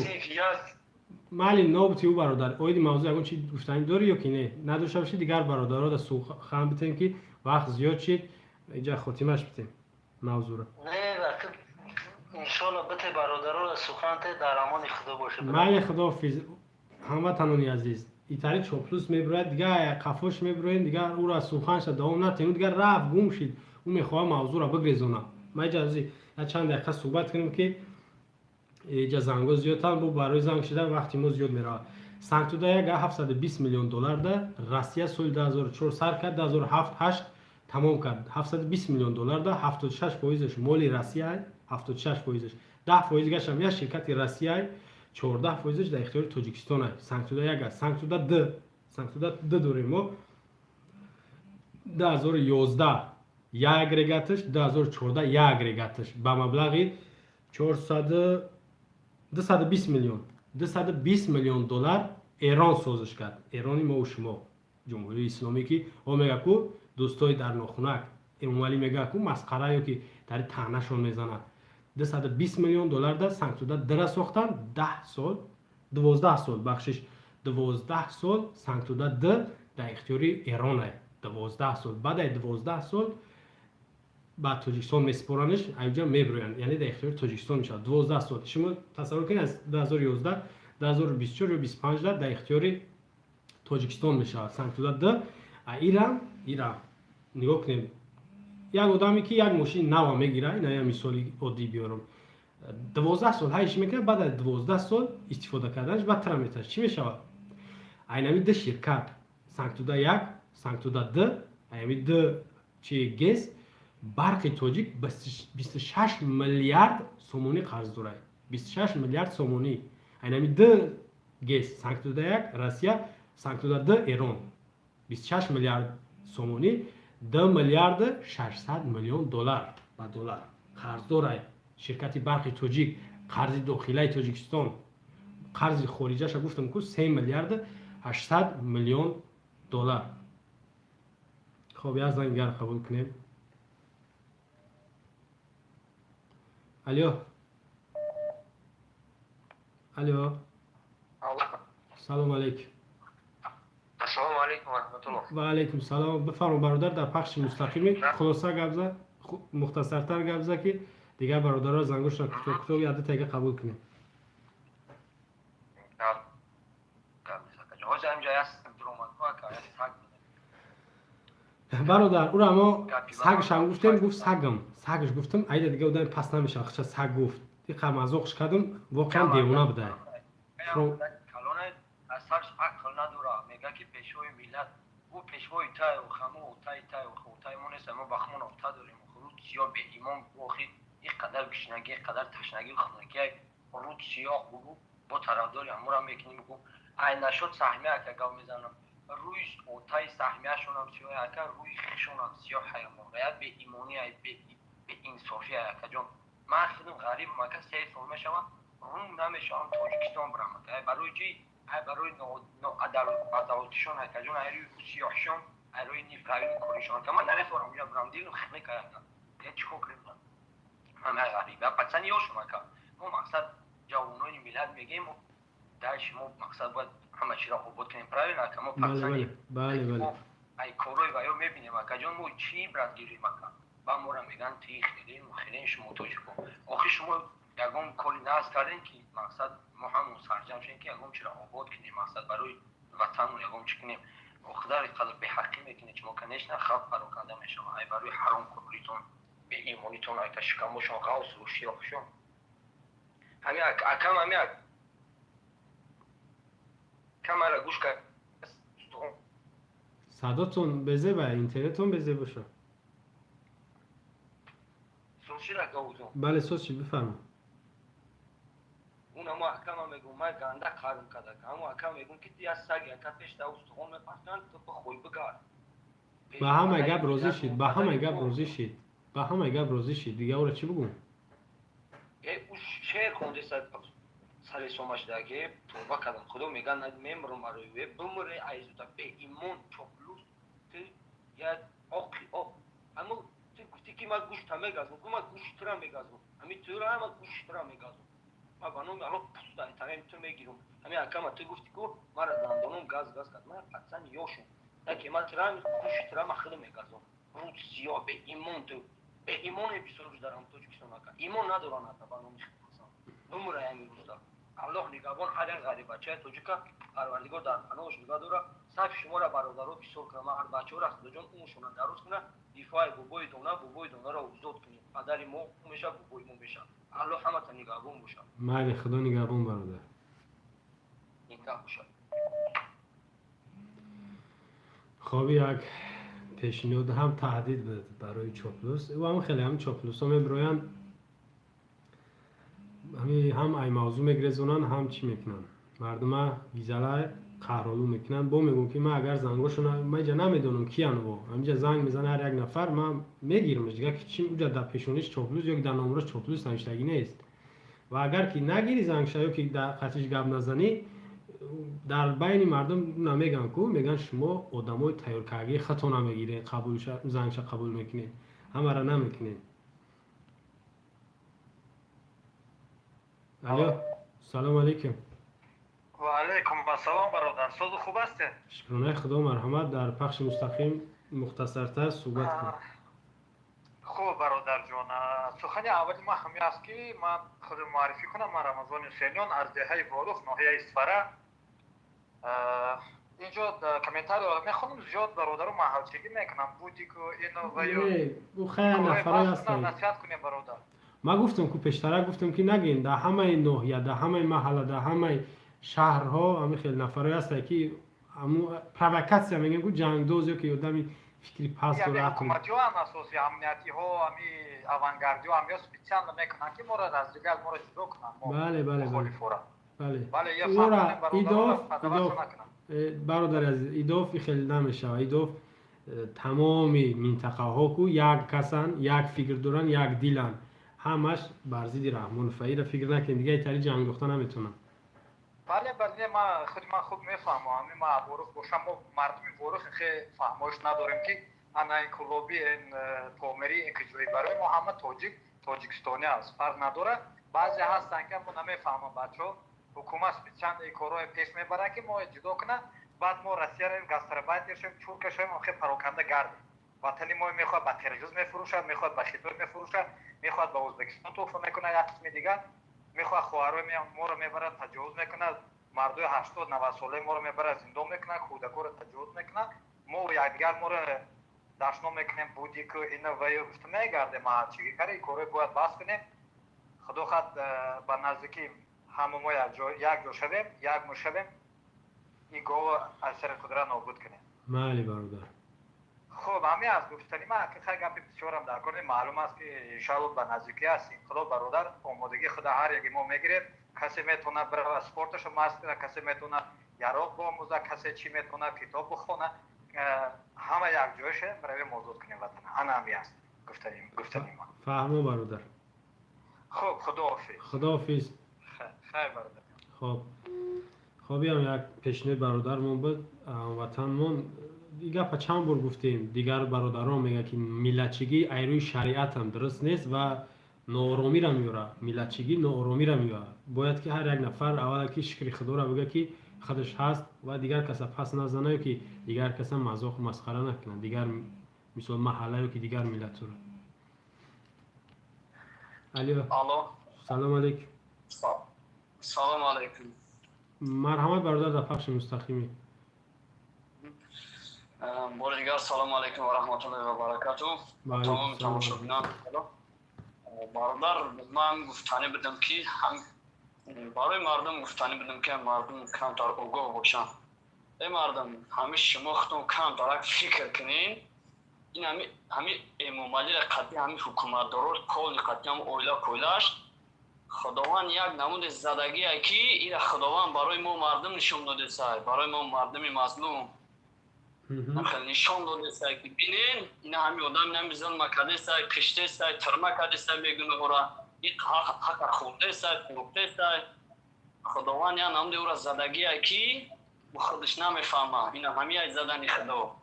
مالی نوبتیو برادر آیدی موضوع اگه چی گفتنی داری یا که نه نداشته باشی دیگر برادرها در سخن بتیم که وقت زیاد شد اینجا خاتمش بتیم موضوع رو نه وقت انشالله بته برادرها در سخن در امان خدا باشه مالی خدا فیز همه تنونی عزیز ایتاری چوپلوس میبرد دیگه قفاش میبرین دیگه او را سوخن شد دوام نتیم دیگه رفت گم شد اون میخواه موضوع را بگریزونه ما اجازه چند دقیقه صحبت کنیم که اینجا زنگو زیادتر بود برای زنگ شدن وقتی ما زیاد میره سنتودا یک 720 میلیون دلار ده روسیه سال 2004 سر کرد 2007 8 تمام کرد 720 میلیون دلار ده 76% مالی روسیه 76% 10% گشتم یک شرکت روسیه 14% در اختیار تاجیکستان است. سنگتودا یک است. سنگتودا دو داریم ما 2011 یک اگریگاتش 2014 یک اگریگاتش با مبلغ 220 میلیون دلار ایران سازش کرد. ایرانی ما و شما جمهوری اسلامی که او میگه که دوستای در ناخونک اموالی میگه که مسخره یا که در تنشون میزنه 220 میلیون دلار ده سنگتودا در ساختن 12 سال بخشش 12 سال سنگتودا در اختیار ایران است 12 سال بعد 12 سال بعد تاجیکستان میسپرانش اینجا میبرن یعنی در اختیار تاجیکستان میشه 12 سال شما تصور کنید از 2011 2024 و 25 در اختیار تاجیکستان میشه سنگتودا ایران نگاه کنید یک آدمی که یک ماشین نو میگیره اینا یه مثالی عادی بیارم 12 سال هایش میکنه بعد از 12 سال استفاده کردنش بدتر میشه چی میشه اینمی ده شرکت سنگتودا 1 سنگتودا 2 اینمی ده چی گز برق تاجیک 26 میلیارد سومونی قرض داره 26 میلیارد سومونی اینمی ده گز سنگتودا 1 روسیه سنگتودا 2 ایران 26 میلیارد سومونی 2 میلیارد 600 میلیون دلار با دلار قرض داره شرکت برق تاجیک قرض داخلی تاجیکستان قرض خارجیش گفتم که 3 میلیارد 800 میلیون دلار خب یک زنگ قبول کنیم الو سلام علیکم السلام علیکم و رحمت الله و علیکم سلام بفرمایید برادر در پخش مستقیمی خلاصه گپ مختصرتر گپ که دیگه برادرها زنگوش را کتاب یاد تاگه قبول کنیم برادر او را ما سگش هم گفتیم گفت سگش گفتم ایده دیگه اودم پس نمیشه خشا سگ گفت این قمازوقش کردم واقعا دیوانه بوده میگه که پیشوای ملت او پیشوای تای و خمو و تای مونس ما بخمون افتا داریم خروج سیاه به ایمان بخید یک قدر گشنگی قدر تشنگی و خنکی خروج سیاه بگو با طرفداری امورم میکنیم بگو این نشد سهمیه که گاو میزنم روی اوتای سهمیه شون هم سیاه که روی خشون هم سیاه حیام باید به ایمانی به انصافی که جون من خودم غریب ما که 3 سال میشم روم نمیشم تاجیکستان برم برای چی برای عدالتشون که جون ایروی سیاهشون ایروی نیفقایی کارشون که من نمیتونم اونجا برم دیلو خیلی کردم هیچ خوکری بودم همه غریبه پسن یا شما که ما مقصد جوانای ملت میگیم داشت ما مقصد باید همه چی را خوب کنیم پرای نه که ما پسن بله ای کاروی و یا میبینیم که جون ما چی برد گیریم با ما را میگن تیخ دیدیم و خیلی شما توجه کن آخی شما یکم کلی ناز کردین که مقصد ما همون سرجم شدیم که یکم چرا آباد کنیم مقصد برای وطن و یکم چی کنیم و خدا را قدر به حقی میکنه که ما کنیش نه خواب پراکنده میشم ای برای حرام کرولیتون به ایمونیتون ای که شکمشون غوص و شیاخشون همین اکم همین камера гӯш кард صداتون بزه و اینترنتتون بزه باشه. سوشی را گوزم بله سوچی بفرمایید. اون اما حکم هم میگم من گنده کارم کرده اما حکم میگم که دی از سگ یک پیش در استخوان میپسند تو به خوی بگار به همه گپ روزی شید. به همه گپ روزی شید. به همه گپ روزی شید. دیگه اون چی بگم؟ او شعر خونده سر سومش داگه توبه کردم خدا میگن میمرم روی بمره ایزوتا به ایمان چوپلوس تو یا آق اما تو گفتی که من گوشت هم میگازم که من گوشت را میگازم همین تو را من گوشت را میگازم من بانم الان پستانی تمام تو میگیرم همین حکم تو گفتی که من را دندانم گاز کرد من قطعا یوشم که من ترا گوشت را مخدم میگازم روز سیاه به ایمان تو به ایمان بسیار دارم تو چیکار نکن ایمان ندارم تا بانم میخوام بمره همین روزا الله نگهبان هر یک غریب بچه توجیکا پروردگار در پناهش نگاه داره صاحب شما را برادرها بسیار کنه هر بچه‌ها را خدا جان اونشون درست کنه دفاع بابای دونا را وجود کنه پدر ما میشه بابای ما میشه الله همه تا نگهبان باشه بله خدا نگهبان برادر. نگاه باشه خب یک پیشنهاد هم تهدید بود برای چاپلوس و هم خیلی هم چاپلوس ها میبراین هم ای موضوع میگرزونن هم چی میکنن مردم ها گیزله قهرالو میکنن با میگون که من اگر زنگاشون من اینجا نمیدونم کی انو همینجا زنگ میزنه هر یک نفر من میگیرمش دیگه که چی اونجا در پیشونیش چاپلوس یا در نامرش چاپلوس نوشتگی نیست و اگر که نگیری زنگش یا که در خطش گپ نزنی در بین مردم نمیگن کو میگن شما آدمای تیار کردگی خطا نمیگیره قبول زنگش قبول میکنید همه را نمیکنید. الو سلام علیکم. و علیکم السلام برادر سوز خوب هستین؟ شکرانه خدا مرحمت در پخش مستقیم مختصرتر صحبت کن. خوب برادر جان سخنی اولی ما همین است که من خود معرفی کنم من رمضان حسینیان از دهه واروخ ناحیه اسفره اینجا کامنتار میخونم زیاد برادر محاوچگی میکنم بودی که اینو او خیلی نفرای هستن نصیحت کنیم برادر ما گفتم که پیشتر گفتم که نگین در همه ناحیه در همه محله در همه شهرها همه خیلی نفرای هستن که همو پروکاسیا میگن که جنگ دوزی که آدمی فکری پس رو راه کنه حکومتی ها هم اساسی امنیتی ها همی اوانگاردی ها همی اسپیچیال میکنن که ما را از دیگر ما را جدا کنن بله یه ایداف برادر از ایداف خیلی نمیشه ایداف تمام منطقه ها کو یک کسان یک فکر دارن یک دیلن همش بر ضد رحمان فقیر فکر نکن دیگه ایتری جنگ دوخته نمیتونن بله من خوب میفهمم ما بورخ باشم ما مردم بورخ خیلی فهمش نداریم که انا این کلوبی این پومری این کجوری برای محمد تاجیکستانی است فرق نداره بعضی هستن که ما نمیفهمم بچه‌ها حکومت چند این کارهای پیش میبره که ما جدا کنه بعد ما روسیه را گاستربایت شیم چورک شیم خیلی پراکنده گردیم وطنی ما میخواد به ترجوز میفروشه میخواد به خیتور میفروشه میخواد به ازبکستان توفه میکنه یک قسم دیگه میخواد خواهرای ما رو میبره تجاوز میکنه مردای 80 90 ساله ما رو میبره زندان میکنه کودکا رو تجاوز میکنه ما و یکدیگر ما رو داشنا میکنیم بودی که اینا وی گفت میگرده ما چیگی کاری کارای باید بحث کنیم خدا خود به نزدیکی همه ما یک جا شویم یک مو شویم این گاو از سر قدرت نابود کنیم بله برادر خب همین از گفتنی من که خیلی گپی بسیارم در کنیم معلوم است که انشاءالله به نزدیکی هستیم خدا برادر آمادگی خدا هر یکی ما میگیریم کسی میتونه بره اسپورتش رو مست کنه کسی میتونه یراق بآموزه کسی چی میتونه کتاب بخونه همه یک جایشه برای موضوع کنیم وطن انا همی است گفتنی ما فهمو برادر خب خداحافظ خیر برادر خب یک پیشنهاد برادرمون بود وطنمون دیگه پا چند بار گفتیم دیگر برادران میگه که ملتچگی ایروی شریعت هم درست نیست و ناآرامی را میاره ملتچگی ناآرامی را میاره باید که هر یک نفر اول که شکر خدا را بگه که خودش هست و دیگر کس پس نزنه که دیگر کس مذاق و مسخره نکنه دیگر مثل محله که دیگر ملت رو الو سلام علیکم سلام علیکم مرحمت برادر در پخش مستقیمی بارگار سلام علیکم و رحمت الله و برکاته تمام تماشاگران برادر من گفتنی بدم که هم برای مردم گفتنی بدم که مردم کمتر آگاه باشن. ای مردم همه شما خودتون کمتر فکر کنین. این همه امامالی قطعی همه حکومت دارد کل قطعی هم اویلا کویلاش خداوند یک نمود زدگی که این خداوند برای ما مردم نشون داده سای، برای ما مردم مظلوم نشون داده سای که بینین این همه آدم نمیزن مکده سای، کشته سای، ترمه کده سای بگونه برا این حق خورده سای، فروخته سای. خداوند یک نمود او را زدگی که خودش نمیفهمه. این همه زدن خدا.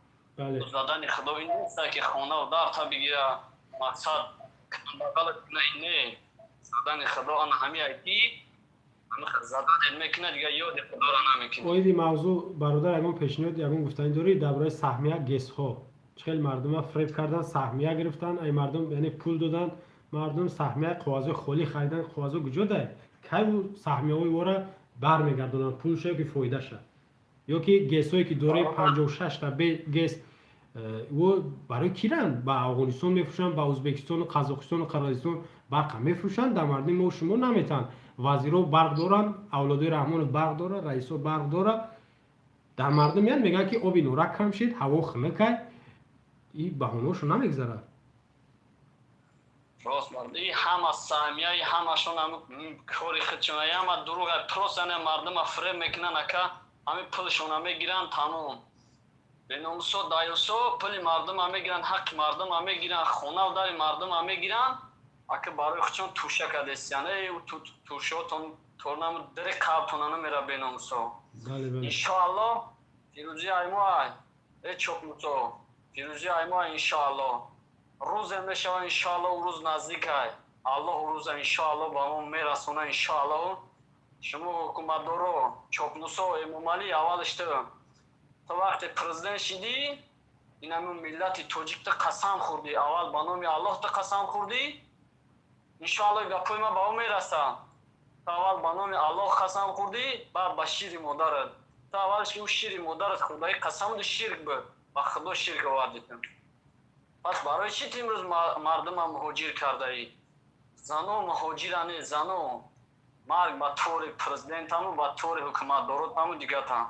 زدن خدا این نیست که خانه و در تا بگیره مقصد بغل کنه نه. زدن خدا آن همه ایتی زدن میکنه دیگه یاد خدا را نمیکنه. اویدی موضوع برادر یگان پیشنهاد یگان گفتنی داری درباره سهمیه گس ها. چخیل مردم فریب کردن سهمیه گرفتن ای مردم یعنی پول دادن مردم سهمیه قوازه خالی خریدن قوازه کجا ده کی او سهمیه های وره برمیگردونن پول شو که فایده شه یا که گس هایی که دوره 56 تا به گس و برای کیرن با افغانستان میفروشن با ازبکستان و قزاقستان و قرقیزستان برق میفروشن در مردم ما شما نمیتن وزیرا برق دارن اولادای رحمان برق داره رئیسا برق داره در مردم میان میگن که آب نورک کم شد هوا خنک این بهانه‌شو نمیگذره. راست مردی همه سهمیه همشون هم کاری خودشون همه دروغ پروسن مردم فریب میکنن که همه پولشون هم میگیرن تمام بناموسو دایوسو پول مردم هم میگیرن حق مردم هم میگیرن خونه و در مردم هم میگیرن اگه برای خودشون توشه کدستیانه و توشهاتون تورنم در کارتونانه میره بناموسو. انشاءالله پیروزی ایموهای ای چوکموتو پیروزی ایموهای انشاءالله روز میشه انشاءالله و روز نزدیک های الله روز انشاءالله با ما میرسونه انشاءالله. شما حکومت دارو چوکموسو امامالی اولش تو وقتی پرزیدنت شدی این همون ملت تاجیک تا قسم خوردی اول با نام الله تا قسم خوردی انشاءالله گپای ما با او میرسه. تا اول با نام الله قسم خوردی بعد با شیر مادرت تا اولش که او شیر مادرت خدای قسم دو شرک بود با خدا شرک آوردیتم. پس برای چی امروز مردم هم مهاجر کرده ای؟ زنو مهاجرانه زنو مرگ با طور پرزیدنت همو با طور حکومت دارد همو دیگه تا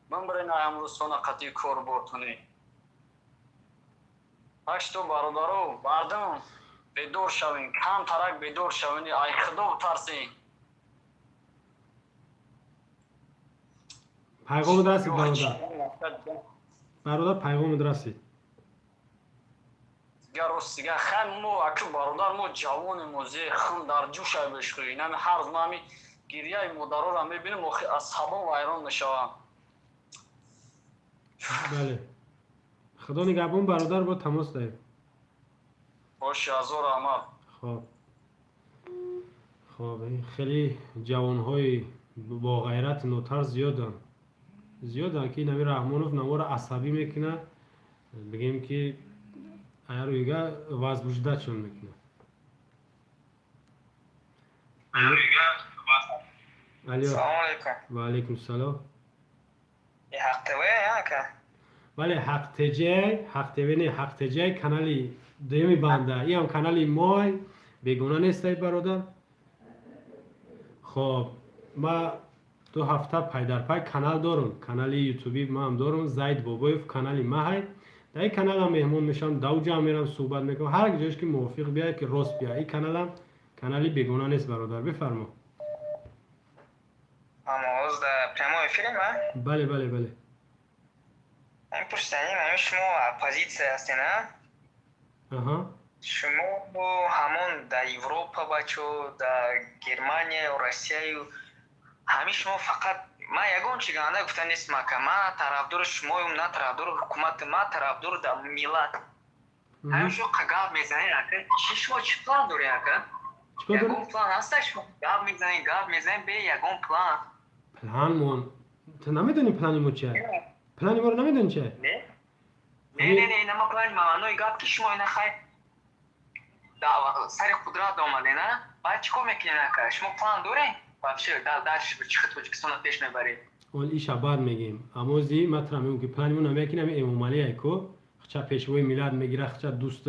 من برای امروز سونا قطعی کار بارتونی هشتو برادرو مردم بیدور شوین کم ترک بیدور شوین ای خدا بترسین. پیغام رسید برادر پیغام رسید دیگه روز دیگه خیلی مو اکو برادر مو جوان موزه خم در جوش های بشکوی نمی هر روز ما همی گریه های مادرها را میبینیم از حبا ویران نشوم. بله خدا نگهبان برادر با تماس داریم. باشه از او رحمت. خب خیلی جوانهای با غیرت نوتر زیادن که نمی رحمانوف نما را عصبی میکنه بگیم که اگر رویگه وز وجده چون میکنه. سلام علیکم. و علیکم السلام. حق توی یا که؟ بله حق توی نه حق تجای کانالی دویمی بنده این هم کانالی مای بگونه نیستید برادر. خب ما 2 هفته پای در پای کانال دارم کانال یوتیوبی ما هم دارم زید بابایف کانالی ما های در این کانال هم مهمون میشم دو جا میرم صحبت میکنم هر جایش که موافق بیاید که راست بیاید این کانال هم کانالی بگونه نیست برادر بفرما. آموز در پرمای فیلم ها؟ بله این پرستانیم همه شما اپوزیسیون هستین ها؟ شما همون در اروپا بچو در گرمانیا و روسیه همه شما فقط ما یگان چی گانده گفتن نیست ما که ما طرفدار شمایم نه طرفدار حکومت ما طرفدار در ملت همه شما قگاب میزنین چی شما چی پلان داری یگان پلان هسته شما گاب میزنین به یگان پلان مون تو نمیدونی پلانی مون چیه؟ پلانی ما رو نمیدونی چیه؟ نه ما پلانی ممنوعی گاب که شما اینه خواهی سر قدرت آمده نه؟ باید چی کار میکنی نکرد؟ شما پلان دارین؟ باشه دلش به چی خط تاجیکستان پیش میبری؟ اون ایشا بعد میگیم اما زی مطرح میگم که پلانی مون نمیکنیم امامالی ایکو خچه پیشوای میلاد میگیره خچه دوست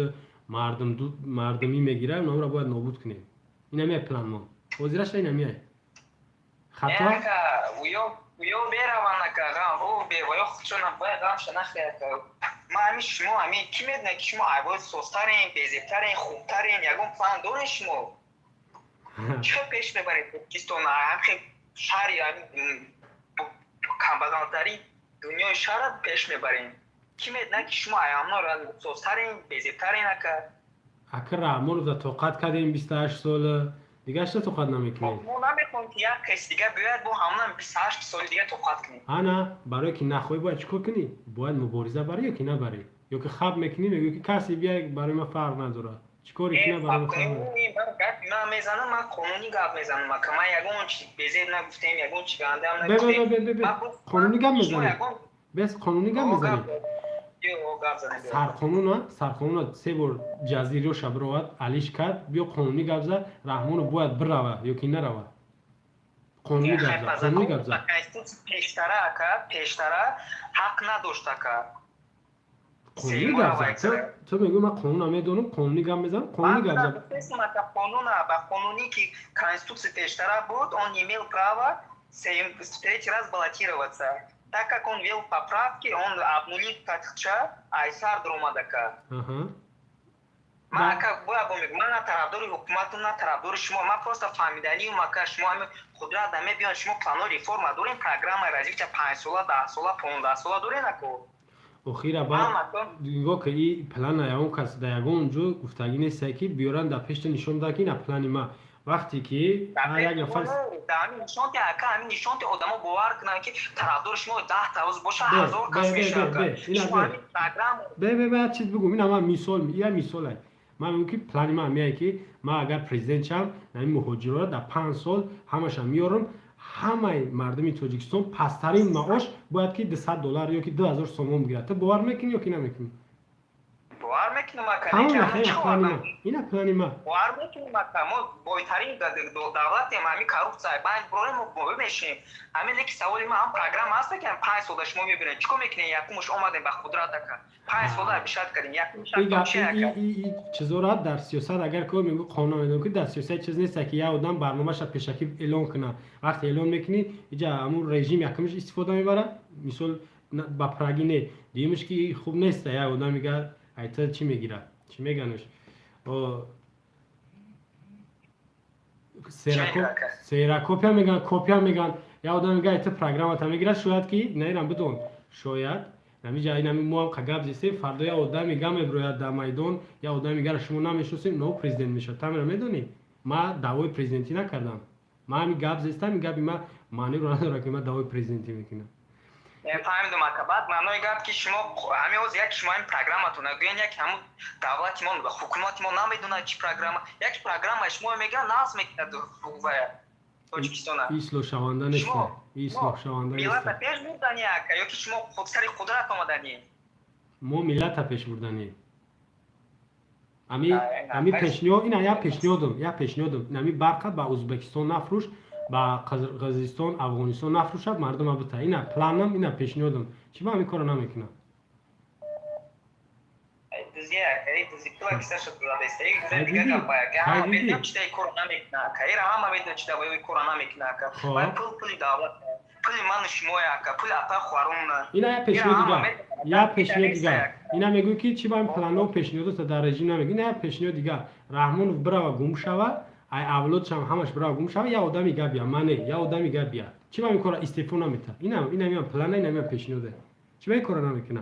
مردمی میگیره اونم را باید نابود کنیم این همیه پلان ما وزیرش این همیه خطا ويو بيرا وانا كغام هو بي ويو خشنا باي غام شناخ ما همین شما همین کی میدونه که شما عباد سوسترین بیزیترین خوبترین یکم فان دارین شما چه پیش میبرید کیستون هم خیلی شهری کمبگانترین دنیای شهر پیش میبرین کی میدونه که شما ایامنا رو سوسترین بیزیترین اکر رحمان رو توقعت کردیم 28 سال دیگه اشتا توقعت نمیکنید ما نمیخوام که یک کس دیگه بیاید با همون 28 سال دیگه توقعت کنیم انا برای که نخوای باید چیکار کنی؟ باید مبارزه برای یا که نبری یا که خواب میکنی میگی که کسی بیای برای ما فرق نداره چیکاری کنه برای ما فرق نداره من میزنم من قانونی گپ میزنم که من یگون چی بزید نگفتم یگون چی گنده هم نگفتم قانونی گپ میزنی بس قانونی گپ میزنی سرقانون سه بار جزیره و شب روات علیش کرد بیا قانونی گپ زد رحمان باید بروه یا که نروه قانونی گپ زد پیشتره حق نداشته که قانونی گپ زد تو میگو من قانون میدونم قانونی گپ میزنم قانونی گپ زد با قانونی که конституция پیشتره بود он имел право в третий раз баллотироваться так как он ввел поправки, он обнулит Татхча, Айсар Друмадака. Мака Буабумик, Мана Тарадори, Хукматуна Тарадори, Шмо, ма просто фамидали, Мака Шмо, Худра, Даме Бион, Шмо, плану реформа, Дурин, программа развития 5 сола, 10 сола, 15 сола, Дуринако. اخیرا بعد دیگه که این پلان ایام کس دیگون جو گفتگی نیست که بیارن در پشت نشون داد که این پلان ما وقتی که یک نفر همین نشون که اکا همین نشون که آدمو باور کنن که طرفدار شما 10 تا باشه 1000 کس میشه به چیز بگم این هم مثال من میگم که پلان ما میگه که ما اگر پرزیدنت شم این مهاجرا در 5 سال همش میارم همه مردم تاجیکستان پسترین معاش باید که $200 یا که 2000 سوم بگیرد تو باور میکنی یا که نمیکنی باور میکنم که اینا پلان ما باور میکنم که ما بایترین دولت همین کاروبسای باید برای ما ببینیم همین یک سوالی ما هم پروگرام هست که 5 سال شما میبینید چیکار میکنین یکمش اومدن به قدرت که 5 سال بیشتر کردین یکمش این چیزا در سیاست اگر که میگه قانون میدونم که در سیاست چیز نیست که یه آدم برنامه‌اش پیشکی اعلان کنه وقتی اعلان میکنی اینجا همون رژیم یکمش استفاده میبره مثلا با پراگینه دیمش که خوب نیست یا آدم میگه ایتا چی میگیره چی میگنش سیرا کپیا میگن یا آدم میگه ایتا پروگرام تا میگیره شاید که نیرم بدون شاید نمیجا این مو هم قگاب زیسته فردا یا آدم میگه میبروید در میدان یا آدم میگه شما نمیشناسید نو پرزیدنت میشه تا میدونی ما دعوای پرزیدنتی نکردم ما همین گاب زیستم میگه ما معنی رو نداره که ما دعوای پرزیدنتی میکنم فهمیدم که بعد معنای گپ که شما همین از یک شما این پروگرامتون گوین یک همون دولتیمون و حکومتیمون نمیدونه چی پروگرام یک پروگرام شما میگن ناز میکنه و تاجیکستان ایسلو شوانده نیست ایسلو شوانده نیست ملت پیش بردنی یا که شما خود سری قدرت آمدنی ما ملت پیش بردنی امی پیشنیاد اینا یا پیشنیادم نمی برقه با ازبکستان نفروش با قزاقستان افغانستان نفروشد مردم هم بته اینا پلانم اینا پیشنیادم چی با همین کارو نمیکنم دوزی تو اکثر شد بلاده است دیگه گپ که هم میدونم چی کرونا میکنه که هم میدونم چی دوای کرونا میکنه که باید پول دولت پول من شما که پول اتا خورون اینا یا پیشنیاد دیگه اینا میگه که چی با این پلانو پیشنیاد تا در رژیم نمیگه اینا پیشنیاد دیگه رحمان برا و گم شوه ای اولادش هم همش برای گم شوه یا آدمی گه بیا منه یا آدمی گه بیا چی با این کارا استعفا نمیده اینا میان پلن اینا میان پیشنهاده چی با این کارا نمیکنه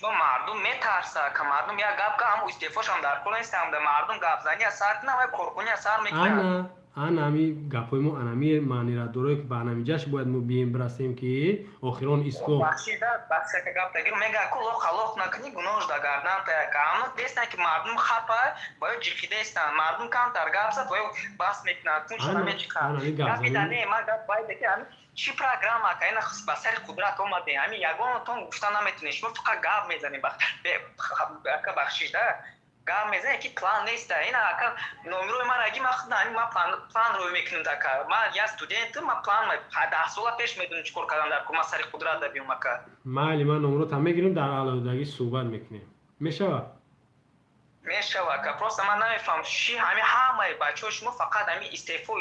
با مردم میترسه که مردم یا گپ که هم استعفاش هم در کل نیست هم در مردم گپ زنی اثر کنه و کورکونی اثر میکنه انا می گپای مو انا می معنی را داره که برنامه جاش باید مو بیم برسیم که آخران اسکو بخشیده بخشه که گپ تگیر میگه کلو خلاق نکنی گناهش در گردن تا کامل دیستن که مردم خطا باید جیفیده استن مردم کم در گپ زد باید بس میکنه کنش نمیچی خواهد گپی دنه ما گپ باید که چی پروگرام که اینا بسر قدرت اومده همین یگان تون گفتن نمیتونی شما فقط گپ میزنی بخشیده گام میزنه که پلان نیست اینا که نمره ما رگی ما پلان رو میکنیم دکار ما یا استودنت ما پلان 10 سال پیش میدونیم چیکار کردن در کما سر قدرت بیوم که ما نمره تا میگیریم در علایدگی صحبت میکنیم میشه میشود که پروست من نمیفهم چی همه بچه شما فقط استعفا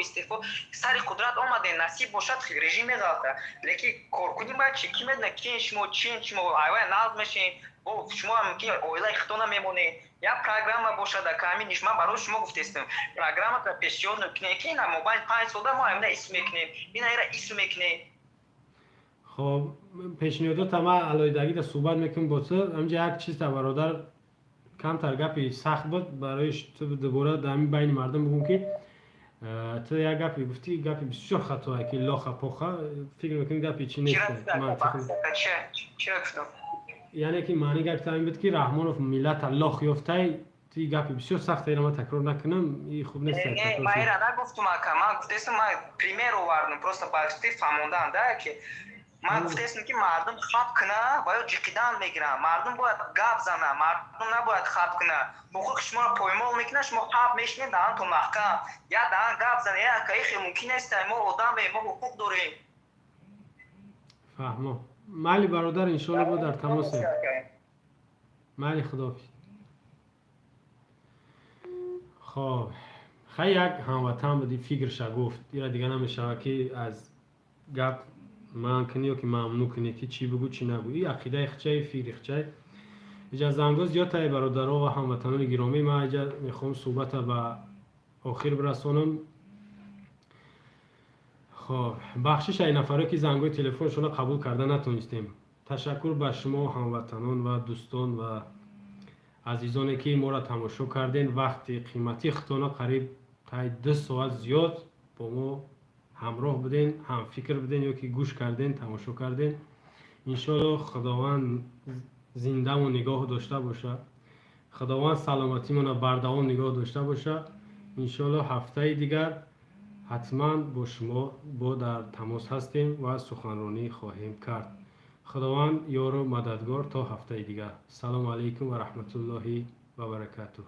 سر قدرت آمده نصیب باشد رژیم غلطه لیکن کارکنی باید چی کی میدونه کی شما شما ایوه ناز میشین او شما ممکن اویلای خطونه میمونه یا پروگرام باشد که همین نشما برای شما گفتستم پروگرام تا پنسیون کنه که اینا موبایل 5 ساله ما همین اسم میکنیم اینا اسم میکنیم. خب پیشنهادات تمام علایدگی در صحبت میکنم با تو همینجا یک چیز تا برادر کمتر گپی سخت بود برایش تو دوباره در همین بین مردم بگم که تو یک گپی گفتی گپی بسیار خطاست که لاخ پاخه فکر میکنی گپی چی نیست چرا گفتم یعنی که معنی گفت همین بود که رحمانوف ملت لاخ یافته توی گپی بسیار سخت اینا من تکرار نکنم این خوب نیست نه من اینا نگفتم من گفتم من پریمیر آوردم پروستا باید فهموندن ده که من گفتم که مردم خواب کنه باید جقیدان میگیرن مردم باید گپ زنه مردم نباید خواب کنه حقوق شما رو پایمال میکنه شما خواب میشنید دهان تو محکم یا دهان گپ زنه یا که ممکن است ما آدم ما حقوق داریم. فهمم مالی برادر انشالله با در تماسیم مالی خداحافظ. خب خیلی یک هموطن بودی فکرش گفت ایرا دیگه نمیشه که از گپ من کنیو که ممنوع کنی که چی بگو چی نگو این عقیده خچه فکر خچه اجازه انگوز یا تای برادرها و هموطنان گرامی من اجازه میخوام صحبت به آخر برسانم. خب بخشش این نفره که زنگوی تلفنشون قبول کرده نتونستیم تشکر به شما هموطنان و دوستان و عزیزانی که ما را تماشا کردین وقت قیمتی خودتون قریب تا 2 ساعت زیاد با ما همراه بودین هم فکر بودین یا که گوش کردین تماشا کردین انشالله خداوند زنده و نگاه داشته باشه خداوند سلامتی من بردوام نگاه داشته باشه انشالله هفته دیگر حتما با شما با در تماس هستیم و سخنرانی خواهیم کرد. خداوند یار و مددگار تا هفته دیگر. سلام علیکم و رحمت الله و برکاته.